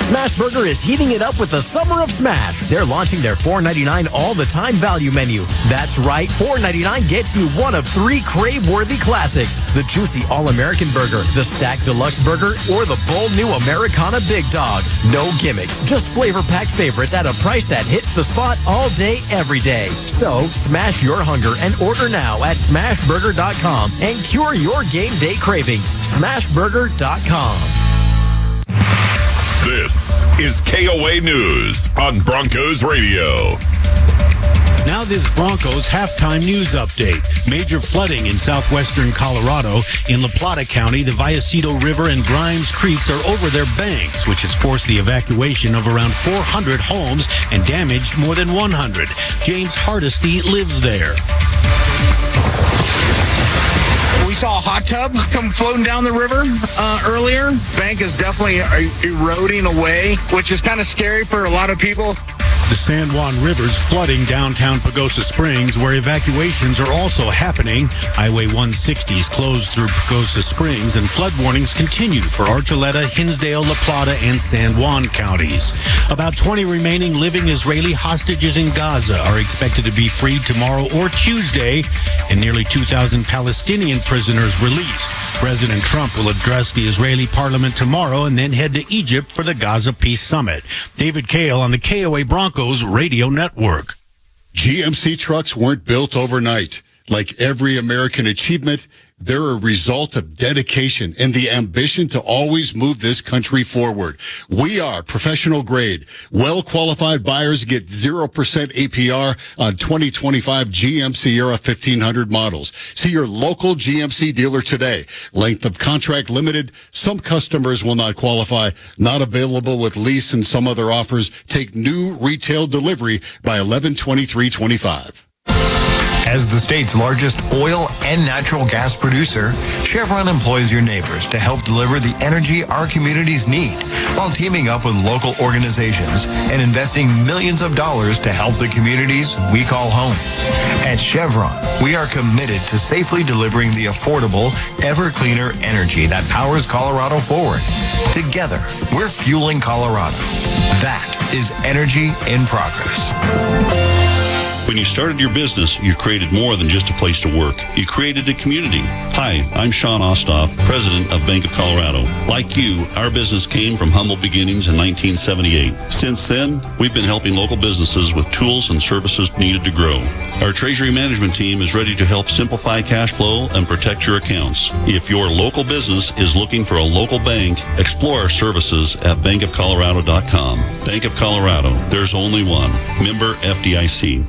Smash Burger is heating it up with the Summer of Smash. They're launching their $4.99 all-the-time value menu. That's right, $4.99 gets you one of 3 crave-worthy classics. The juicy All-American Burger, the Stacked Deluxe Burger, or the bold new Americana Big Dog. No gimmicks, just flavor-packed favorites at a price that hits the spot all day, every day. So, smash your hunger and order now at smashburger.com and cure your game day cravings. Smashburger.com. This is KOA News on Broncos Radio. Now this Broncos halftime news update. Major flooding in southwestern Colorado. In La Plata County, the Vallecito River and Grimes Creeks are over their banks, which has forced the evacuation of around 400 homes and damaged more than 100. James Hardesty lives there. We saw a hot tub come floating down the river earlier. Bank is definitely eroding away, which is kind of scary for a lot of people. The San Juan River's flooding downtown Pagosa Springs, where evacuations are also happening. Highway 160 is closed through Pagosa Springs, and flood warnings continue for Archuleta, Hinsdale, La Plata, and San Juan counties. About 20 remaining living Israeli hostages in Gaza are expected to be freed tomorrow or Tuesday, and nearly 2,000 Palestinian prisoners released. President Trump will address the Israeli parliament tomorrow and then head to Egypt for the Gaza Peace Summit. David Kale on the KOA Broncos Radio Network. GMC trucks weren't built overnight. Like every American achievement, they're a result of dedication and the ambition to always move this country forward. We are professional grade. Well-qualified buyers get 0% APR on 2025 GM Sierra 1500 models. See your local GMC dealer today. Length of contract limited. Some customers will not qualify. Not available with lease and some other offers. Take new retail delivery by 11/23/25. As the state's largest oil and natural gas producer, Chevron employs your neighbors to help deliver the energy our communities need while teaming up with local organizations and investing millions of dollars to help the communities we call home. At Chevron, we are committed to safely delivering the affordable, ever cleaner energy that powers Colorado forward. Together, we're fueling Colorado. That is energy in progress. When you started your business, you created more than just a place to work. You created a community. Hi, I'm Sean Ostoff, president of Bank of Colorado. Like you, our business came from humble beginnings in 1978. Since then, we've been helping local businesses with tools and services needed to grow. Our treasury management team is ready to help simplify cash flow and protect your accounts. If your local business is looking for a local bank, explore our services at bankofcolorado.com. Bank of Colorado, there's only one. Member FDIC.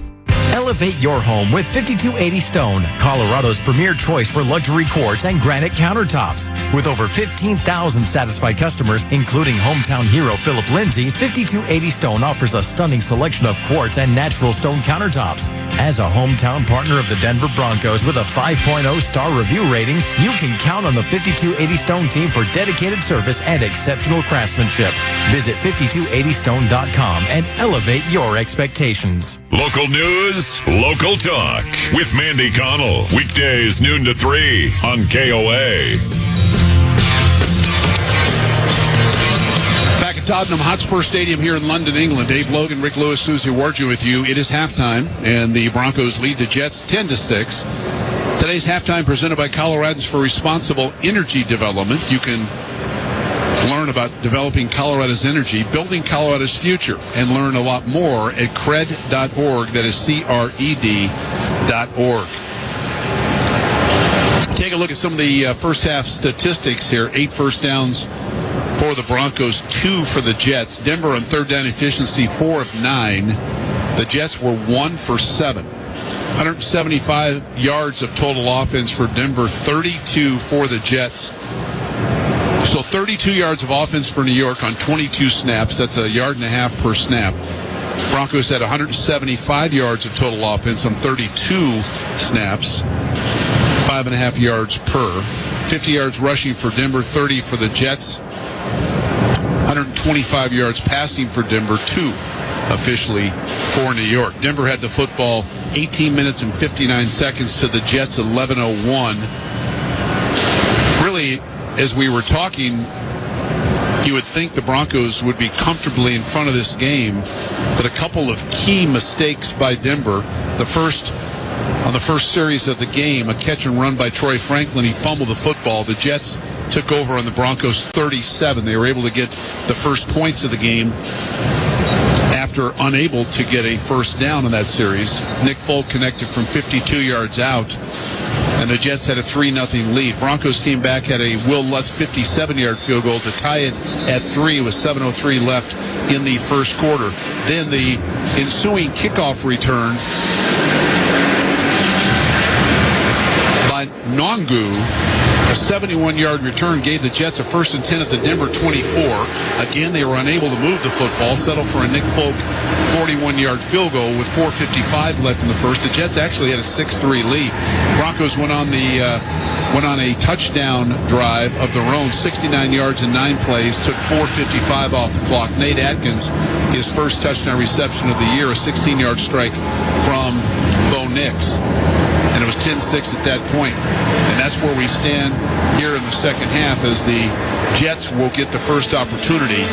Elevate your home with 5280 Stone, Colorado's premier choice for luxury quartz and granite countertops. With over 15,000 satisfied customers, including hometown hero Philip Lindsay, 5280 Stone offers a stunning selection of quartz and natural stone countertops. As a hometown partner of the Denver Broncos with a 5.0 star review rating, you can count on the 5280 Stone team for dedicated service and exceptional craftsmanship. Visit 5280stone.com and elevate your expectations. Local news, local talk with Mandy Connell. Weekdays noon to 3 on KOA. Back at Tottenham Hotspur Stadium here in London, England. Dave Logan, Rick Lewis, Susie Warju with you. It is halftime, and the Broncos lead the Jets 10-6. Today's halftime presented by Coloradans for Responsible Energy Development. You can learn about developing Colorado's energy, building Colorado's future, and learn a lot more at cred.org. That is CRED.org. Take a look at some of the first half statistics here. 8 first downs for the Broncos, 2 for the Jets. Denver on third down efficiency, 4 of 9. The Jets were 1 for 7. 175 yards of total offense for Denver, 32 for the Jets. So 32 yards of offense for New York on 22 snaps. That's a yard and a half per snap. Broncos had 175 yards of total offense on 32 snaps, 5.5 yards per. 50 yards rushing for Denver, 30 for the Jets. 125 yards passing for Denver, 2 officially for New York. Denver had the football 18 minutes and 59 seconds to the Jets 11:01. Really, as we were talking, you would think the Broncos would be comfortably in front of this game, but a couple of key mistakes by Denver. On the first series of the game, a catch and run by Troy Franklin. He fumbled the football. The Jets took over on the Broncos 37. They were able to get the first points of the game after unable to get a first down in that series. Nick Folk connected from 52 yards out, and the Jets had a 3-0 lead. Broncos came back, had a Will Lutz 57-yard field goal to tie it at 3 with 7:03 left in the first quarter. Then the ensuing kickoff return by Nongu, a 71-yard return, gave the Jets a 1st and 10 at the Denver 24. Again, they were unable to move the football, settled for a Nick Folk 41-yard field goal with 4:55 left in the first. The Jets actually had a 6-3 lead. Broncos went on a touchdown drive of their own, 69 yards in 9 plays, took 4:55 off the clock. Nate Atkins, his first touchdown reception of the year, a 16-yard strike from Bo Nix. And it was 10-6 at that point. And that's where we stand here in the second half, as the Jets will get the first opportunity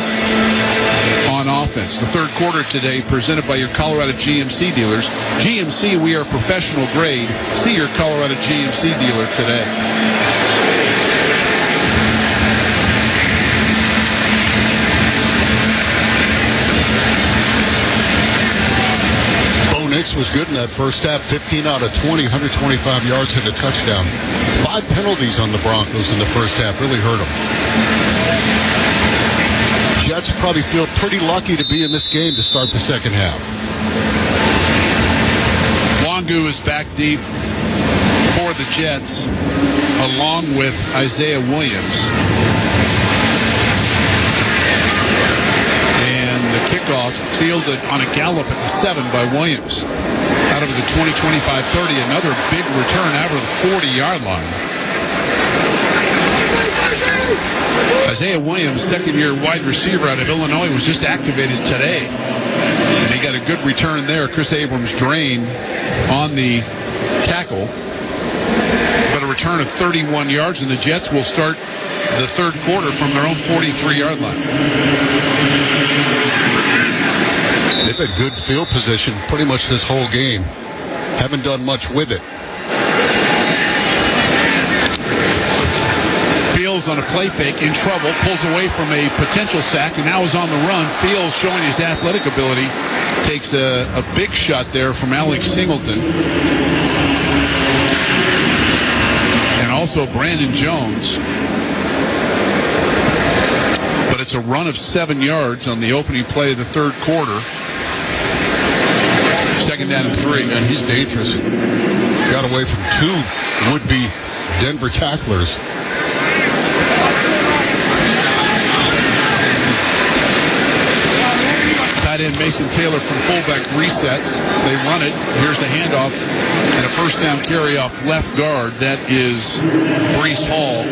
on offense. The third quarter today presented by your Colorado GMC dealers. GMC, we are professional grade. See your Colorado GMC dealer today. Was good in that first half, 15 out of 20, 125 yards and a touchdown. 5 penalties on the Broncos in the first half, really hurt them. Jets probably feel pretty lucky to be in this game to start the second half. Longu is back deep for the Jets, along with Isaiah Williams. The kickoff fielded on a gallop at the 7 by Williams. Out of the 20, 25, 30, another big return out of the 40-yard line. Isaiah Williams, second-year wide receiver out of Illinois, was just activated today. And he got a good return there. Chris Abrams drained on the tackle. But a return of 31 yards, and the Jets will start the third quarter from their own 43-yard line. They've had good field position pretty much this whole game. Haven't done much with it. Fields on a play fake, in trouble, pulls away from a potential sack, and now is on the run. Fields, showing his athletic ability, takes a big shot there from Alex Singleton. And also Brandon Jones. But it's a run of 7 yards on the opening play of the third quarter. second down and 3. And he's dangerous. Got away from 2 would-be Denver tacklers. Tight end Mason Taylor from fullback resets. They run it. Here's the handoff and a first down carry off left guard. That is Breece Hall.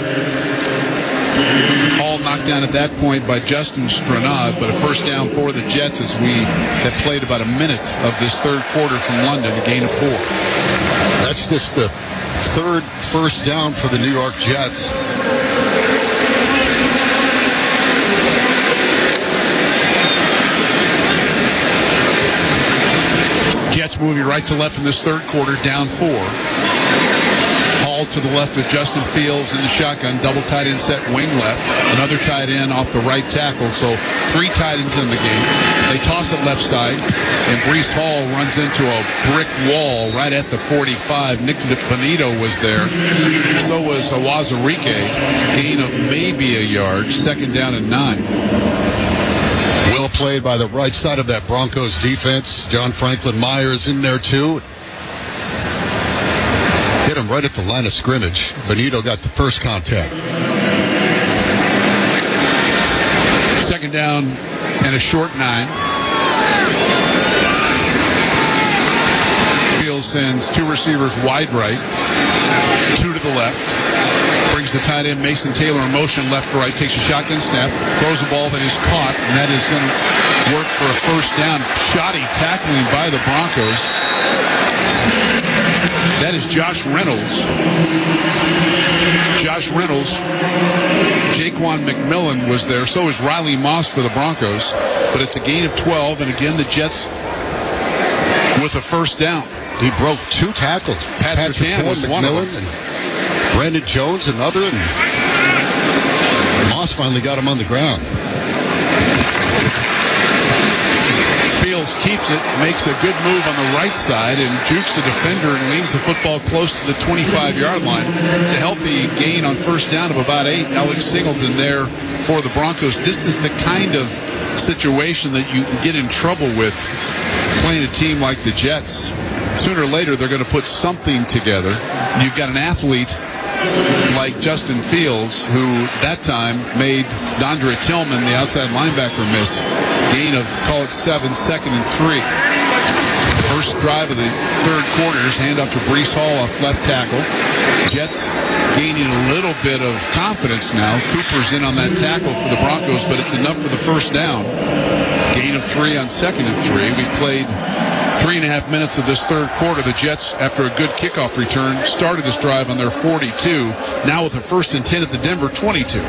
Hall knocked down at that point by Justin Stranad, but a first down for the Jets as we have played about a minute of this third quarter from London, a gain of 4. That's just the third first down for the New York Jets. Jets moving right to left in this third quarter, down 4. Hall to the left of Justin Fields in the shotgun, double tight end set wing left. Another tight end off the right tackle, so 3 tight ends in the game. They toss it left side, and Breece Hall runs into a brick wall right at the 45. Nick Bonito was there. So was Awazarike. Gain of maybe a yard, second down and 9. Well played by the right side of that Broncos defense. John Franklin Myers in there too. Hit him right at the line of scrimmage. Benito got the first contact. Second down and a short 9. Fields sends 2 receivers wide right, 2 to the left. Brings the tight end Mason Taylor in motion left to right, takes a shotgun snap, throws a ball that is caught, and that is going to work for a first down. Shoddy tackling by the Broncos. That is Josh Reynolds. Josh Reynolds. Jaquan McMillan was there. So is Riley Moss for the Broncos. But it's a gain of 12, and again the Jets with a first down. He broke 2 tackles. Patrick Tan was one of them. Brandon Jones, another, and Moss finally got him on the ground. Fields keeps it, makes a good move on the right side, and jukes the defender and leans the football close to the 25-yard line. It's a healthy gain on first down of about 8. Alex Singleton there for the Broncos. This is the kind of situation that you can get in trouble with playing a team like the Jets. Sooner or later, they're going to put something together. You've got an athlete like Justin Fields, who that time made Dondre Tillman, the outside linebacker, miss. Gain of, call it 7, second and 3. First drive of the third quarters, hand off to Breece Hall off left tackle. Jets gaining a little bit of confidence now. Cooper's in on that tackle for the Broncos, but it's enough for the first down. Gain of 3 on second and 3. We played 3.5 minutes of this third quarter. The Jets, after a good kickoff return, started this drive on their 42. Now with a first and 10 at the Denver 22.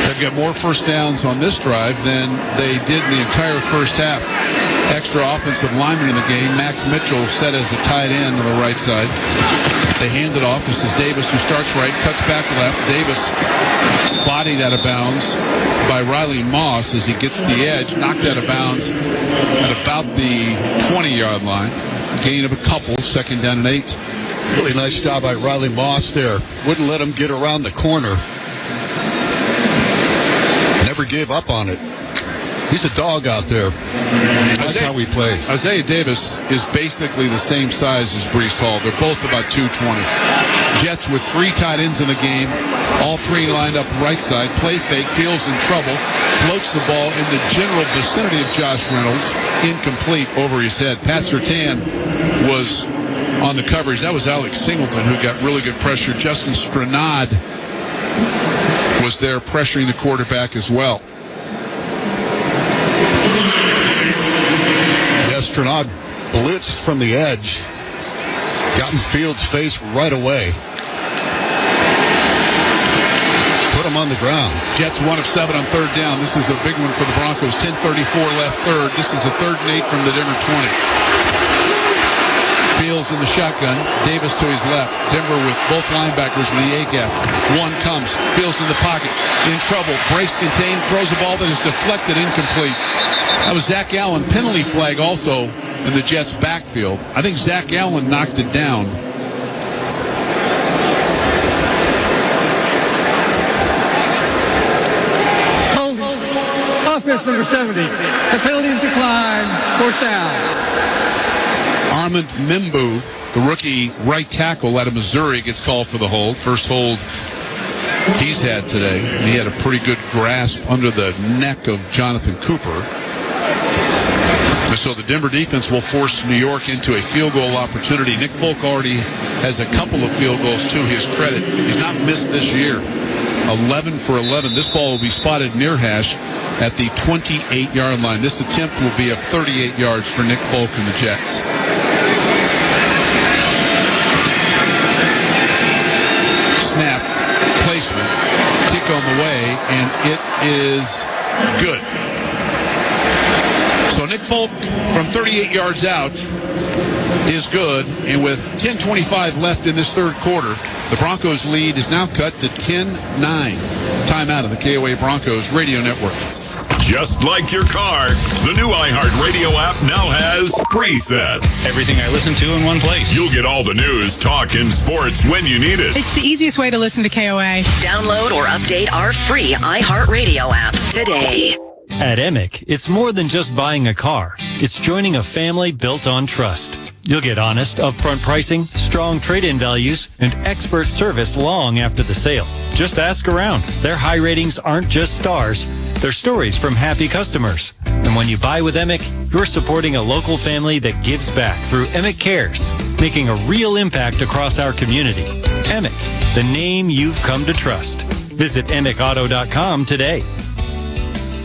They've got more first downs on this drive than they did in the entire first half. Extra offensive lineman in the game. Max Mitchell set as a tight end on the right side. They hand it off. This is Davis, who starts right, cuts back left. Davis bodied out of bounds by Riley Moss as he gets the edge, knocked out of bounds at about the 20-yard line. Gain of a couple, second down and 8. Really nice job by Riley Moss there. Wouldn't let him get around the corner. Never gave up on it. He's a dog out there. I like how he plays. Isaiah Davis is basically the same size as Breece Hall. They're both about 220. Jets with 3 tight ends in the game. All 3 lined up right side. Play fake. Fields in trouble. Floats the ball in the general vicinity of Josh Reynolds. Incomplete over his head. Pat Surtain was on the coverage. That was Alex Singleton, who got really good pressure. Justin Stranad was there pressuring the quarterback as well. Stranad blitzed from the edge. Got in Fields' face right away. Put him on the ground. Jets 1 of 7 on third down. This is a big one for the Broncos. 10:34 left third. This is a 3rd and 8 from the Denver 20. Fields in the shotgun. Davis to his left. Denver with both linebackers in the A-gap. One comes. Fields in the pocket. In trouble. Breaks contained. Throws a ball that is deflected. Incomplete. That was Zach Allen. Penalty flag also in the Jets' backfield. I think Zach Allen knocked it down. Offense number 70. The penalties decline. 4th down. Armand Mimbu, the rookie right tackle out of Missouri, gets called for the hold. First hold he's had today. He had a pretty good grasp under the neck of Jonathan Cooper. So the Denver defense will force New York into a field goal opportunity. Nick Folk already has a couple of field goals to his credit. He's not missed this year. 11 for 11. This ball will be spotted near hash at the 28-yard line. This attempt will be of 38 yards for Nick Folk and the Jets. Snap, placement, kick on the way, and it is good. So Nick Folk from 38 yards out is good, and with 10:25 left in this third quarter, the Broncos' lead is now cut to 10-9. Timeout of the KOA Broncos Radio Network. Just like your car, the new iHeartRadio app now has presets. Everything I listen to in one place. You'll get all the news, talk, and sports when you need it. It's the easiest way to listen to KOA. Download or update our free iHeartRadio app today. At Emic, it's more than just buying a car. It's joining a family built on trust. You'll get honest, upfront pricing, strong trade-in values, and expert service long after the sale. Just ask around. Their high ratings aren't just stars. They're stories from happy customers. And when you buy with Emic, you're supporting a local family that gives back through Emic Cares, making a real impact across our community. Emic, the name you've come to trust. Visit emicauto.com today.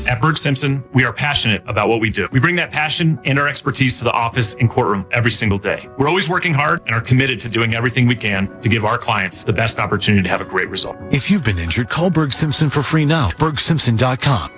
At Berg Simpson, we are passionate about what we do. We bring that passion and our expertise to the office and courtroom every single day. We're always working hard and are committed to doing everything we can to give our clients the best opportunity to have a great result. If you've been injured, call Berg Simpson for free now. BergSimpson.com.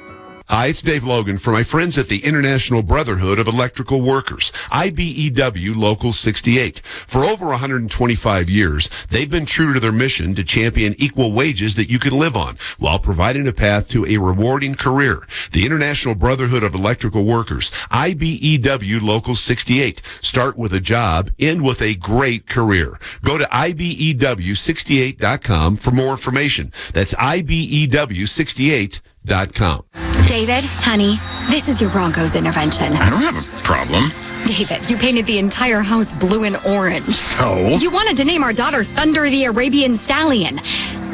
Hi, it's Dave Logan for my friends at the International Brotherhood of Electrical Workers, IBEW Local 68. For over 125 years, they've been true to their mission to champion equal wages that you can live on while providing a path to a rewarding career. The International Brotherhood of Electrical Workers, IBEW Local 68. Start with a job, end with a great career. Go to IBEW68.com for more information. That's IBEW68.com. David, honey, this is your Broncos intervention. I don't have a problem. David, you painted the entire house blue and orange. So? You wanted to name our daughter Thunder the Arabian Stallion.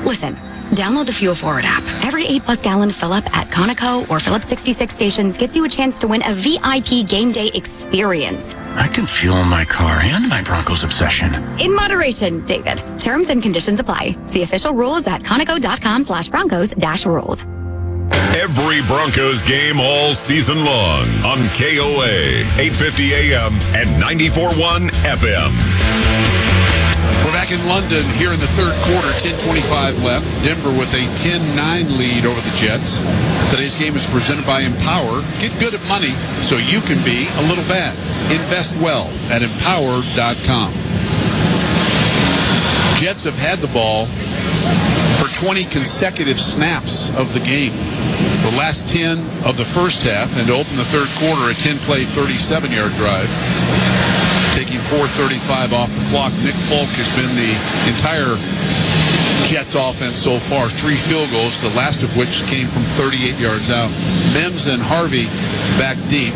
Listen, download the Fuel Forward app. Every 8+ gallon fill-up at Conoco or Phillips 66 stations gives you a chance to win a VIP game day experience. I can fuel my car and my Broncos obsession. In moderation, David. Terms and conditions apply. See official rules at conoco.com/Broncos-rules. Every Broncos game all season long on KOA, 850 AM and 94.1 FM. We're back in London here in the third quarter, 10:25 left. Denver with a 10-9 lead over the Jets. Today's game is presented by Empower. Get good at money so you can be a little bad. Invest well at empower.com. Jets have had the ball for 20 consecutive snaps of the game. The last 10 of the first half, and to open the third quarter, a 10-play, 37-yard drive. Taking 4:35 off the clock. Nick Folk has been the entire Jets offense so far. 3 field goals, the last of which came from 38 yards out. Mims and Harvey back deep.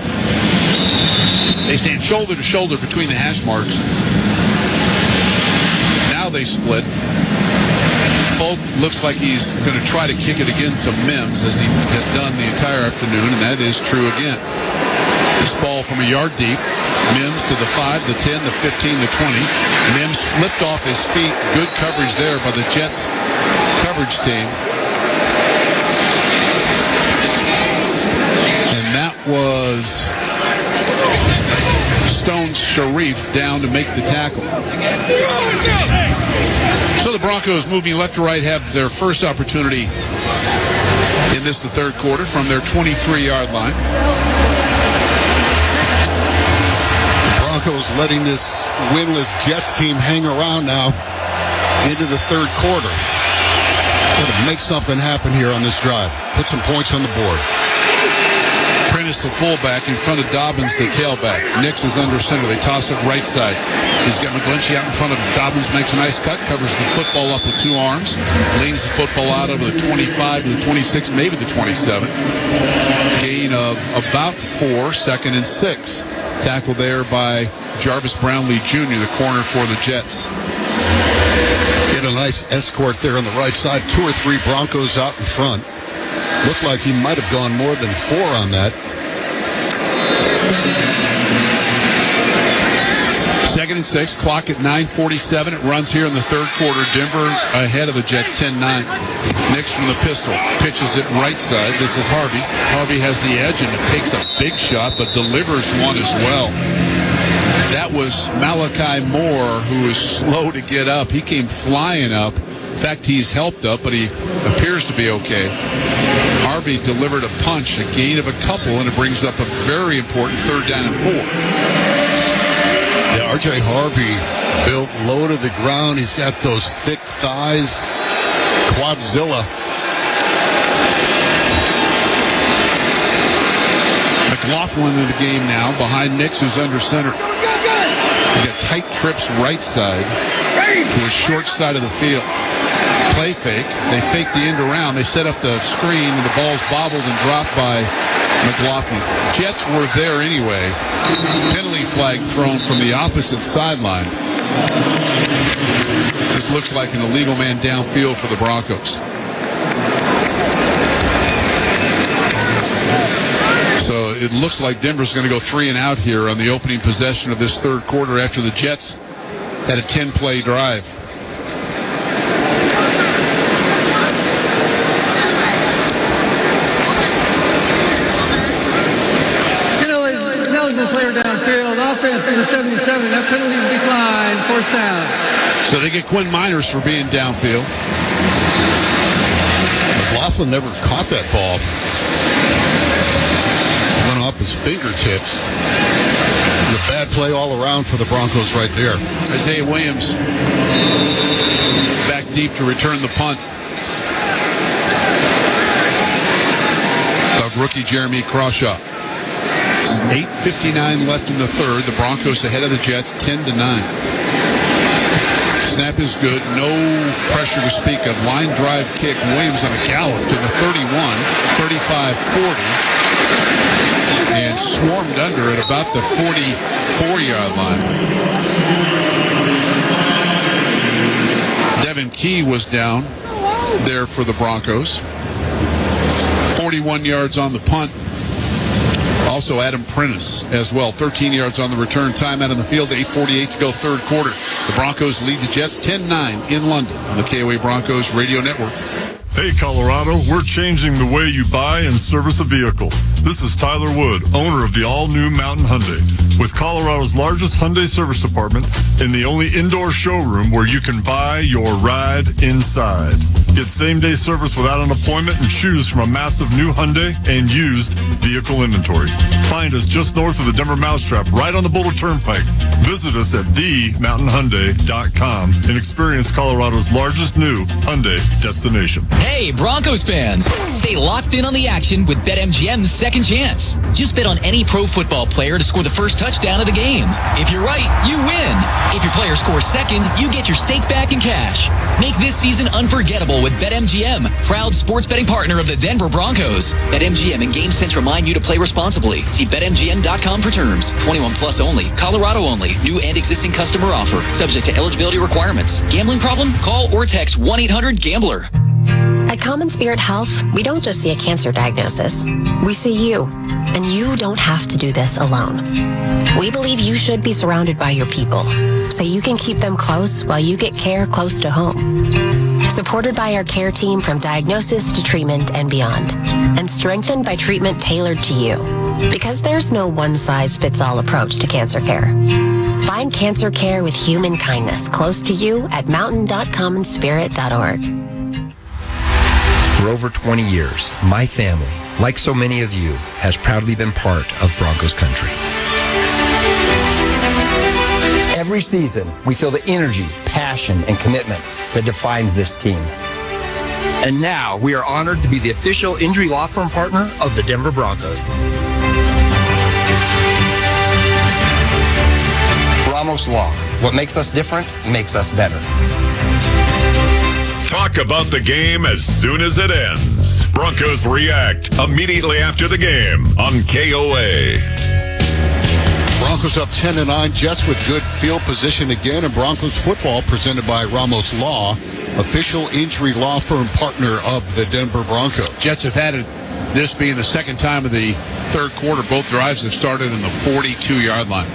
They stand shoulder to shoulder between the hash marks. Now they split. Folk looks like he's going to try to kick it again to Mims, as he has done the entire afternoon, and that is true again. This ball from a yard deep. Mims to the 5, the 10, the 15, the 20. Mims flipped off his feet. Good coverage there by the Jets coverage team. And that was Stone Sharif down to make the tackle. So the Broncos, moving left to right, have their first opportunity in this, the third quarter, from their 23-yard line. Broncos letting this winless Jets team hang around now into the third quarter. Got to make something happen here on this drive. Put some points on the board. Prentice, the fullback, in front of Dobbins, the tailback. Nix is under center. They toss it right side. He's got McGlinchey out in front of him. Dobbins makes a nice cut, covers the football up with 2 arms, leans the football out over the 25 to the 26, maybe the 27. Gain gain of about 4, 2nd and 6. Tackle there by Jarvis Brownlee Jr., the corner for the Jets. Get a nice escort there on the right side. 2 or 3 Broncos out in front. Looked like he might have gone more than 4 on that. 2nd and 6, clock at 9:47. It runs here in the third quarter. Denver ahead of the Jets 10-9. Nix from the pistol. Pitches it right side. This is Harvey. Harvey has the edge and takes a big shot, but delivers one as well. That was Malachi Moore, who is slow to get up. He came flying up. In fact, he's helped up, but he appears to be okay. Harvey delivered a punch, a gain of a couple, and it brings up a very important 3rd down and 4. Yeah, R.J. Harvey built low to the ground. He's got those thick thighs. Quadzilla. McLaughlin in the game now, behind Nix, who's under center. He got tight trips right side to his short side of the field. Play fake. They fake the end around. They set up the screen, and the ball's bobbled and dropped by McLaughlin. Jets were there anyway. Penalty flag thrown from the opposite sideline. This looks like an illegal man downfield for the Broncos. So it looks like Denver's going to go 3 and out here on the opening possession of this third quarter after the Jets had a 10-play drive. Player downfield, offense to the 77. That penalty's declined. 4th down. So they get Quinn Miners for being downfield. McLaughlin never caught that ball. Went off his fingertips. A bad play all around for the Broncos right there. Isaiah Williams back deep to return the punt of rookie Jeremy Crawshaw. 8:59 left in the third. The Broncos ahead of the Jets 10-9. Snap is good. No pressure to speak of. Line drive kick. Williams on a gallop to the 31, 35-40. And swarmed under at about the 44-yard line. Devin Key was down there for the Broncos. 41 yards on the punt. Also Adam Prentice as well. 13 yards on the return. Time out on the field. 8:48 to go third quarter. The Broncos lead the Jets 10-9 in London on the KOA Broncos Radio Network. Hey, Colorado, we're changing the way you buy and service a vehicle. This is Tyler Wood, owner of the all-new Mountain Hyundai, with Colorado's largest Hyundai service department and the only indoor showroom where you can buy your ride inside. Get same-day service without an appointment and choose from a massive new Hyundai and used vehicle inventory. Find us just north of the Denver Mousetrap, right on the Boulder Turnpike. Visit us at themountainhyundai.com and experience Colorado's largest new Hyundai destination. Hey, Broncos fans! Stay locked in on the action with BetMGM's Second Chance. Just bet on any pro football player to score the first touchdown of the game. If you're right, you win. If your player scores second, you get your stake back in cash. Make this season unforgettable with BetMGM, proud sports betting partner of the Denver Broncos. BetMGM and GameSense remind you to play responsibly. See BetMGM.com for terms. 21 plus only. Colorado only. New and existing customer offer. Subject to eligibility requirements. Gambling problem? Call or text 1-800-GAMBLER. At Common Spirit Health, we don't just see a cancer diagnosis. We see you, and you don't have to do this alone. We believe you should be surrounded by your people, so you can keep them close while you get care close to home. Supported by our care team from diagnosis to treatment and beyond, and strengthened by treatment tailored to you. Because there's no one-size-fits-all approach to cancer care. Find cancer care with human kindness close to you at mountain.commonspirit.org. For over 20 years, my family, like so many of you, has proudly been part of Broncos country. Every season, we feel the energy, passion, and commitment that defines this team. And now, we are honored to be the official injury law firm partner of the Denver Broncos. Ramos Law. What makes us different makes us better. Talk about the game as soon as it ends. Broncos React immediately after the game on KOA. Broncos up 10-9. Jets with good field position again. And Broncos football presented by Ramos Law, official injury law firm partner of the Denver Broncos. Jets have had it, this being the second time of the third quarter. Both drives have started in the 42-yard line.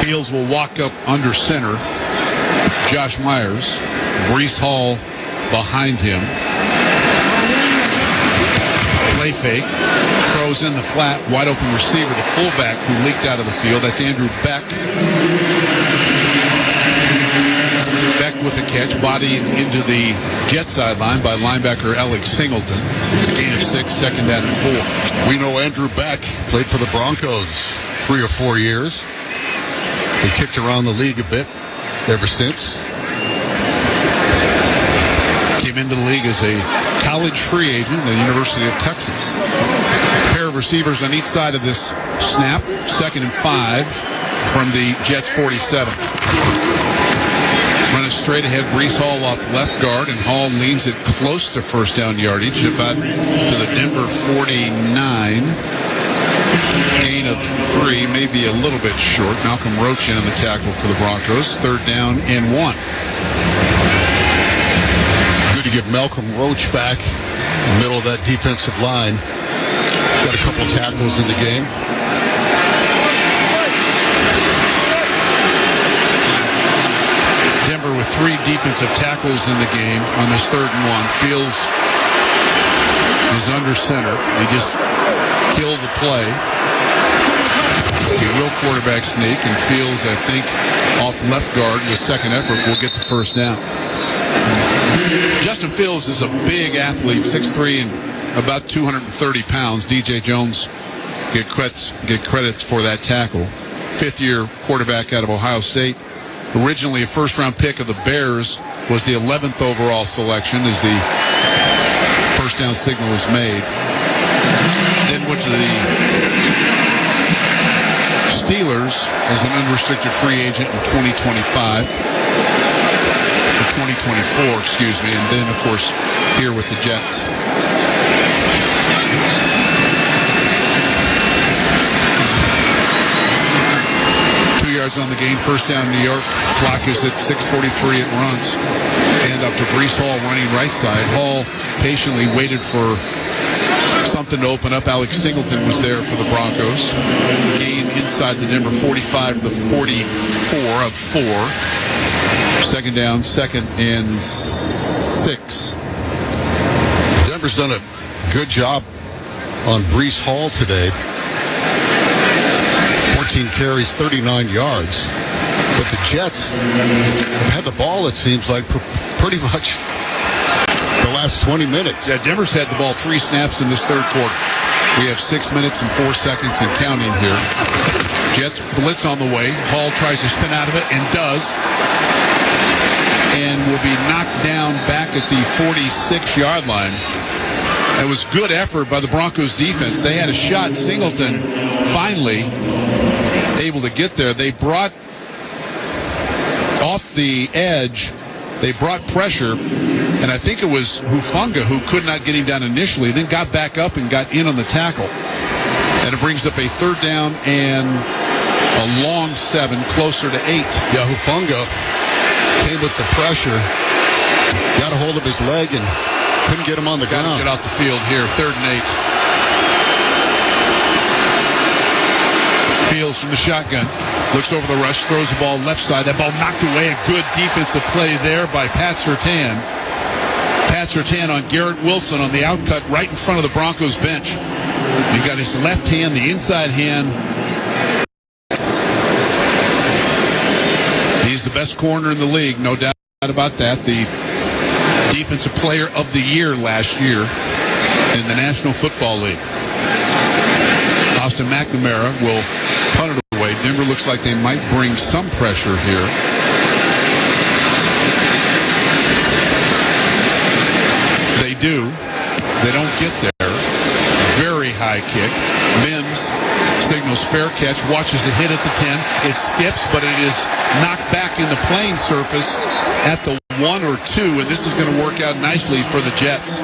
Fields will walk up under center. Josh Myers, Breece Hall behind him. Play fake, throws in the flat, wide open receiver, the fullback who leaked out of the field. That's Andrew Beck. Beck with the catch, bodied into the Jet sideline by linebacker Alex Singleton. It's a gain of 6, second down and 4. We know Andrew Beck played for the Broncos 3 or 4 years. Been kicked around the league a bit ever since. Came into the league as a college free agent at the University of Texas. A pair of receivers on each side of this snap. 2nd and 5 from the Jets 47. Running straight ahead, Breece Hall off left guard, and Hall leans it close to first down yardage, about to the Denver 49. Gain of 3, maybe a little bit short. Malcolm Roach in on the tackle for the Broncos. 3rd down and 1. Good to get Malcolm Roach back in the middle of that defensive line. Got a couple tackles in the game. Denver with 3 defensive tackles in the game on this 3rd and 1. Fields is under center. He just killed the play. He will quarterback sneak, and Fields, I think, off left guard in his second effort, will get the first down. Justin Fields is a big athlete, 6'3" and about 230 pounds. DJ Jones get credits for that tackle. 5th-year quarterback out of Ohio State. Originally a first-round pick of the Bears, was the 11th overall selection as the first down signal was made. Then went to the Steelers as an unrestricted free agent in 2024, excuse me, and then, of course, here with the Jets. On the game, first down New York. Clock is at 6:43. It runs. And up to Breece Hall running right side. Hall patiently waited for something to open up. Alex Singleton was there for the Broncos. Gain inside the Denver 45 to the 44 of 4. 2nd down, 2nd and 6. Denver's done a good job on Breece Hall today. 14 carries, 39 yards. But the Jets have had the ball, it seems like, pretty much the last 20 minutes. Yeah, Denver's had the ball 3 snaps in this 3rd quarter. We have 6 minutes and 4 seconds and counting here. Jets blitz on the way. Hall tries to spin out of it and does. And will be knocked down back at the 46-yard line. It was good effort by the Broncos defense. They had a shot. Singleton finally able to get there. They brought off the edge. They brought pressure, and I think it was Hufanga who could not get him down initially, then got back up and got in on the tackle. And it brings up a 3rd down and a long 7, closer to 8. Yeah, Hufanga came with the pressure, got a hold of his leg, and couldn't get him on the ground. Get off the field here, 3rd and 8. Fields from the shotgun. Looks over the rush, throws the ball left side. That ball knocked away. A good defensive play there by Pat Surtain. Pat Surtain on Garret Wilson on the outcut right in front of the Broncos bench. He got his left hand, the inside hand. He's the best corner in the league, no doubt about that. The defensive player of the year last year in the National Football League. Austin McNamara will punt it away. Denver looks like they might bring some pressure here. They do. They don't get there. Very high kick. Mims signals fair catch. catch, watches the hit at the 10. It skips, but it is knocked back in the playing surface at the 1 or 2, and this is going to work out nicely for the Jets.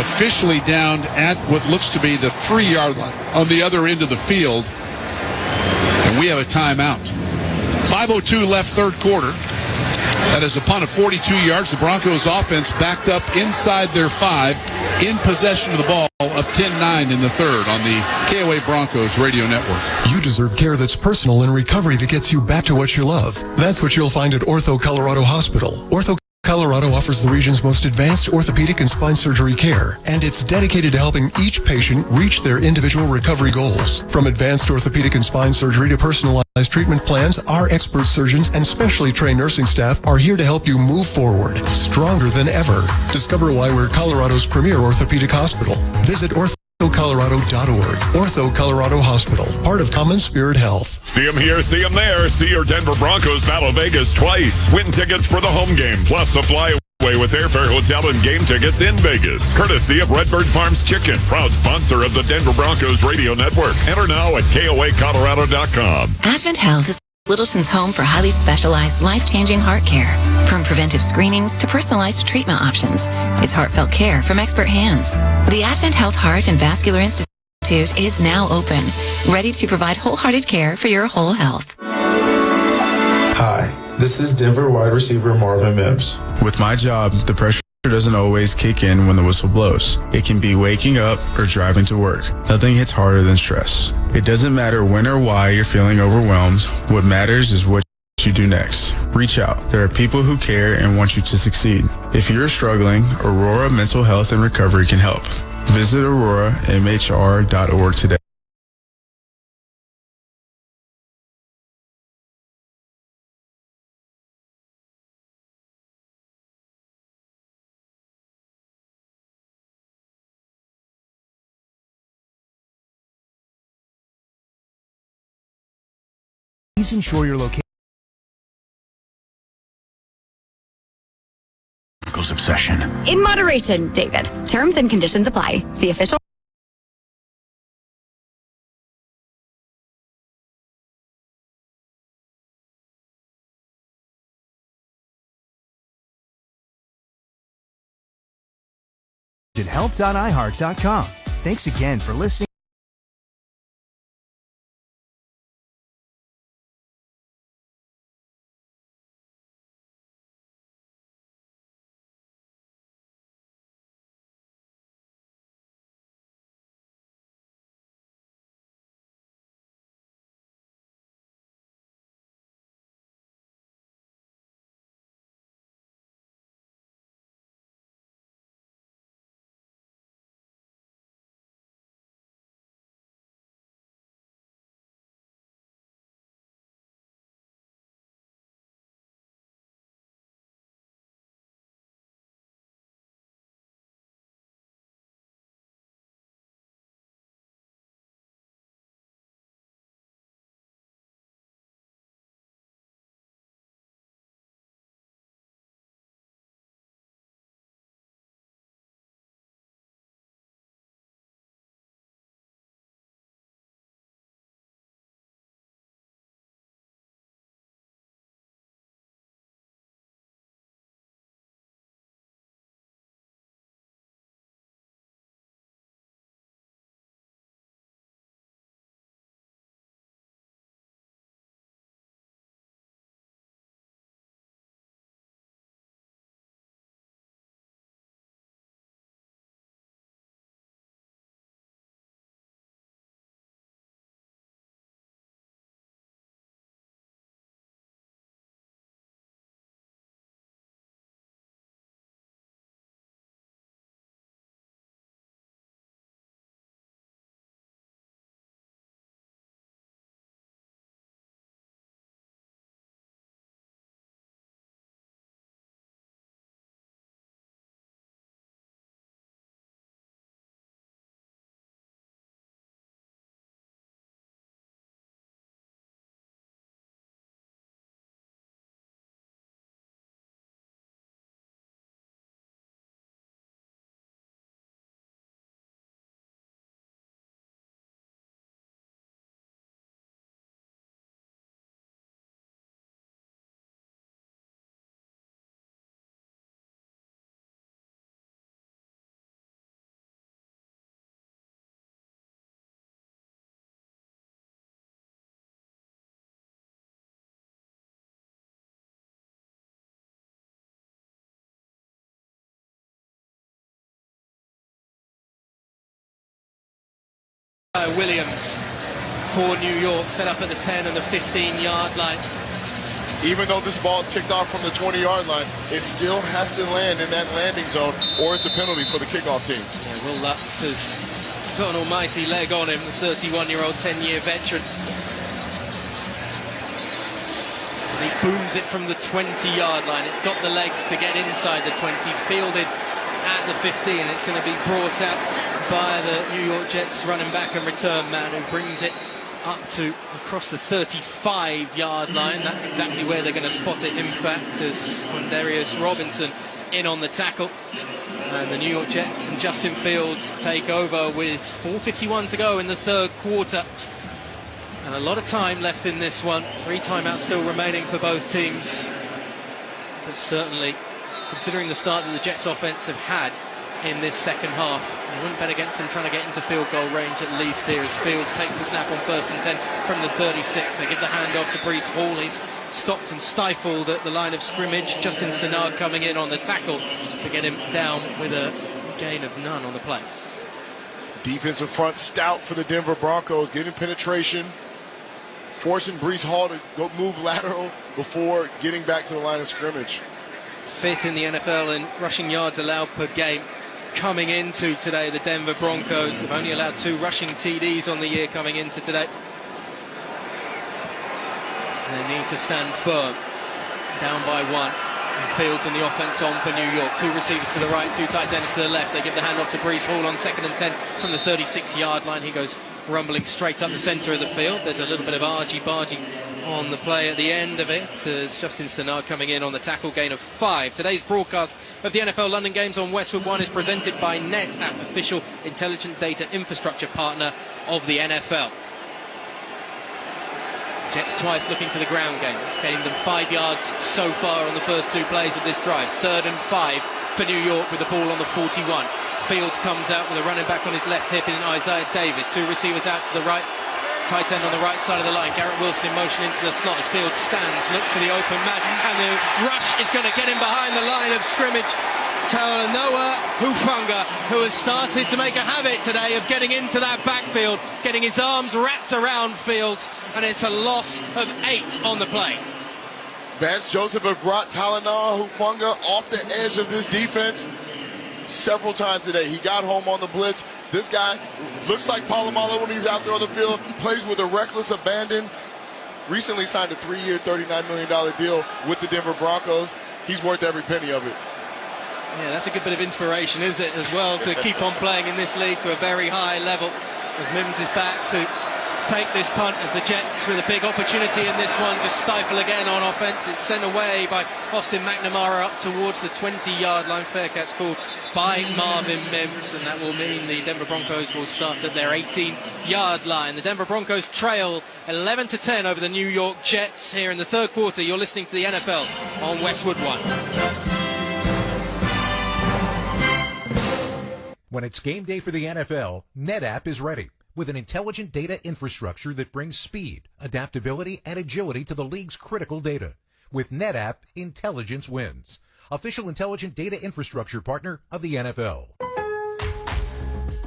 Officially down at what looks to be the 3-yard line on the other end of the field, and we have a timeout. 5:02 left third quarter. That is a punt of 42 yards. The Broncos offense backed up inside their 5, in possession of the ball, up 10-9 in the third on the KOA Broncos radio network. You deserve care that's personal and recovery that gets you back to what you love. That's what you'll find at Ortho Colorado Hospital. Ortho Colorado offers the region's most advanced orthopedic and spine surgery care, and it's dedicated to helping each patient reach their individual recovery goals. From advanced orthopedic and spine surgery to personalized treatment plans, our expert surgeons and specially trained nursing staff are here to help you move forward, stronger than ever. Discover why we're Colorado's premier orthopedic hospital. Visit orthocolorado.org. Ortho Colorado Hospital, part of Common Spirit Health. See them here, see them there. See your Denver Broncos battle Vegas twice. Win tickets for the home game, plus a flyaway with airfare, hotel, and game tickets in Vegas. Courtesy of Redbird Farms Chicken, proud sponsor of the Denver Broncos radio network. Enter now at KOAcolorado.com. Advent Health is Littleton's home for highly specialized, life-changing heart care. From preventive screenings to personalized treatment options, it's heartfelt care from expert hands. The Advent Health Heart and Vascular Institute is now open, ready to provide wholehearted care for your whole health. Hi, this is Denver wide receiver Marvin Mims. With my job, the pressure doesn't always kick in when the whistle blows. It can be waking up or driving to work. Nothing hits harder than stress. It doesn't matter when or why you're feeling overwhelmed. What matters is what you do next. Reach out. There are people who care and want you to succeed. If you're struggling, Aurora Mental Health and Recovery can help. Visit auroramhr.org today. Please ensure your location. Broncos obsession. In moderation, David. Terms and conditions apply. See official. At help.iheart.com. Thanks again for listening. Williams for New York, set up at the 10 and the 15-yard line. Even though this ball is kicked off from the 20-yard line, it still has to land in that landing zone, or it's a penalty for the kickoff team. Yeah, Will Lutz has got an almighty leg on him, the 31-year-old, 10-year veteran. As he booms it from the 20-yard line, it's got the legs to get inside the 20, fielded at the 15. It's going to be brought out by the New York Jets running back and return man, who brings it up to across the 35-yard line. That's exactly where they're going to spot it, in fact, as Quindarius Robinson in on the tackle. And the New York Jets and Justin Fields take over with 4:51 to go in the third quarter. And a lot of time left in this one. 3 timeouts still remaining for both teams. But certainly, considering the start that the Jets offense have had in this second half, you wouldn't bet against them trying to get into field goal range at least here, as Fields takes the snap on 1st and 10 from the 36. They give the handoff to Breece Hall. He's stopped and stifled at the line of scrimmage. Justin Stannard coming in on the tackle to get him down with a gain of none on the play. Defensive front stout for the Denver Broncos, getting penetration, forcing Breece Hall to go move lateral before getting back to the line of scrimmage. 5th in the NFL in rushing yards allowed per game. Coming into today, the Denver Broncos have only allowed 2 rushing TDs on the year coming into today. They need to stand firm, down by 1. And Fields on the offense on for New York. 2 receivers to the right, 2 tight ends to the left. They give the handoff to Breece Hall on 2nd and 10 from the 36-yard line. He goes rumbling straight up the center of the field. There's a little bit of argy-bargy on the play at the end of it, as Justin Stannard coming in on the tackle, gain of 5. Today's broadcast of the NFL London Games on Westwood One is presented by NetApp, official intelligent data infrastructure partner of the NFL. Jets twice looking to the ground game. It's gained them 5 yards so far on the first 2 plays of this drive. 3rd and 5 for New York with the ball on the 41. Fields comes out with a running back on his left hip in Isaiah Davis. 2 receivers out to the right. Tight end on the right side of the line. Garret Wilson in motion into the slot as Fields stands, looks for the open man, and the rush is going to get him behind the line of scrimmage. Talanoa Hufanga, who has started to make a habit today of getting into that backfield, getting his arms wrapped around Fields, and it's a loss of 8 on the play. Vance Joseph have brought Talanoa Hufanga off the edge of this defense several times today. He got home on the blitz. This guy looks like Polamalu when he's out there on the field, plays with a reckless abandon. Recently signed a 3-year, $39 million deal with the Denver Broncos. He's worth every penny of it. Yeah, that's a good bit of inspiration, is it, as well, to keep on playing in this league to a very high level. As Mims is back to take this punt, as the Jets, with a big opportunity in this one, just stifle again on offense. It's sent away by Austin McNamara up towards the 20-yard line. Fair catch called by Marvin Mims, and that will mean the Denver Broncos will start at their 18-yard line. The Denver Broncos trail 11-10 over the New York Jets here in the third quarter. You're listening to the NFL on Westwood One. When it's game day for the NFL, NetApp is ready with an intelligent data infrastructure that brings speed, adaptability, and agility to the league's critical data. With NetApp, intelligence wins. Official intelligent data infrastructure partner of the NFL.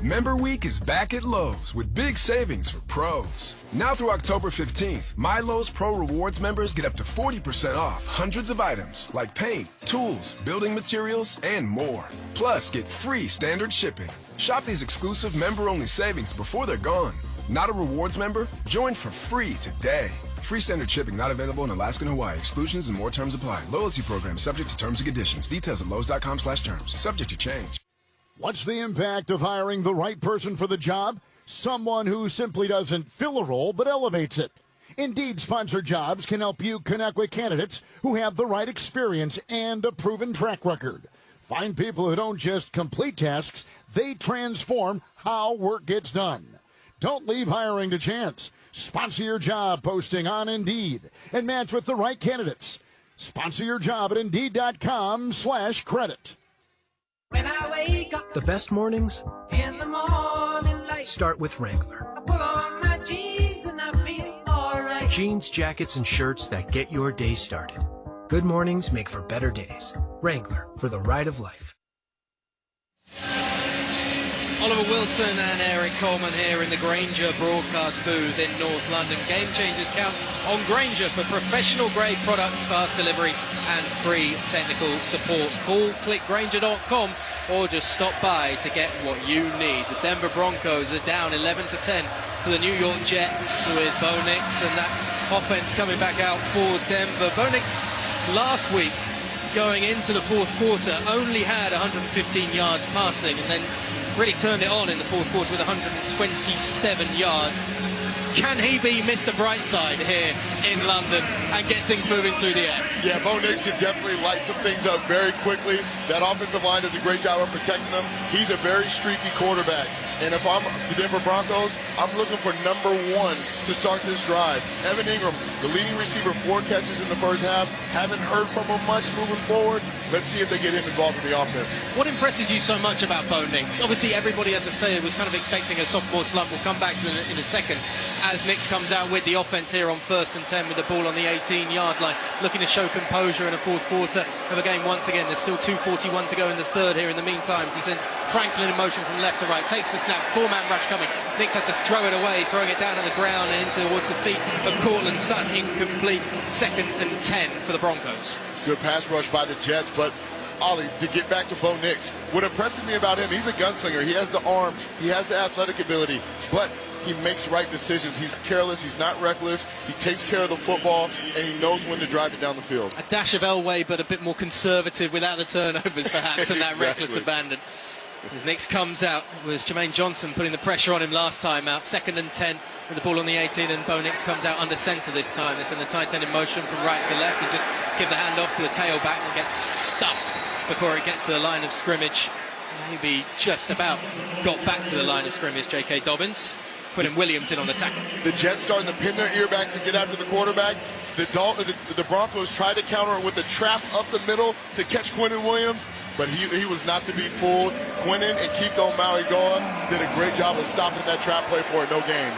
Member Week is back at Lowe's with big savings for pros. Now through October 15th, My Lowe's Pro Rewards members get up to 40% off hundreds of items like paint, tools, building materials, and more. Plus, get free standard shipping. Shop these exclusive member-only savings before they're gone. Not a rewards member? Join for free today. Free standard shipping not available in Alaska and Hawaii. Exclusions and more terms apply. Loyalty program subject to terms and conditions. Details at Lowe's.com/terms. Subject to change. What's the impact of hiring the right person for the job? Someone who simply doesn't fill a role but elevates it. Indeed Sponsored Jobs can help you connect with candidates who have the right experience and a proven track record. Find people who don't just complete tasks, they transform how work gets done. Don't leave hiring to chance. Sponsor your job posting on Indeed and match with the right candidates. Sponsor your job at Indeed.com/credit. When I wake up, the best mornings in the morning light, start with Wrangler. I pull on my jeans and I feel alright. Jeans, jackets, and shirts that get your day started. Good mornings make for better days. Wrangler, for the ride of life. Oliver Wilson and Eric Coleman here in the Grainger broadcast booth in North London. Game changers count on Grainger for professional grade products, fast delivery and free technical support. Call clickgrainger.com or just stop by to get what you need. The Denver Broncos are down 11-10 to the New York Jets with Bo Nix, and that offense coming back out for Denver. Bo Nix last week, going into the fourth quarter, only had 115 yards passing and then really turned it on in the fourth quarter with 127 yards. Can he be Mr. Brightside here in London and get things moving through the air? Yeah, Bo Nix can definitely light some things up very quickly. That offensive line does a great job of protecting them. He's a very streaky quarterback. And if I'm the Denver Broncos, I'm looking for number one to start this drive. Evan Ingram, the leading receiver, 4 catches in the first half. Haven't heard from him much moving forward. Let's see if they get him involved in the offense. What impresses you so much about Bo Nix? Obviously, everybody, as I say, was kind of expecting a sophomore slump. We'll come back to it in a second as Nix comes out with the offense here on 1st and 10 with the ball on the 18-yard line, looking to show composure in the fourth quarter of a game once again. There's still 2:41 to go in the third here. In the meantime, he sends Franklin in motion from left to right, takes the snap, 4-man rush coming. Nix had to throw it away, throwing it down on the ground and into towards the feet of Courtland Sutton. Incomplete. 2nd and 10 for the Broncos. Good pass rush by the Jets, but Ollie, to get back to Bo Nix, what impresses me about him, he's a gunslinger. He has the arm, he has the athletic ability, but he makes right decisions. He's careless, he's not reckless, he takes care of the football, and he knows when to drive it down the field. A dash of Elway, but a bit more conservative without the turnovers, perhaps, and that Exactly. reckless abandon. As Nix comes out, it was Jermaine Johnson putting the pressure on him last time out. 2nd and 10 with the ball on the 18, and Bo Nix comes out under centre this time. They send the tight end in motion from right to left and just give the handoff to the tailback and gets stuffed before it gets to the line of scrimmage. Maybe just about got back to the line of scrimmage, J.K. Dobbins. Putting Williams in on the tackle. The Jets starting to pin their earbacks and get after the quarterback. The Broncos tried to counter it with a trap up the middle to catch Quinnen Williams, but he was not to be fooled. Quinnen and Kiko Mauigoa did a great job of stopping that trap play for a no gain.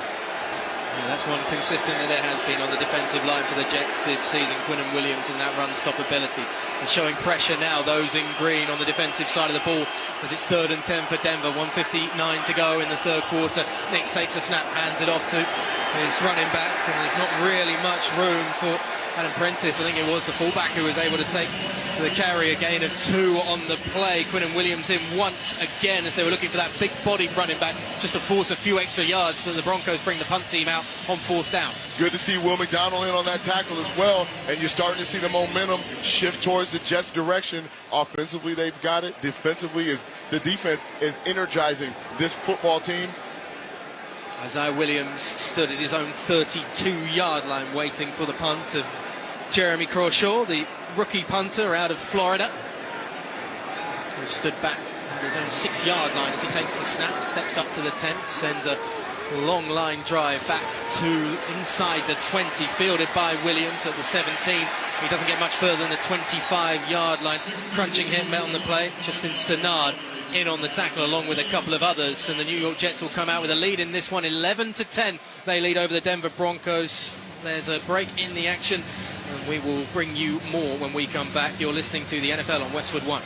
Yeah, that's one consistent that there has been on the defensive line for the Jets this season. Quinnen Williams and that run stop ability. And showing pressure now, those in green on the defensive side of the ball, as it's 3rd and 10 for Denver. 1:59 to go in the third quarter. Nix takes the snap, hands it off to his running back, and there's not really much room for Adam Prentice. I think it was the fullback who was able to take the carry, a gain of 2 on the play. Quinnen Williams in once again as they were looking for that big-bodied running back just to force a few extra yards, but the Broncos bring the punt team out on 4th down. Good to see Will McDonald in on that tackle as well, and you're starting to see the momentum shift towards the Jets' direction. Offensively, they've got it. Defensively, the defense is energizing this football team. Isaiah Williams stood at his own 32-yard line waiting for the punt of Jeremy Crawshaw, the rookie punter out of Florida, who stood back at his own 6-yard line as he takes the snap, steps up to the 10, sends a long line drive back to inside the 20, fielded by Williams at the 17. He doesn't get much further than the 25-yard line. Crunching hit on the play, Justin Stannard in on the tackle along with a couple of others, and the New York Jets will come out with a lead in this one. 11-10 they lead over the Denver Broncos. There's a break in the action, and we will bring you more when we come back. You're listening to the NFL on Westwood One.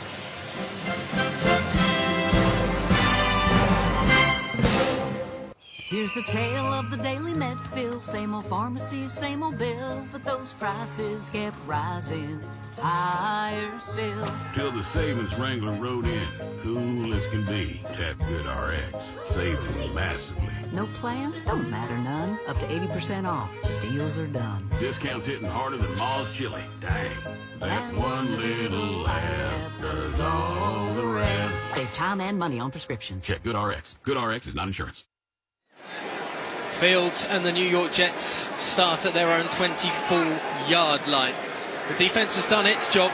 Here's the tale of the daily Medfield. Same old pharmacy, same old bill, but those prices kept rising higher still. Till the savings wrangler rode in, cool as can be. Tap Good RX, saving massively. No plan? Don't matter none. Up to 80% off. Deals are done. Discounts hitting harder than Ma's chili. Dang, that one little app does all the rest. Save time and money on prescriptions. Check Good RX. Good RX is not insurance. Fields and the New York Jets start at their own 24-yard line. The defense has done its job.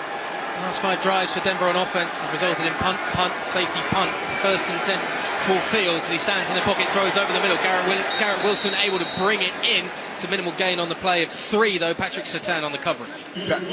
Last 5 drives for Denver on offense has resulted in punt, safety, punt. 1st and 10 for Fields. He stands in the pocket, throws over the middle. Garret Wilson able to bring it in. It's a minimal gain on the play of 3, though. Patrick Surtain on the coverage.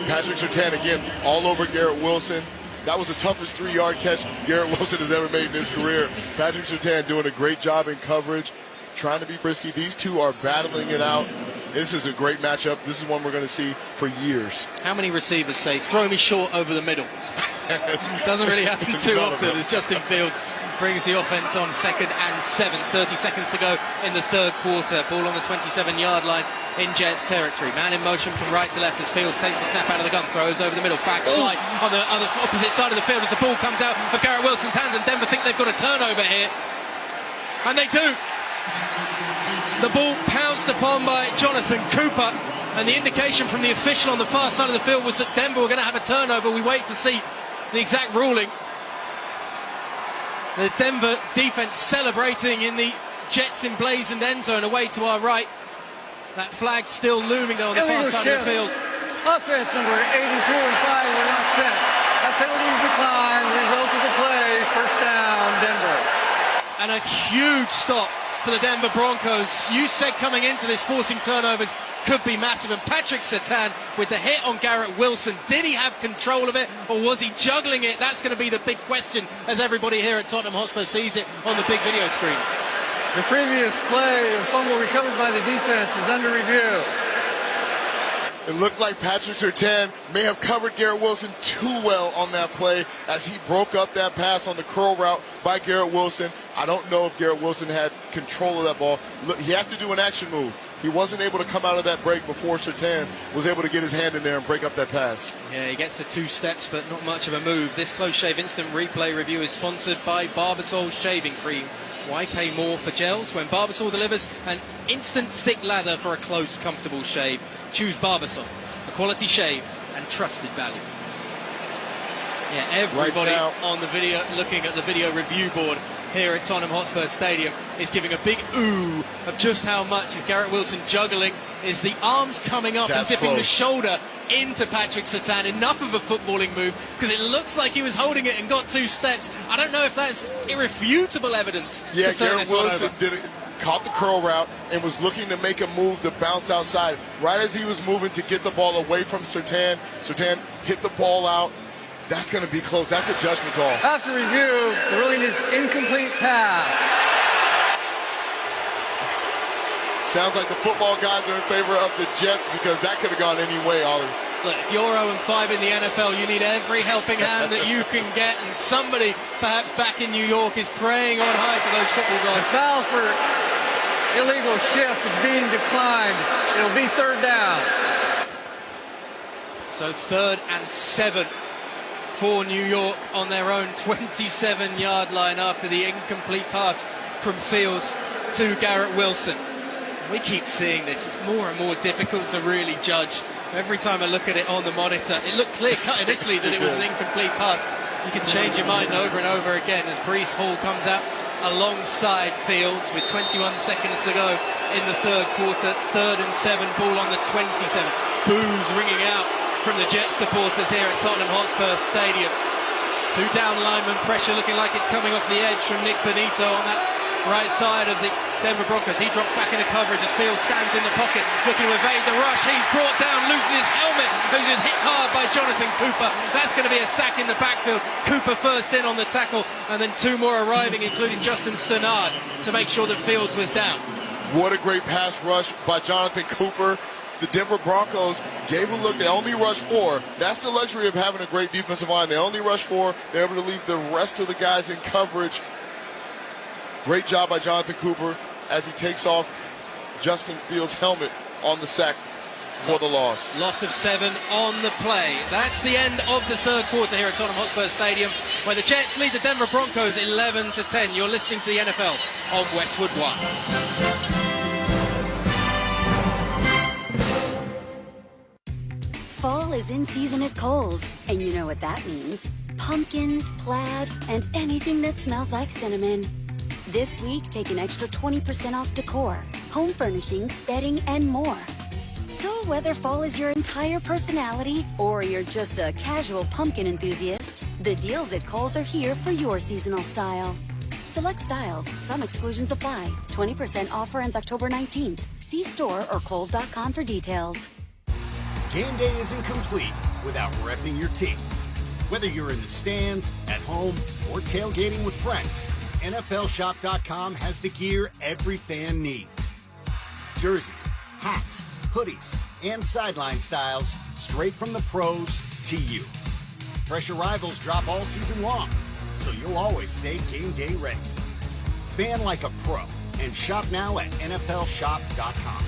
Patrick Surtain, again, all over Garret Wilson. That was the toughest 3-yard catch Garret Wilson has ever made in his career. Patrick Surtain doing a great job in coverage, trying to be frisky. These two are battling it out. This is a great matchup. This is one we're going to see for years. How many receivers say, throw me short over the middle? Doesn't really happen too often as Justin Fields brings the offense on 2nd and 7. 30 seconds to go in the third quarter. Ball on the 27-yard line in Jets territory. Man in motion from right to left as Fields takes the snap out of the gun, throws over the middle. Back slide on the opposite side of the field as the ball comes out of Garret Wilson's hands, and Denver think they've got a turnover here. And they do. The ball pounced upon by Jonathan Cooper, and the indication from the official on the far side of the field was that Denver were going to have a turnover. We wait to see the exact ruling. The Denver defense celebrating in the Jets emblazoned end zone away to our right. That flag still looming though on the far side of the field. Offense number 82 and 5 were not set. A penalties decline, result of the play, first down, Denver. And a huge stop for the Denver Broncos. You said coming into this forcing turnovers could be massive, and Patrick Surtain with the hit on Garret Wilson, did he have control of it or was he juggling it? That's going to be the big question as everybody here at Tottenham Hotspur sees it on the big video screens. The previous play, a fumble recovered by the defense, is under review. It looked like Patrick Surtain may have covered Garret Wilson too well on that play as he broke up that pass on the curl route by Garret Wilson. I don't know if Garret Wilson had control of that ball. Look, he had to do an action move. He wasn't able to come out of that break before Surtain was able to get his hand in there and break up that pass. Yeah, he gets the 2 steps, but not much of a move. This Close Shave Instant Replay review is sponsored by Barbasol Shaving Cream. Why pay more for gels when Barbasol delivers an instant thick lather for a close, comfortable shave? Choose Barbasol, a quality shave and trusted value. Yeah, everybody right on the video, looking at the video review board here at Tottenham Hotspur Stadium, is giving a big ooh of just how much is Garret Wilson juggling. Is the arms coming up and dipping the shoulder into Patrick Surtain? Enough of a footballing move, because it looks like he was holding it and got 2 steps. I don't know if that's irrefutable evidence. Yeah, Garret Wilson caught the curl route and was looking to make a move to bounce outside. Right as he was moving to get the ball away from Surtain, Surtain hit the ball out. That's going to be close. That's a judgment call. After review, the ruling is incomplete pass. Sounds like the football guys are in favor of the Jets, because that could have gone any way, Ollie. Look, if you're 0-5 in the NFL, you need every helping hand that you can get, and somebody perhaps back in New York is praying on high to those football guys. The foul for illegal shift is being declined. It'll be 3rd down. So 3rd and 7 for New York on their own 27-yard line after the incomplete pass from Fields to Garret Wilson. We keep seeing this. It's more and more difficult to really judge. Every time I look at it on the monitor, it looked clear-cut initially that it was an incomplete pass. You can change your mind over and over again as Breece Hall comes out alongside Fields with 21 seconds to go in the third quarter. 3rd and 7, ball on the 27. Boos ringing out from the Jets supporters here at Tottenham Hotspur Stadium. 2 down linemen, pressure looking like it's coming off the edge from Nick Benito on that right side of the Denver Broncos. He drops back into coverage as Fields stands in the pocket looking to evade the rush. He's brought down, loses his helmet, who's just hit hard by Jonathan Cooper. That's going to be a sack in the backfield. Cooper first in on the tackle, and then 2 more arriving, including Justin Sternard, to make sure that Fields was down. What a great pass rush by Jonathan Cooper. The Denver Broncos gave a look. They only rushed 4. That's the luxury of having a great defensive line. They only rushed 4. They're able to leave the rest of the guys in coverage. Great job by Jonathan Cooper as he takes off Justin Fields' helmet on the sack for the loss. Loss of 7 on the play. That's the end of the third quarter here at Tottenham Hotspur Stadium, where the Jets lead the Denver Broncos 11-10. You're listening to the NFL on Westwood One. Fall is in season at Kohl's, and you know what that means. Pumpkins, plaid, and anything that smells like cinnamon. This week, take an extra 20% off decor, home furnishings, bedding, and more. So whether fall is your entire personality or you're just a casual pumpkin enthusiast, the deals at Kohl's are here for your seasonal style. Select styles, some exclusions apply. 20% offer ends October 19th. See store or Kohls.com for details. Game day isn't complete without repping your team. Whether you're in the stands, at home, or tailgating with friends, NFLShop.com has the gear every fan needs. Jerseys, hats, hoodies, and sideline styles straight from the pros to you. Fresh arrivals drop all season long, so you'll always stay game day ready. Fan like a pro and shop now at NFLshop.com.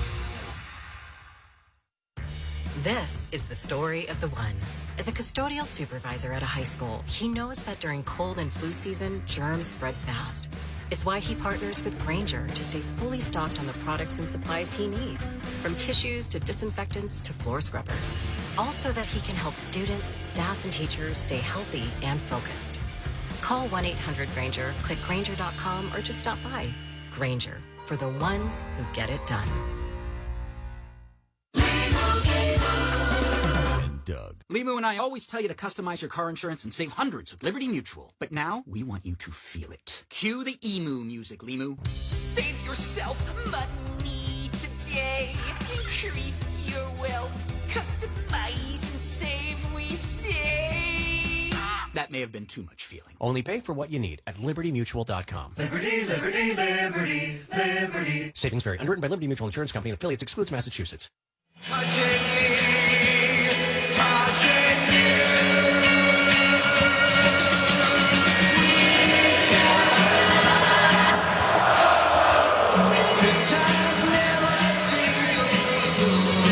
This is the story of the one. As a custodial supervisor at a high school, he knows that during cold and flu season, germs spread fast. It's why he partners with Grainger to stay fully stocked on the products and supplies he needs, from tissues to disinfectants to floor scrubbers. All so that he can help students, staff, and teachers stay healthy and focused. Call 1-800-GRAINGER, click Grainger.com, or just stop by. Grainger, for the ones who get it done. Doug. Limu and I always tell you to customize your car insurance and save hundreds with Liberty Mutual. But now, we want you to feel it. Cue the emu music, Limu. Save yourself money today. Increase your wealth. Customize and save, we say. That may have been too much feeling. Only pay for what you need at libertymutual.com. Liberty, liberty, liberty, liberty. Savings vary. Underwritten by Liberty Mutual Insurance Company and affiliates. Excludes Massachusetts. Touching me, touching you.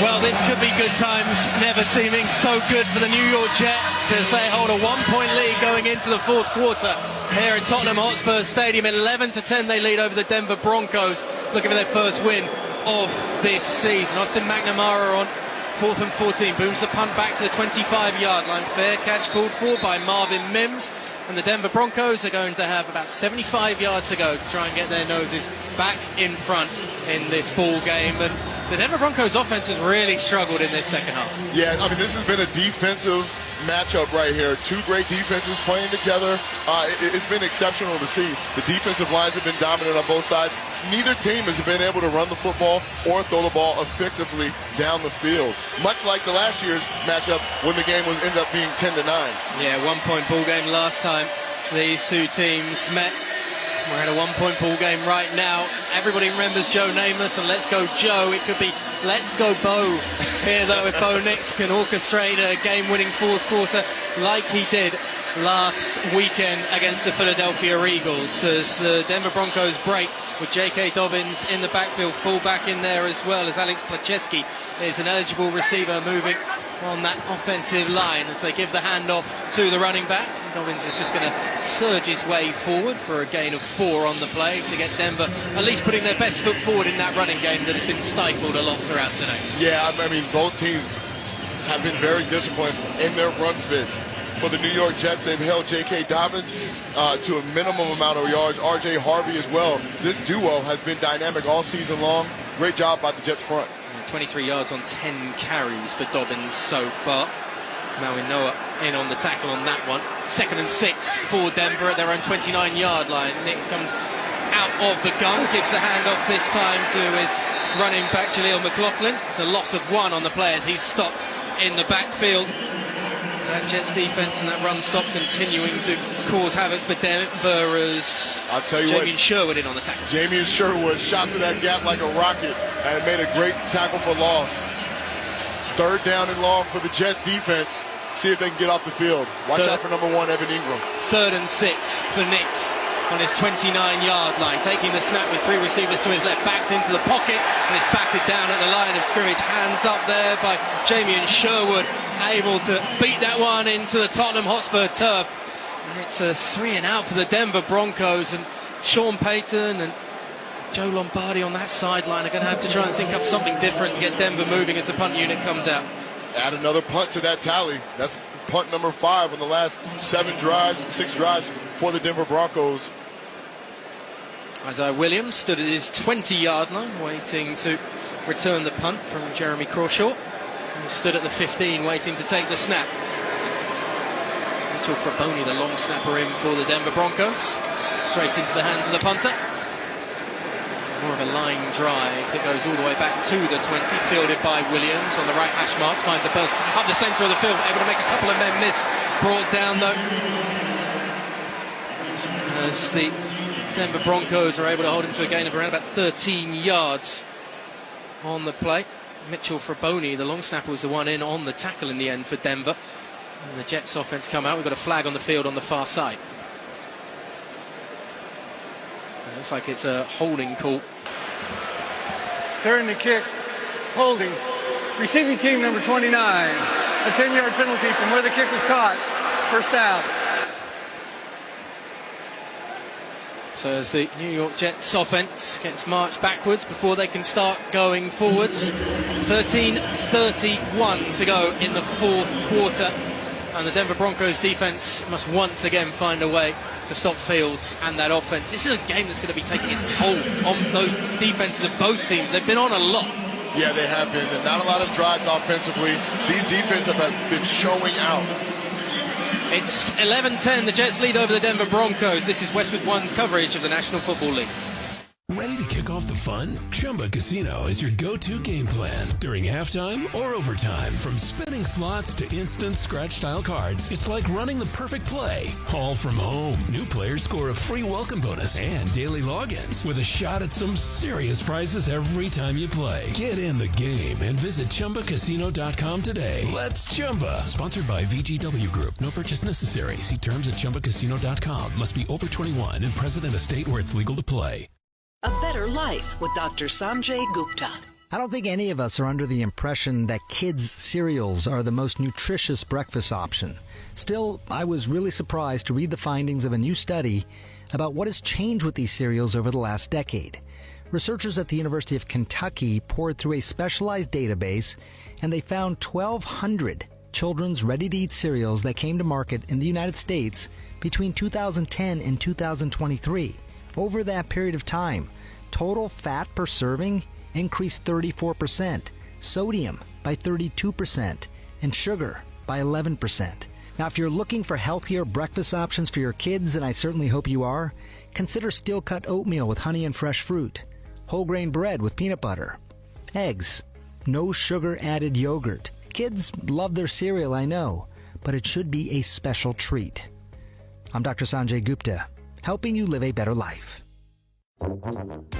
Well, this could be good times, never seeming so good for the New York Jets as they hold a 1-point lead going into the fourth quarter here at Tottenham Hotspur Stadium. 11-10 they lead over the Denver Broncos, looking for their first win of this season. Austin McNamara on 4th and 14, booms the punt back to the 25-yard line. Fair catch called for by Marvin Mims. And the Denver Broncos are going to have about 75 yards to go to try and get their noses back in front in this ball game. And the Denver Broncos offense has really struggled in this second half. Yeah, I mean, this has been a defensive matchup right here. Two great defenses playing together. It's been exceptional to see. The defensive lines have been dominant on both sides. Neither team has been able to run the football or throw the ball effectively down the field. Much like the last year's matchup when the game ended up being 10-9. Yeah, 1-point ball game last time these two teams met. We're at a 1-point ball game right now. Everybody remembers Joe Namath and Let's Go Joe. It could be Let's Go Bo here, though, if Bo Nix can orchestrate a game-winning fourth quarter like he did last weekend against the Philadelphia Eagles, as the Denver Broncos break with J.K. Dobbins in the backfield, fullback in there as well, as Alex Placheski is an eligible receiver moving on that offensive line as they give the handoff to the running back. Dobbins is just going to surge his way forward for a gain of 4 on the play to get Denver at least putting their best foot forward in that running game that has been stifled a lot throughout today. Yeah, I mean, both teams have been very disciplined in their run fits. For the New York Jets, they've held J.K. Dobbins to a minimum amount of yards. R.J. Harvey as well. This duo has been dynamic all season long. Great job by the Jets front. 23 yards on 10 carries for Dobbins so far. Malvin Noah in on the tackle on that one. 2nd and 6 for Denver at their own 29-yard line. Nix comes out of the gun, gives the handoff this time to his running back, Jaleel McLaughlin. It's a loss of 1 on the play as he's stopped in the backfield. That Jets defense and that run stop continuing to cause havoc for Denver as I'll tell you Jamie Sherwood in on the tackle. Jamie Sherwood shot to that gap like a rocket and made a great tackle for loss. 3rd down and long for the Jets defense. See if they can get off the field. Watch out for number 1, Evan Ingram. 3rd and 6 for Nix on his 29-yard line, taking the snap with 3 receivers to his left, backs into the pocket and is batted down at the line of scrimmage. Hands up there by Jamie Sherwood, able to beat that one into the Tottenham Hotspur turf. And it's a 3 and out for the Denver Broncos, and Sean Payton and Joe Lombardi on that sideline are going to have to try and think up something different to get Denver moving as the punt unit comes out. Add another punt to that tally. That's punt number 5 on the last 6 drives for the Denver Broncos. Isaiah Williams stood at his 20-yard line waiting to return the punt from Jeremy Crawshaw, and stood at the 15 waiting to take the snap. Mitchell Fraboni, the long snapper, in for the Denver Broncos. Straight into the hands of the punter. More of a line drive that goes all the way back to the 20, fielded by Williams on the right hash marks, finds the burst up the centre of the field, able to make a couple of men miss. Brought down though as the Denver Broncos are able to hold him to a gain of around about 13 yards on the play. Mitchell Fraboni, the long snapper, was the one in on the tackle in the end for Denver. And the Jets offense come out. We've got a flag on the field on the far side. Looks like it's a holding call. Turn the kick, holding. Receiving team number 29. A 10-yard penalty from where the kick was caught. First down. So as the New York Jets offense gets marched backwards before they can start going forwards. 13:31 to go in the fourth quarter. And the Denver Broncos defense must once again find a way to stop Fields and that offense. This is a game that's going to be taking its toll on those defenses of both teams. They've been on a lot. Yeah, they have been. And not a lot of drives offensively. These defenses have been showing out. It's 11-10. The Jets lead over the Denver Broncos. This is Westwood One's coverage of the National Football League. Ready to kick off the fun? Chumba Casino is your go-to game plan during halftime or overtime. From spinning slots to instant scratch-style cards, it's like running the perfect play, all from home. New players score a free welcome bonus and daily logins with a shot at some serious prizes every time you play. Get in the game and visit ChumbaCasino.com today. Let's Chumba. Sponsored by VGW Group. No purchase necessary. See terms at ChumbaCasino.com. Must be over 21 and present in a state where it's legal to play. A better life with Dr. Sanjay Gupta. I don't think any of us are under the impression that kids' cereals are the most nutritious breakfast option. Still, I was really surprised to read the findings of a new study about what has changed with these cereals over the last decade. Researchers at the University of Kentucky poured through a specialized database, and they found 1,200 children's ready-to-eat cereals that came to market in the United States between 2010 and 2023. Over that period of time, total fat per serving increased 34%, sodium by 32%, and sugar by 11%. Now, if you're looking for healthier breakfast options for your kids, and I certainly hope you are, consider steel-cut oatmeal with honey and fresh fruit, whole grain bread with peanut butter, eggs, no sugar-added yogurt. Kids love their cereal, I know, but it should be a special treat. I'm Dr. Sanjay Gupta, helping you live a better life.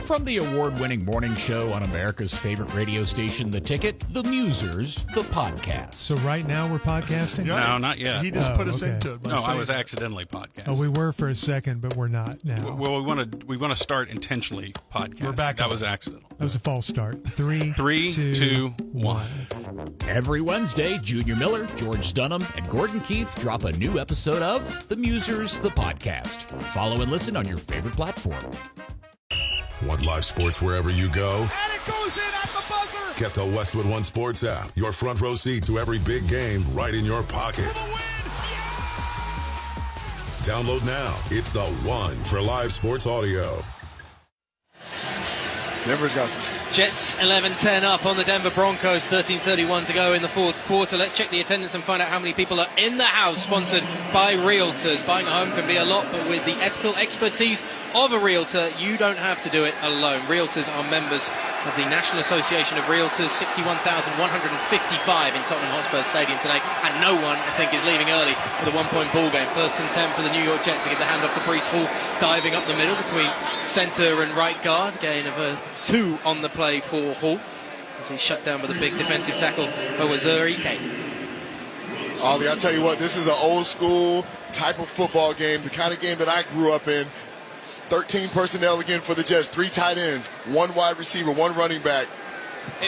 From the award-winning morning show on America's favorite radio station, The Ticket, The Musers, the podcast. So right now we're podcasting? No, not yet. He just put us into it. No, I was accidentally podcasting. Oh, we were for a second, but we're not now. Well, we want to start intentionally podcasting. We're back. That was accidental. That was a false start. Three, 2, 1. Every Wednesday, Junior Miller, George Dunham, and Gordon Keith drop a new episode of The Musers, the podcast. Follow and listen on your favorite platform. Want live sports wherever you go? And it goes in at the buzzer. Get the Westwood One Sports app. Your front row seat to every big game right in your pocket. Download now. It's the one for live sports audio. Denver's got some. Jets 11-10 up on the Denver Broncos, 13:31 to go in the fourth quarter. Let's check the attendance and find out how many people are in the house, sponsored by Realtors. Buying a home can be a lot, but with the ethical expertise of a realtor, you don't have to do it alone. Realtors are members of the National Association of Realtors, 61,155 in Tottenham Hotspur Stadium today, and no one, I think, is leaving early for the one-point ball game. 1st and 10 for the New York Jets to give the handoff to Breece Hall, diving up the middle between center and right guard. Gain of 2 on the play for Hall as he's shut down with a big defensive tackle by Wazirike. Ollie, I'll tell you what, this is an old school type of football game, the kind of game that I grew up in. 13 personnel again for the Jets, 3 tight ends, 1 wide receiver, 1 running back.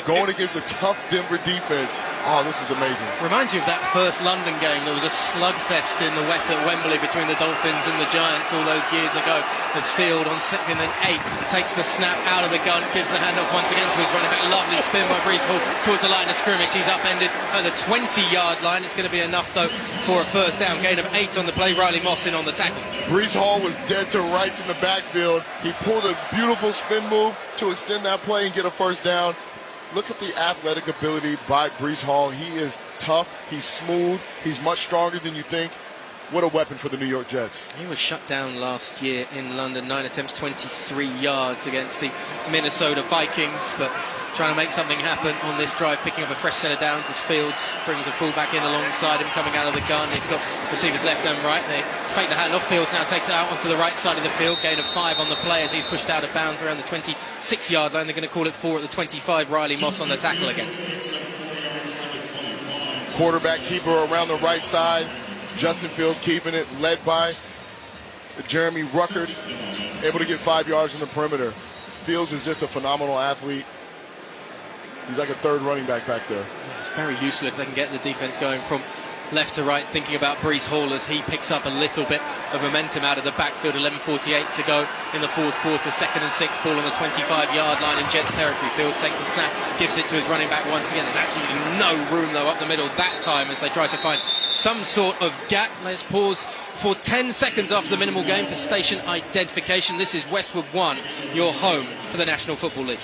Going against a tough Denver defense. Oh, this is amazing. Reminds you of that first London game. There was a slugfest in the wet at Wembley between the Dolphins and the Giants all those years ago. As Field on 2nd and 8 takes the snap out of the gun, gives the handoff once again to his running back. Lovely spin by Breece Hall towards the line of scrimmage. He's upended at the 20-yard line. It's going to be enough, though, for a first down. Gain of 8 on the play. Riley Moss in on the tackle. Breece Hall was dead to rights in the backfield. He pulled a beautiful spin move to extend that play and get a first down. Look at the athletic ability by Breece Hall. He is tough. He's smooth. He's much stronger than you think. What a weapon for the New York Jets. He was shut down last year in London. 9 attempts, 23 yards against the Minnesota Vikings. But trying to make something happen on this drive, picking up a fresh set of downs as Fields brings a fullback in alongside him, coming out of the gun. He's got receivers left and right. They fake the handoff. Fields now takes it out onto the right side of the field. Gain of 5 on the play as he's pushed out of bounds around the 26-yard line. They're going to call it 4 at the 25. Riley Moss on the tackle again. Quarterback keeper around the right side. Justin Fields keeping it, led by Jeremy Ruckert able to get 5 yards in the perimeter. Fields is just a phenomenal athlete. He's like a third running back there. It's very useful if they can get the defense going from left to right, thinking about Breece Hall as he picks up a little bit of momentum out of the backfield. 11:48 to go in the fourth quarter. 2nd and 6, ball on the 25-yard line in Jets territory. Fields takes the snap, gives it to his running back once again. There's absolutely no room though up the middle that time as they try to find some sort of gap. Let's pause for 10 seconds after the minimal game for station identification. This is Westwood One, your home for the National Football League.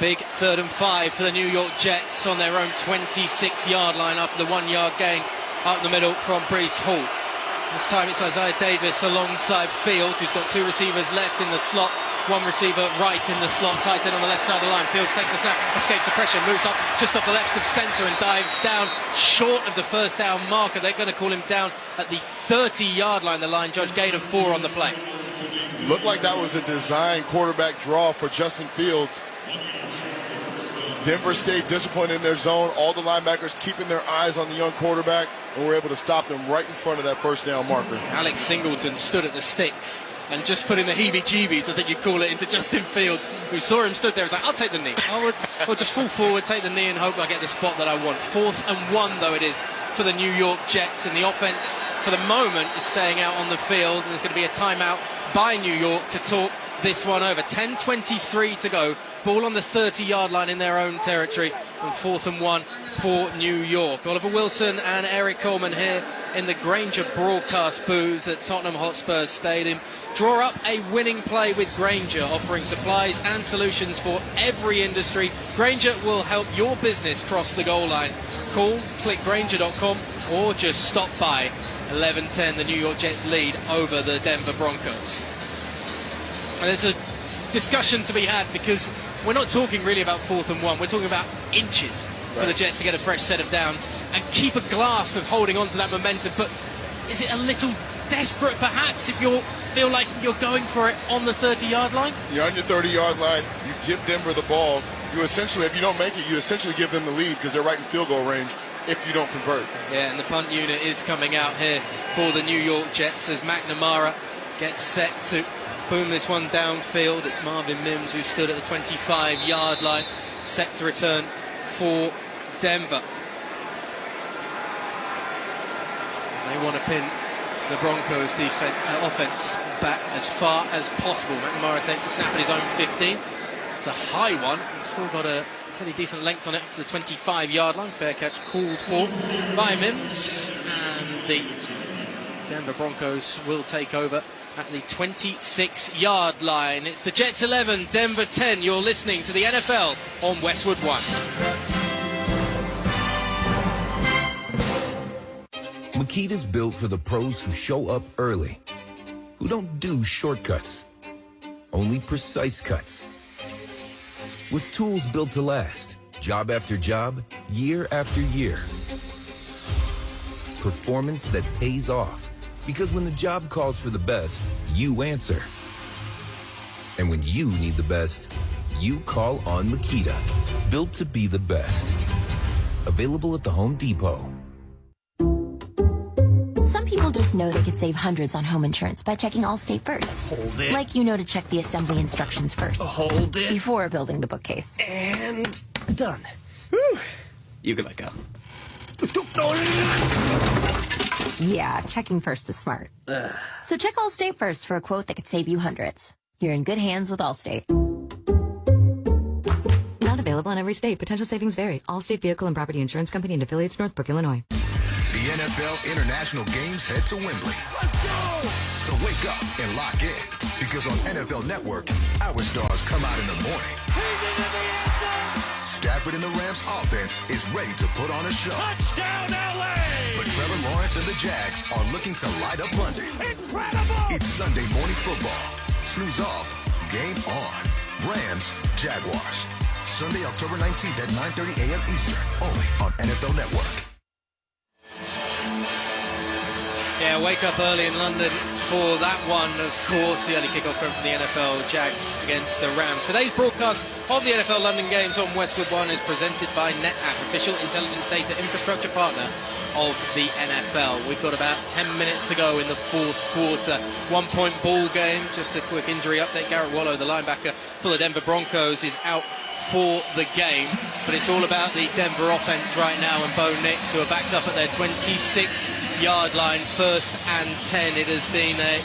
Big 3rd and 5 for the New York Jets on their own 26-yard line after the 1-yard gain up the middle from Breece Hall. This time it's Isaiah Davis alongside Fields, who's got 2 receivers left in the slot, 1 receiver right in the slot, tight end on the left side of the line. Fields takes the snap, escapes the pressure, moves up just off the left of centre and dives down short of the first down marker. They're going to call him down at the 30-yard line. The line judge gain of 4 on the play. Looked like that was a design quarterback draw for Justin Fields. Denver stayed disciplined in their zone. All the linebackers keeping their eyes on the young quarterback, and were able to stop them right in front of that first down marker. Alex Singleton stood at the sticks and just putting the heebie-jeebies, I think you'd call it, into Justin Fields, who saw him stood there and was like, I'll take the knee. I'll just fall forward, take the knee, and hope I get the spot that I want. 4th and 1, though, it is for the New York Jets, and the offense, for the moment, is staying out on the field. There's going to be a timeout by New York to talk this one over. 10:23 to go. Ball on the 30-yard line in their own territory, and 4th and 1 for New York. Oliver Wilson and Eric Coleman here in the Grainger broadcast booth at Tottenham Hotspur Stadium. Draw up a winning play with Grainger, offering supplies and solutions for every industry. Grainger will help your business cross the goal line. Call, click Grainger.com, or just stop by. 11-10, the New York Jets lead over the Denver Broncos. And there's a discussion to be had, because we're not talking really about 4th and 1. We're talking about inches for the Jets to get a fresh set of downs and keep a grasp of holding on to that momentum. But is it a little desperate, perhaps, if you feel like you're going for it on the 30-yard line? You're on your 30-yard line. You give Denver the ball. You essentially, if you don't make it, you essentially give them the lead, because they're right in field goal range if you don't convert. Yeah, and the punt unit is coming out here for the New York Jets as McNamara gets set to boom this one downfield. It's Marvin Mims who stood at the 25-yard line, set to return for Denver. They want to pin the Broncos offense back as far as possible. McNamara takes the snap at his own 15. It's a high one. He's still got a pretty decent length on it to the 25-yard line. Fair catch called for by Mims. And the Denver Broncos will take over at the 26-yard line. It's the Jets 11, Denver 10. You're listening to the NFL on Westwood One. Makita's built for the pros who show up early, who don't do shortcuts, only precise cuts. With tools built to last, job after job, year after year. Performance that pays off, because when the job calls for the best, you answer. And when you need the best, you call on Makita. Built to be the best. Available at the Home Depot. Some people just know they could save hundreds on home insurance by checking Allstate first. Hold it. Like you know to check the assembly instructions first. Hold it. Before building the bookcase. And done. Whew. You can let go. Yeah, checking first is smart. So check Allstate first for a quote that could save you hundreds. You're in good hands with Allstate. Not available in every state. Potential savings vary. Allstate Vehicle and Property Insurance Company and affiliates, Northbrook, Illinois. The NFL International Games head to Wembley. So wake up and lock in, because on NFL Network, our stars come out in the morning. Stafford and the Rams offense is ready to put on a show. Touchdown, LA! But Trevor Lawrence and the Jags are looking to light up London. Incredible! It's Sunday morning football. Snooze off, game on. Rams, Jaguars. Sunday, October 19th at 9:30 a.m. Eastern, only on NFL Network. Yeah, wake up early in London for that one, of course, the early kickoff going from the NFL Jags against the Rams. Today's broadcast of the NFL London Games on Westwood One is presented by NetApp, official intelligent data infrastructure partner of the NFL. We've got about 10 minutes to go in the fourth quarter. 1 point ball game. Just a quick injury update. Garret Wilson, the linebacker for the Denver Broncos, is out for the game, but it's all about the Denver offense right now, and Bo Nix, who are backed up at their 26-yard line, 1st and 10. It has been a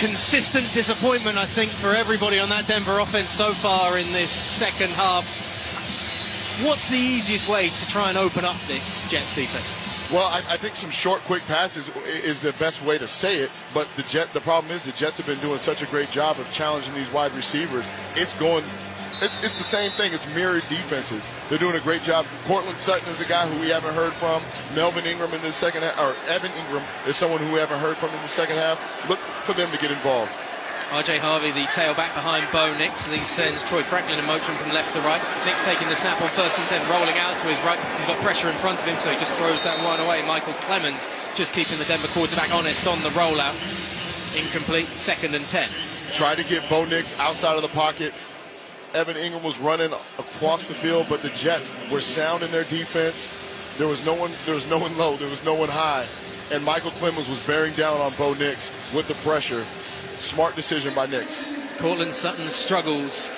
consistent disappointment, I think, for everybody on that Denver offense so far in this second half. What's the easiest way to try and open up this Jets defense? Well, I think some short, quick passes is the best way to say it, but the problem is the Jets have been doing such a great job of challenging these wide receivers. It's the same thing. It's mirrored defenses. They're doing a great job. Courtland Sutton is a guy who we haven't heard from. Melvin Ingram in the second half, or Evan Ingram is someone who we haven't heard from in the second half. Look for them to get involved. R.J. Harvey, the tailback behind Bo Nix. He sends Troy Franklin in motion from left to right. Nix taking the snap on 1st and 10, rolling out to his right. He's got pressure in front of him, so he just throws that one away. Michael Clemens just keeping the Denver quarterback honest on the rollout. Incomplete, 2nd and 10. Try to get Bo Nix outside of the pocket. Evan Ingram was running across the field, but the Jets were sound in their defense. There was no one low, there was no one high. And Michael Clemens was bearing down on Bo Nix with the pressure. Smart decision by Nix. Courtland Sutton struggles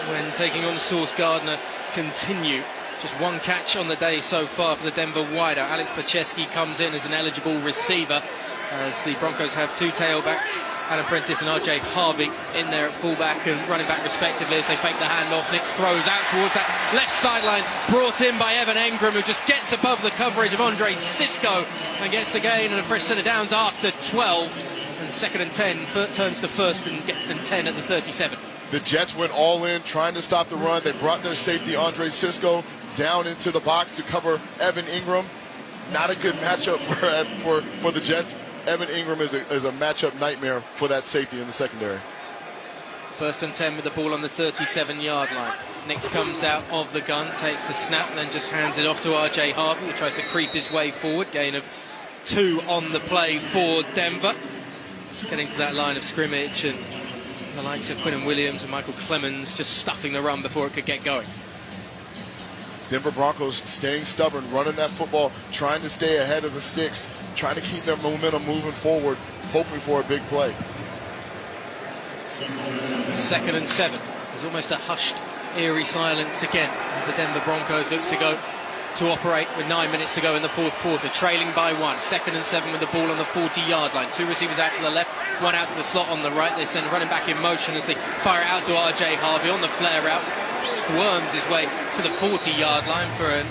when taking on Sauce Gardner. Continue. Just one catch on the day so far for the Denver wideout. Alex Pacheski comes in as an eligible receiver, as the Broncos have 2 tailbacks, Adam Prentice and R.J. Harvey, in there at fullback and running back respectively as they fake the handoff. Nix throws out towards that left sideline, brought in by Evan Ingram, who just gets above the coverage of Andre Cisco and gets the gain and a fresh set of downs after 12. And 2nd and 10 turns to 1st and 10 at the 37. The Jets went all in trying to stop the run. They brought their safety, Andre Cisco, down into the box to cover Evan Ingram. Not a good matchup for the Jets. Evan Ingram is a matchup nightmare for that safety in the secondary. 1st and 10 with the ball on the 37-yard line. Nix comes out of the gun, takes the snap, and then just hands it off to R.J. Harvey, who tries to creep his way forward. Gain of 2 on the play for Denver. Getting to that line of scrimmage, and the likes of Quinnen Williams and Michael Clemens just stuffing the run before it could get going. Denver Broncos staying stubborn, running that football, trying to stay ahead of the sticks, trying to keep their momentum moving forward, hoping for a big play. 2nd and 7. There's almost a hushed, eerie silence again as the Denver Broncos looks to operate with 9 minutes to go in the fourth quarter, trailing by 1. 2nd and 7 with the ball on the 40-yard line. 2 receivers out to the left, 1 out to the slot on the right. They send running back in motion as they fire it out to R.J. Harvey on the flare route. Squirms his way to the 40-yard line for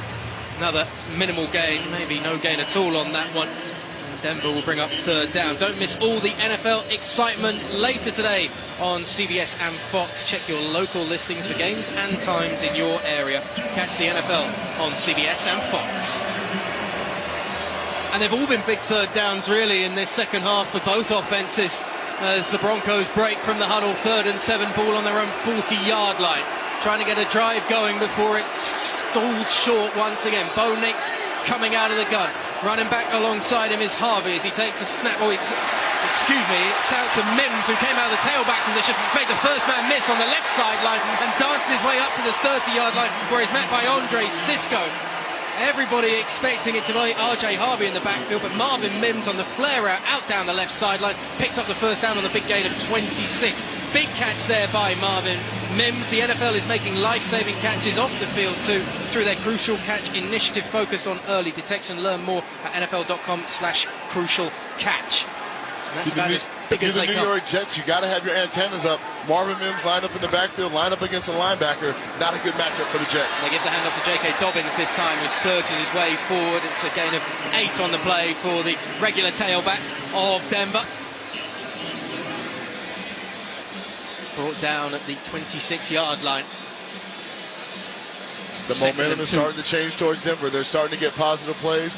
another minimal gain, maybe no gain at all on that one. And Denver will bring up 3rd down. Don't miss all the NFL excitement later today on CBS and Fox. Check your local listings for games and times in your area. Catch the NFL on CBS and Fox. And they've all been big 3rd downs really in this second half for both offenses, as the Broncos break from the huddle. 3rd and 7, ball on their own 40-yard line. Trying to get a drive going before it stalls short once again. Bo Nix coming out of the gun. Running back alongside him is Harvey as he takes a snap. It's out to Mims, who came out of the tailback position, made the first man miss on the left sideline and danced his way up to the 30-yard line, where he's met by Andre Cisco. Everybody expecting it to be R.J. Harvey in the backfield, but Marvin Mims on the flare out down the left sideline picks up the 1st down on the big gain of 26. Big catch there by Marvin Mims. The NFL is making life-saving catches off the field too through their Crucial Catch initiative focused on early detection. Learn more at NFL.com/crucial catch. That's about as big as they come. If you're the New York Jets, you got to have your antennas up. Marvin Mims lined up in the backfield, lined up against a linebacker. Not a good matchup for the Jets. They give the handoff to J.K. Dobbins this time, who surges his way forward. It's a gain of 8 on the play for the regular tailback of Denver. Brought down at the 26-yard line. The momentum is starting to change towards Denver. They're starting to get positive plays.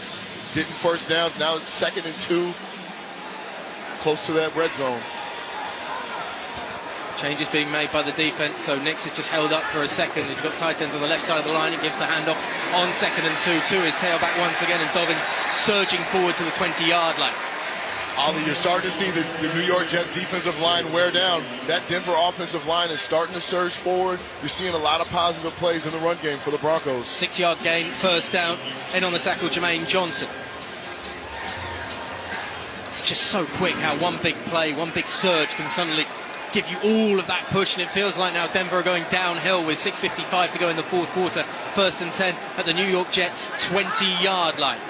Getting 1st downs. Now it's 2nd and 2. Close to that red zone. Changes being made by the defense, so Nix is just held up for a second. He's got tight ends on the left side of the line. He gives the handoff on 2nd and 2 to his tailback once again, and Dobbins surging forward to the 20-yard line. Ollie, you're starting to see the New York Jets defensive line wear down. That Denver offensive line is starting to surge forward. You're seeing a lot of positive plays in the run game for the Broncos. 6-yard gain, first down, in on the tackle, Jermaine Johnson. It's just so quick how one big play, one big surge can suddenly give you all of that push, and it feels like now Denver are going downhill with 6:55 to go in the fourth quarter. 1st and 10 at the New York Jets 20-yard line.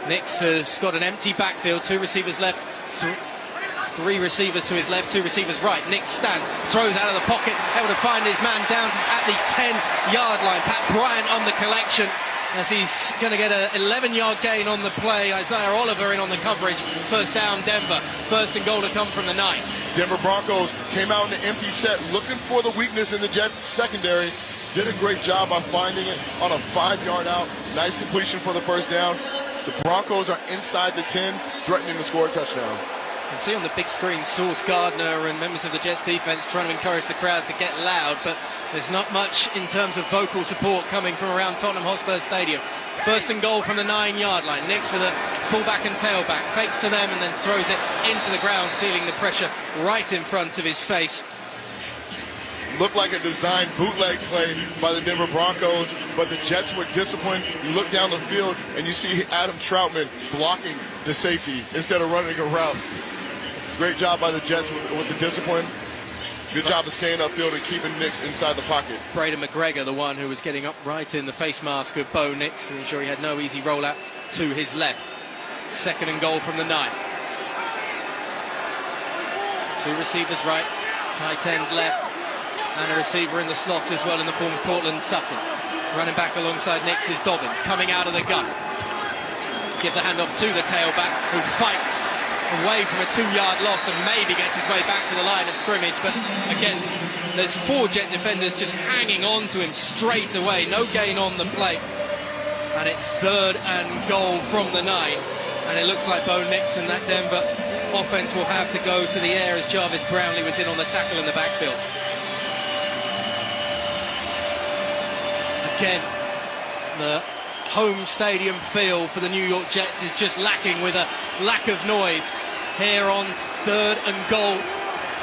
Nix has got an empty backfield, 2 receivers left, 3 receivers to his left, 2 receivers right. Nix stands, throws out of the pocket, able to find his man down at the 10-yard line. Pat Bryant on the collection as he's going to get an 11-yard gain on the play. Isaiah Oliver in on the coverage. First down, Denver. 1st and goal to come from the 9. Denver Broncos came out in the empty set looking for the weakness in the Jets secondary. Did a great job on finding it on a 5-yard out. Nice completion for the first down. The Broncos are inside the 10, threatening to score a touchdown. You can see on the big screen Sauce Gardner and members of the Jets defense trying to encourage the crowd to get loud, but there's not much in terms of vocal support coming from around Tottenham Hotspur Stadium. 1st and goal from the 9-yard line. Nix with a fullback and tailback, fakes to them and then throws it into the ground, feeling the pressure right in front of his face. Looked like a designed bootleg play by the Denver Broncos, but the Jets were disciplined. You look down the field and you see Adam Troutman blocking the safety instead of running a route. Great job by the Jets with the discipline. Good job of staying upfield and keeping Nix inside the pocket. Braden McGregor, the one who was getting up right in the face mask of Bo Nix to ensure he had no easy rollout to his left. 2nd and goal from the 9. 2 receivers right, tight end left, and a receiver in the slot as well in the form of Courtland Sutton. Running back alongside Nix is Dobbins, coming out of the gun. Give the handoff to the tailback, who fights away from a 2-yard loss and maybe gets his way back to the line of scrimmage. But again, there's 4 Jet defenders just hanging on to him straight away. No gain on the play. And it's 3rd and goal from the 9. And it looks like Bo Nix and that Denver offense will have to go to the air as Jarvis Brownlee was in on the tackle in the backfield. Again, the home stadium feel for the New York Jets is just lacking with a lack of noise here on 3rd and goal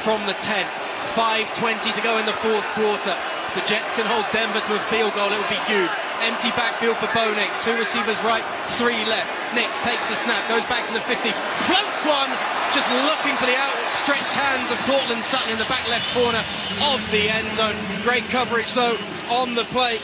from the 10. 5:20 to go in the fourth quarter. The Jets can hold Denver to a field goal, it would be huge. Empty backfield for Bo Nix, 2 receivers right, 3 left. Nix takes the snap, goes back to the 50, floats one, just looking for the outstretched hands of Courtland Sutton in the back left corner of the end zone. Great coverage though on the play.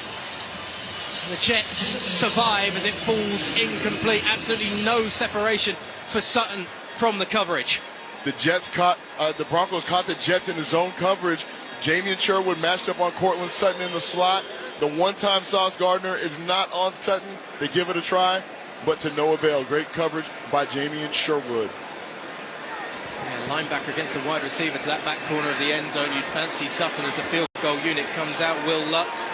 The Jets survive as it falls incomplete. Absolutely no separation for Sutton from the coverage. The Broncos caught the Jets in the zone coverage. Jamien Sherwood matched up on Courtland Sutton in the slot. The one-time Sauce Gardner is not on Sutton. They give it a try, but to no avail. Great coverage by Jamien Sherwood. Yeah, linebacker against a wide receiver to that back corner of the end zone. You'd fancy Sutton as the field goal unit comes out. Will Lutz,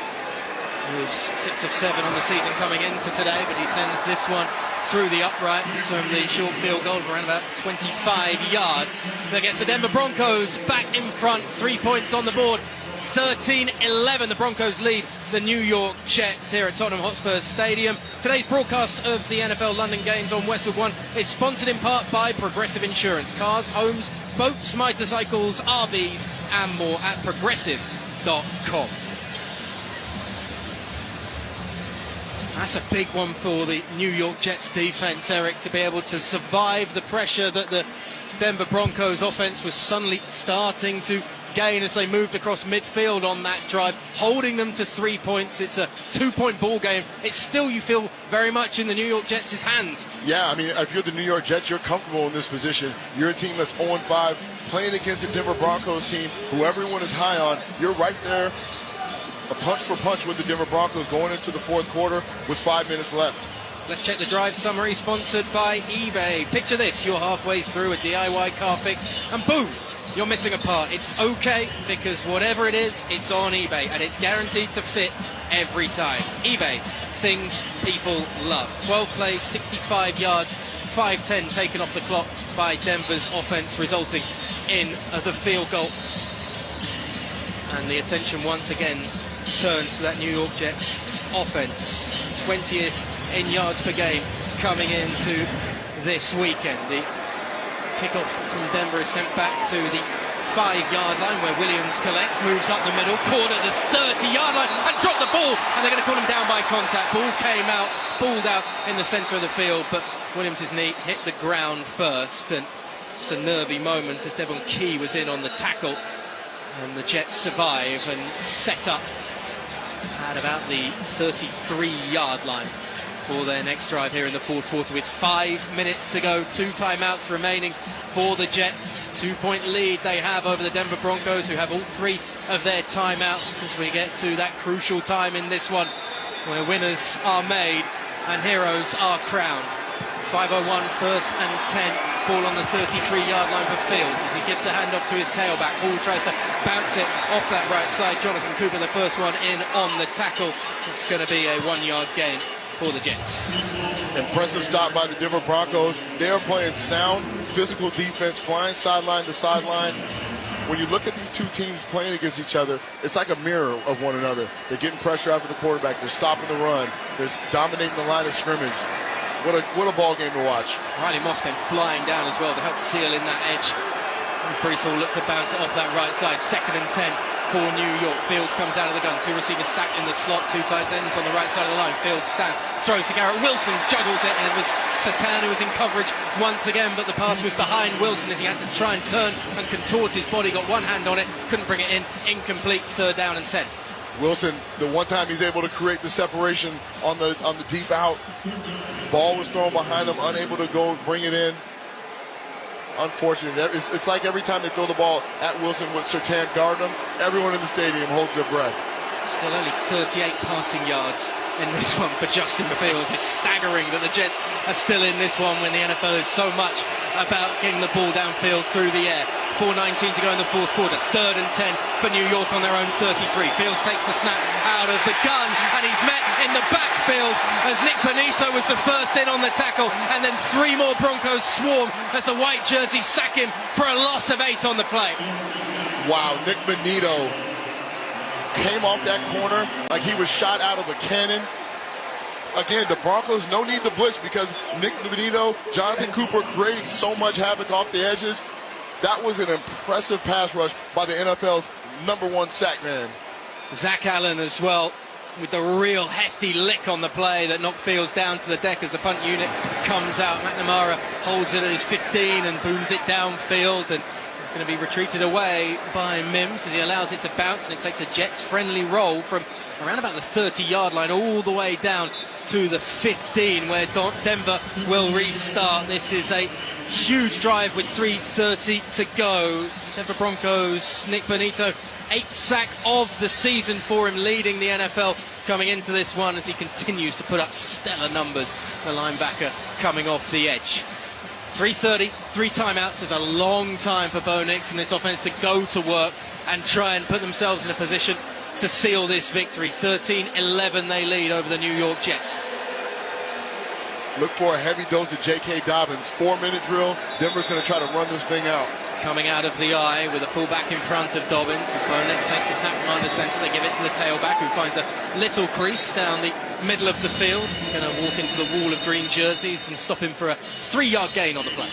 who was 6 of 7 on the season coming into today, but he sends this one through the uprights from the short field goal for around about 25 yards. That gets the Denver Broncos back in front, 3 points on the board. 13-11, the Broncos lead the New York Jets here at Tottenham Hotspur Stadium. Today's broadcast of the NFL London games on Westwood One is sponsored in part by Progressive Insurance. Cars, homes, boats, motorcycles, RVs and more at progressive.com. That's a big one for the New York Jets defense, Eric, to be able to survive the pressure that the Denver Broncos offense was suddenly starting to gain as they moved across midfield on that drive, holding them to 3 points. It's a 2-point ball game. It's still, you feel, very much in the New York Jets' hands. Yeah, I mean, if you're the New York Jets, you're comfortable in this position. You're a team that's 0-5, playing against the Denver Broncos team, who everyone is high on. You're right there, a punch for punch with the Denver Broncos going into the fourth quarter with 5 minutes left. Let's check the drive summary, sponsored by eBay. Picture this, you're halfway through a DIY car fix, and boom, you're missing a part. It's okay, because whatever it is, it's on eBay, and it's guaranteed to fit every time. eBay, things people love. 12 plays, 65 yards, 5-10 taken off the clock by Denver's offense, resulting in the field goal. And the attention once again turns to that New York Jets offense. 20th in yards per game, coming into this weekend. The kickoff from Denver is sent back to the 5-yard line where Williams collects, moves up the middle, caught at the 30-yard line and dropped the ball, and they're going to call him down by contact. Ball came out, spooled out in the centre of the field, but Williams' knee hit the ground first, and just a nervy moment as Devon Key was in on the tackle, and the Jets survive and set up at about the 33-yard line for their next drive here in the fourth quarter with 5 minutes to go, 2 timeouts remaining for the Jets. 2-point lead they have over the Denver Broncos, who have all 3 of their timeouts as we get to that crucial time in this one where winners are made and heroes are crowned. 5:01, 1st and 10. Ball on the 33-yard line for Fields as he gives the handoff to his tailback. Hall tries to bounce it off that right side. Jonathan Cooper, the first one in on the tackle. It's going to be a 1-yard gain for the Jets. Impressive stop by the Denver Broncos. They are playing sound, physical defense, flying sideline to sideline. When you look at these two teams playing against each other, it's like a mirror of one another. They're getting pressure after the quarterback. They're stopping the run. They're dominating the line of scrimmage. What a ball game to watch. Riley Moss came flying down as well to help seal in that edge. Breece Hall looked to bounce it off that right side. 2nd and 10 for New York. Fields comes out of the gun. 2 receivers stacked in the slot. 2 tight ends on the right side of the line. Fields stands, throws to Garret Wilson, juggles it, and it was Sutton who was in coverage once again, but the pass was behind Wilson as he had to try and turn and contort his body. Got one hand on it, couldn't bring it in. Incomplete. 3rd down and 10. Wilson, the one time he's able to create the separation on the deep out, ball was thrown behind him, unable to go bring it in. Unfortunate. It's like every time they throw the ball at Wilson with Surtain guarding him, everyone in the stadium holds their breath. Still only 38 passing yards in this one for Justin Fields. It's staggering that the Jets are still in this one when the NFL is so much about getting the ball downfield through the air. 4:19 to go in the fourth quarter. 3rd and 10 for New York on their own 33. Fields takes the snap out of the gun and he's met in the backfield as Nick Bonito was the first in on the tackle, and then 3 more Broncos swarm as the white jerseys sack him for a loss of 8 on the play. Wow, Nick Bonito came off that corner like he was shot out of a cannon. Again, the Broncos no need to blitz because Nick Bonito, Jonathan Cooper creating so much havoc off the edges. That was an impressive pass rush by the NFL's #1 sack man. Zach Allen as well with the real hefty lick on the play that knocked Fields down to the deck as the punt unit comes out. McNamara holds it at his 15 and booms it downfield, and it's going to be retreated away by Mims as he allows it to bounce, and it takes a Jets friendly roll from around about the 30-yard line all the way down to the 15 where Denver will restart. This is a huge drive with 3:30 to go. Denver Broncos, Nick Bonito, 8th sack of the season for him, leading the NFL coming into this one as he continues to put up stellar numbers. The linebacker coming off the edge. 3:30, 3 timeouts is a long time for Bo Nix and this offense to go to work and try and put themselves in a position to seal this victory. 13-11 they lead over the New York Jets. Look for a heavy dose of J.K. Dobbins. 4-minute drill. Denver's going to try to run this thing out. Coming out of the eye with a fullback in front of Dobbins. As Bo Nix takes the snap from under center, they give it to the tailback who finds a little crease down the middle of the field. He's going to walk into the wall of green jerseys and stop him for a 3-yard gain on the play.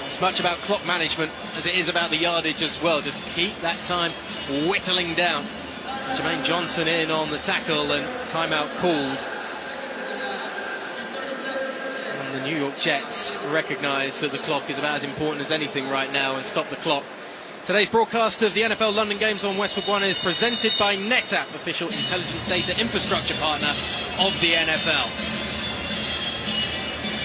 It's much about clock management as it is about the yardage as well. Just keep that time whittling down. Jermaine Johnson in on the tackle and timeout called. And the New York Jets recognize that the clock is about as important as anything right now and stop the clock. Today's broadcast of the NFL London Games on Westwood One is presented by NetApp, official intelligent data infrastructure partner of the NFL.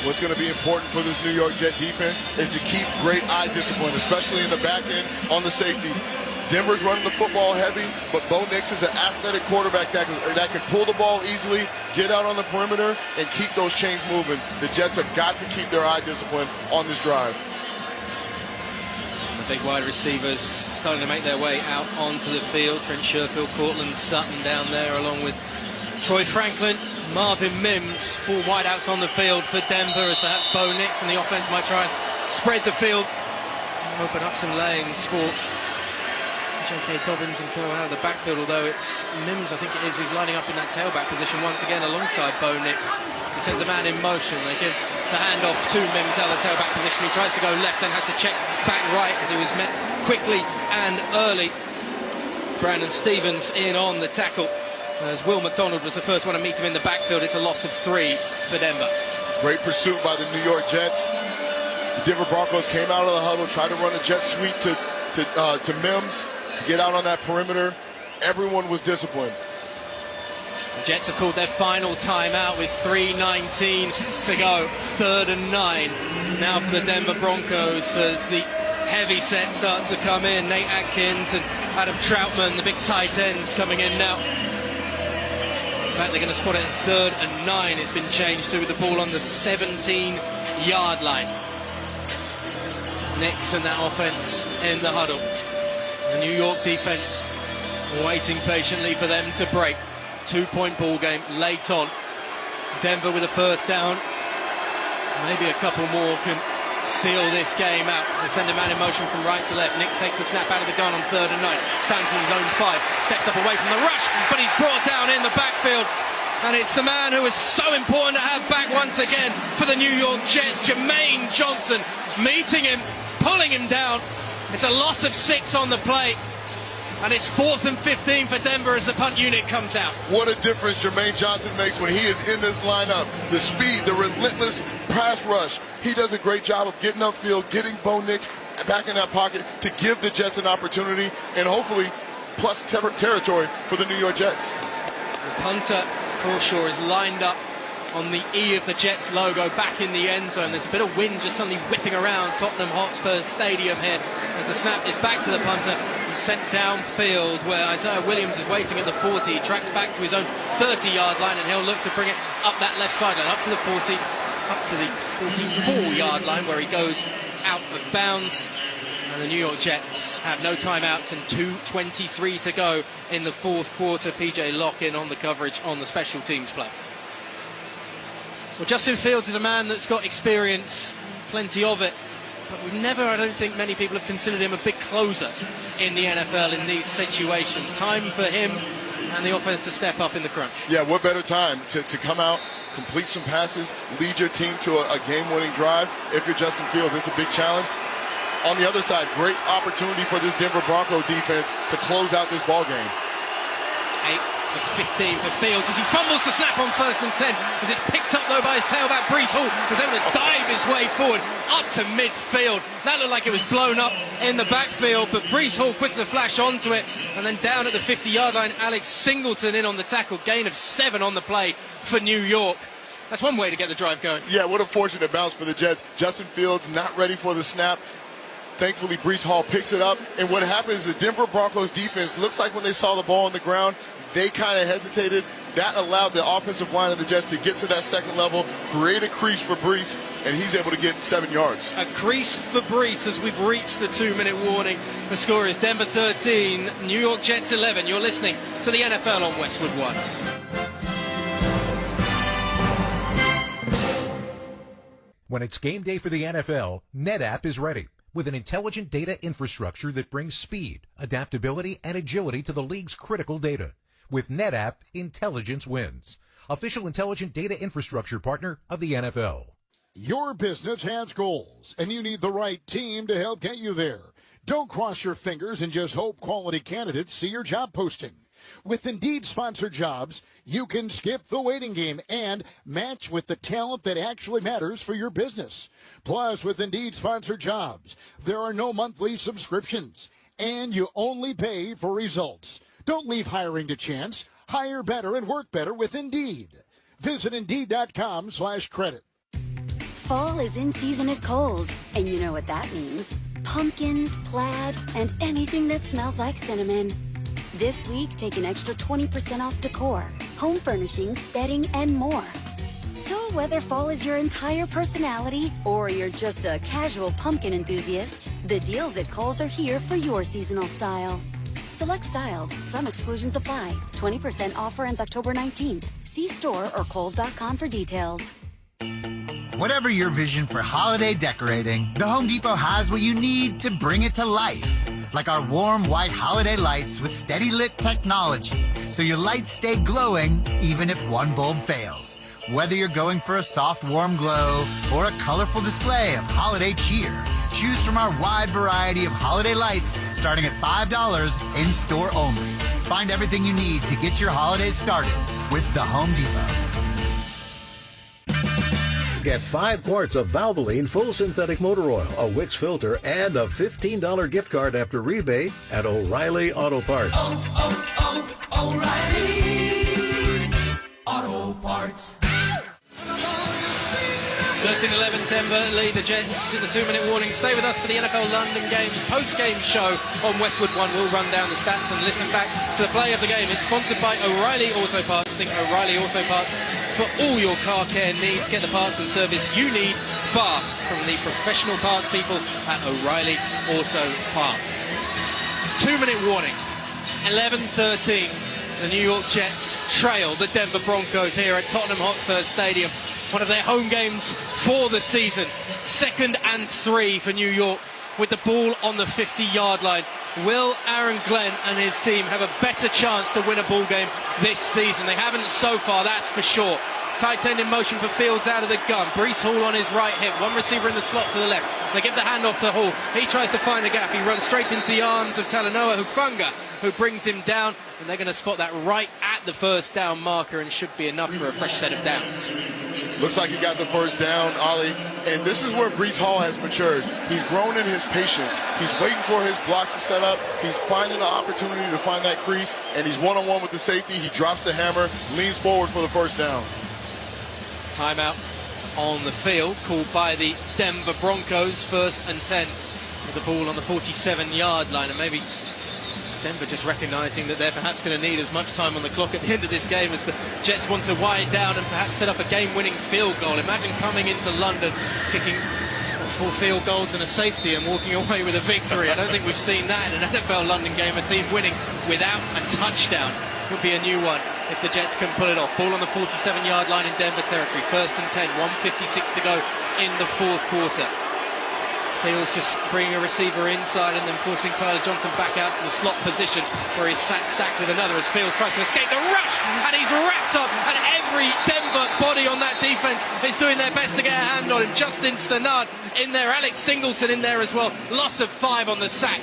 What's going to be important for this New York Jet defense is to keep great eye discipline, especially in the back end on the safeties. Denver's running the football heavy, but Bo Nix is an athletic quarterback that can pull the ball easily, get out on the perimeter, and keep those chains moving. The Jets have got to keep their eye discipline on this drive. The big wide receivers starting to make their way out onto the field. Trent Sherfield, Courtland Sutton down there along with Troy Franklin, Marvin Mims, 4 wideouts on the field for Denver as perhaps Bo Nix and the offense might try and spread the field and open up some lanes for J.K. Dobbins and Co out of the backfield, although it's Mims, I think it is, who's lining up in that tailback position once again alongside Bo Nix. He sends a man in motion. They give the handoff to Mims out of the tailback position. He tries to go left, then has to check back right as he was met quickly and early. Brandon Stevens in on the tackle, as Will McDonald was the first one to meet him in the backfield. It's a loss of 3 for Denver. Great pursuit by the New York Jets. The Denver Broncos came out of the huddle, tried to run a jet sweep to Mims, get out on that perimeter. Everyone was disciplined. The Jets have called their final timeout with 3:19 to go. 3rd and 9 now for the Denver Broncos as the heavy set starts to come in. Nate Atkins and Adam Troutman, the big tight ends, coming in now. In fact, they're going to spot it at 3rd and 9. It's been changed to the ball on the 17-yard line. Nix and that offense in the huddle. The New York defense waiting patiently for them to break. 2-point ball game late on. Denver with a first down. Maybe a couple more can seal this game out. They send a man in motion from right to left. Nix takes the snap out of the gun on 3rd and 9. Stands in his own 5. Steps up away from the rush, but he's brought down in the backfield. And it's the man who is so important to have back once again for the New York Jets, Jermaine Johnson, meeting him, pulling him down. It's a loss of 6 on the play. And it's 4th and 15 for Denver as the punt unit comes out. What a difference Jermaine Johnson makes when he is in this lineup. The speed, the relentless pass rush. He does a great job of getting upfield, getting Bo Nix back in that pocket to give the Jets an opportunity and hopefully plus territory for the New York Jets. The punter, Crawshaw, is lined up on the E of the Jets logo back in the end zone. There's a bit of wind just suddenly whipping around Tottenham Hotspur Stadium here as the snap is back to the punter and sent downfield where Isaiah Williams is waiting at the 40. He tracks back to his own 30-yard line and he'll look to bring it up that left sideline, up to the 40, up to the 44-yard line where he goes out of bounds. And the New York Jets have no timeouts and 2:23 to go in the 4th quarter. PJ Lock-in on the coverage on the special teams play. Well, Justin Fields is a man that's got experience, plenty of it, but we've never, I don't think many people have considered him a big closer in the NFL in these situations. Time for him and the offense to step up in the crunch. Yeah, what better time to come out, complete some passes, lead your team to a game-winning drive. If you're Justin Fields, it's a big challenge. On the other side, great opportunity for this Denver Bronco defense to close out this ball game. 8 of 15 for Fields as he fumbles the snap on 1st and 10 as it's picked up though by his tailback Breece Hall, who's able to dive his way forward up to midfield. That looked like it was blown up in the backfield, but Breece Hall quick as a flash onto it, and then down at the 50-yard line, Alex Singleton in on the tackle. Gain of 7 on the play for New York. That's one way to get the drive going. Yeah, what a fortunate bounce for the Jets. Justin Fields not ready for the snap. Thankfully, Breece Hall picks it up. And what happens is the Denver Broncos defense looks like when they saw the ball on the ground, they kind of hesitated. That allowed the offensive line of the Jets to get to that second level, create a crease for Breece, and he's able to get 7 yards. A crease for Breece as we've reached the 2-minute warning. The score is Denver 13, New York Jets 11. You're listening to the NFL on Westwood One. When it's game day for the NFL, NetApp is ready. With an intelligent data infrastructure that brings speed, adaptability, and agility to the league's critical data. With NetApp, intelligence wins. Official intelligent data infrastructure partner of the NFL. Your business has goals, and you need the right team to help get you there. Don't cross your fingers and just hope quality candidates see your job posting. With Indeed-sponsored jobs, you can skip the waiting game and match with the talent that actually matters for your business. Plus, with Indeed-sponsored jobs, there are no monthly subscriptions, and you only pay for results. Don't leave hiring to chance. Hire better and work better with Indeed. Visit Indeed.com/credit. Fall is in season at Kohl's, and you know what that means. Pumpkins, plaid, and anything that smells like cinnamon. This week, take an extra 20% off decor, home furnishings, bedding, and more. So whether fall is your entire personality or you're just a casual pumpkin enthusiast, the deals at Kohl's are here for your seasonal style. Select styles, some exclusions apply. 20% offer ends October 19th. See store or Kohls.com for details. Whatever your vision for holiday decorating, the Home Depot has what you need to bring it to life. Like our warm white holiday lights with steady lit technology, so your lights stay glowing even if one bulb fails. Whether you're going for a soft, warm glow or a colorful display of holiday cheer, choose from our wide variety of holiday lights starting at $5 in store only. Find everything you need to get your holidays started with the Home Depot. Get 5 quarts of Valvoline full synthetic motor oil, a Wix filter, and a $15 gift card after rebate at O'Reilly Auto Parts. O'Reilly Auto Parts. 13-11 Denver lead the Jets in the 2-minute warning. Stay with us for the NFL London Games post-game show on Westwood One. We'll run down the stats and listen back to the play of the game. It's sponsored by O'Reilly Auto Parts. Think O'Reilly Auto Parts for all your car care needs. Get the parts and service you need fast from the professional parts people at O'Reilly Auto Parts. 2-minute warning. 11-13. The New York Jets trail the Denver Broncos here at Tottenham Hotspur Stadium. One of their home games for the season. 2nd and 3 for New York with the ball on the 50-yard line. Will Aaron Glenn and his team have a better chance to win a ball game this season? They haven't so far, that's for sure. Tight end in motion for Fields out of the gun. Breece Hall on his right hip. One receiver in the slot to the left. They give the handoff to Hall. He tries to find a gap. He runs straight into the arms of Talanoa Hufanga, who brings him down. And they're going to spot that right at the first down marker and should be enough for a fresh set of downs. Looks like he got the first down, Ollie. And this is where Breece Hall has matured. He's grown in his patience. He's waiting for his blocks to set up. He's finding the opportunity to find that crease. And he's one-on-one with the safety. He drops the hammer, leans forward for the first down. Timeout on the field called by the Denver Broncos. 1st and 10 with the ball on the 47-yard line. And maybe Denver just recognizing that they're perhaps going to need as much time on the clock at the end of this game as the Jets want to wind down and perhaps set up a game-winning field goal. Imagine coming into London, kicking 4 field goals and a safety and walking away with a victory. I don't think we've seen that in an NFL London game, a team winning without a touchdown. Would be a new one if the Jets can pull it off. Ball on the 47-yard line in Denver territory. 1st and 10, 1:56 to go in the 4th quarter. Fields just bringing a receiver inside and then forcing Tyler Johnson back out to the slot position where he's sat stacked with another as Fields tries to escape the rush, and he's wrapped up, and every Denver body on that defense is doing their best to get a hand on him. Justin Stannard in there, Alex Singleton in there as well. Loss of 5 on the sack.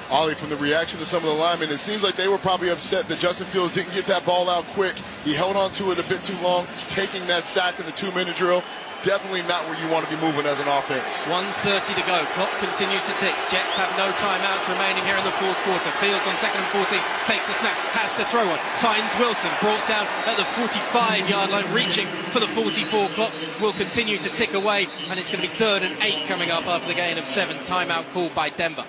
Ollie, from the reaction to some of the linemen, it seems like they were probably upset that Justin Fields didn't get that ball out quick. He held on to it a bit too long, taking that sack in the 2-minute drill. Definitely not where you want to be moving as an offense. 1:30 to go. Clock continues to tick. Jets have no timeouts remaining here in the 4th quarter. Fields on 2nd and 14. Takes the snap. Has to throw one. Finds Wilson. Brought down at the 45-yard line. Reaching for the 44. Clock will continue to tick away. And it's going to be 3rd and 8 coming up after the gain of 7. Timeout called by Denver.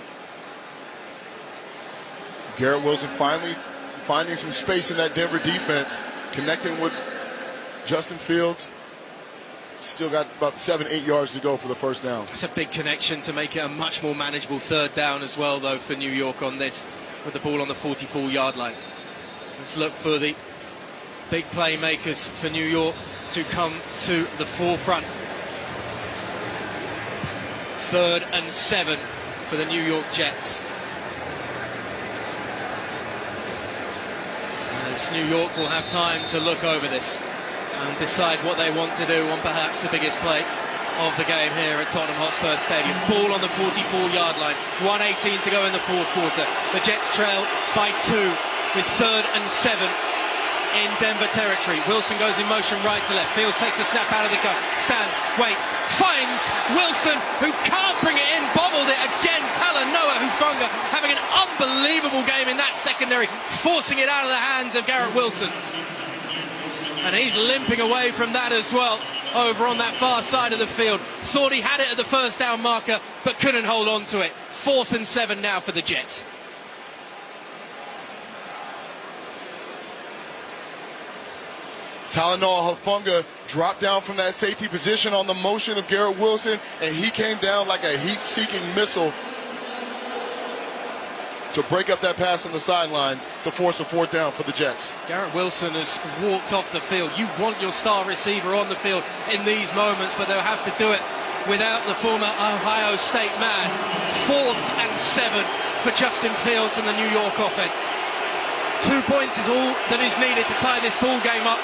Garret Wilson finally finding some space in that Denver defense. Connecting with Justin Fields. Still got about 7-8 yards to go for the first down. It's a big connection to make it a much more manageable 3rd down as well, though, for New York on this, with the ball on the 44-yard line. Let's look for the big playmakers for New York to come to the forefront. 3rd and 7 for the New York Jets. As New York will have time to look over this and decide what they want to do on perhaps the biggest play of the game here at Tottenham Hotspur Stadium. Ball on the 44-yard line. 1:18 to go in the 4th quarter. The Jets trail by 2 with 3rd and 7 in Denver territory. Wilson goes in motion right to left. Fields takes the snap out of the gun. Stands, waits, finds Wilson, who can't bring it in. Bobbled it again. Talanoa Hufanga having an unbelievable game in that secondary, forcing it out of the hands of Garret Wilson. And he's limping away from that as well, over on that far side of the field. Thought he had it at the first down marker, but couldn't hold on to it. 4th and 7 now for the Jets. Talanoa Hufanga dropped down from that safety position on the motion of Garret Wilson, and he came down like a heat-seeking missile. to break up that pass on the sidelines to force a fourth down for the Jets. Garret Wilson has walked off the field. You want your star receiver on the field in these moments, but they'll have to do it without the former Ohio State man. 4th and 7 for Justin Fields and the New York offense. 2 points is all that is needed to tie this ball game up,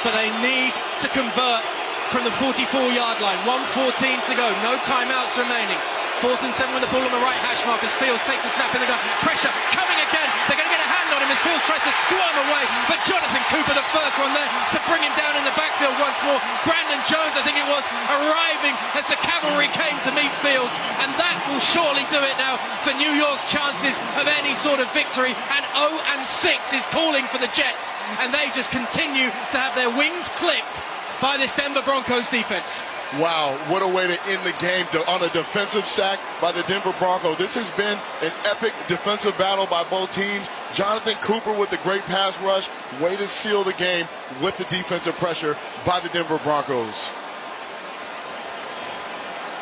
but they need to convert from the 44-yard line. 1:14 to go, no timeouts remaining. 4th and 7 with the ball on the right hash mark as Fields takes a snap in the gun. Pressure coming again. They're going to get a hand on him as Fields tries to squirm away, but Jonathan Cooper, the first one there to bring him down in the backfield once more. Brandon Jones, I think it was, arriving as the cavalry came to meet Fields, and that will surely do it now for New York's chances of any sort of victory. And 0-6 is calling for the Jets, and they just continue to have their wings clipped by this Denver Broncos defense. Wow, what a way to end the game on a defensive sack by the Denver Broncos. This has been an epic defensive battle by both teams. Jonathan Cooper with the great pass rush, way to seal the game with the defensive pressure by the Denver Broncos.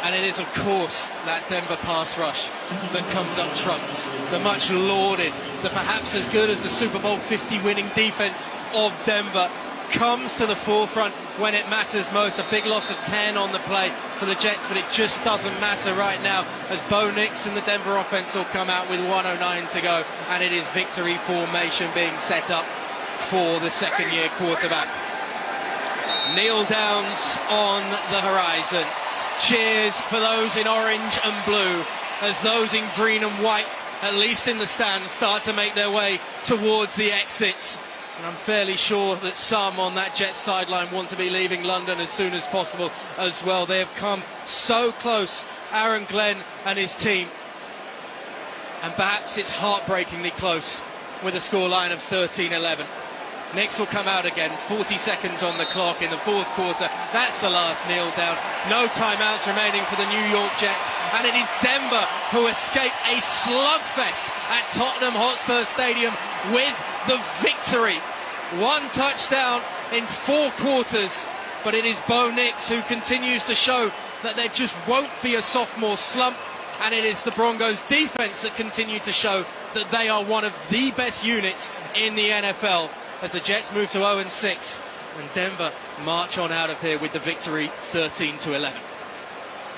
And it is, of course, that Denver pass rush that comes up trumps. The much lauded, the perhaps as good as the Super Bowl 50 winning defense of Denver comes to the forefront when it matters most. A big loss of 10 on the play for the Jets, but it just doesn't matter right now as Bo Nix and the Denver offense will come out with 1:09 to go, and it is victory formation being set up for the second-year quarterback. Kneel downs on the horizon. Cheers for those in orange and blue as those in green and white, at least in the stands, start to make their way towards the exits. And I'm fairly sure that some on that Jets sideline want to be leaving London as soon as possible as well. They have come so close, Aaron Glenn and his team. And perhaps it's heartbreakingly close with a scoreline of 13-11. Nix will come out again, 40 seconds on the clock in the fourth quarter. That's the last kneel down. No timeouts remaining for the New York Jets. And it is Denver who escape a slugfest at Tottenham Hotspur Stadium with the victory. 1 touchdown in 4 quarters, but it is Bo Nix who continues to show that there just won't be a sophomore slump, and it is the Broncos defense that continue to show that they are one of the best units in the NFL as the Jets move to 0-6 and Denver march on out of here with the victory 13-11.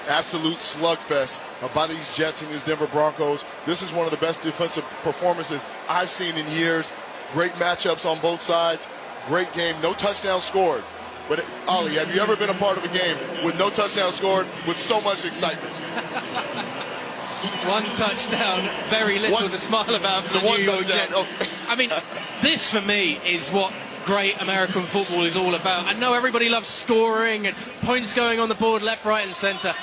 Absolute slugfest by these Jets and these Denver Broncos. This is one of the best defensive performances I've seen in years. Great matchups on both sides. Great game. No touchdown scored. But, Ollie, have you ever been a part of a game with no touchdown scored with so much excitement? 1 touchdown, very little to smile about for the New York Jets. Oh. I mean, this for me is what great American football is all about. I know everybody loves scoring and points going on the board left, right and centre,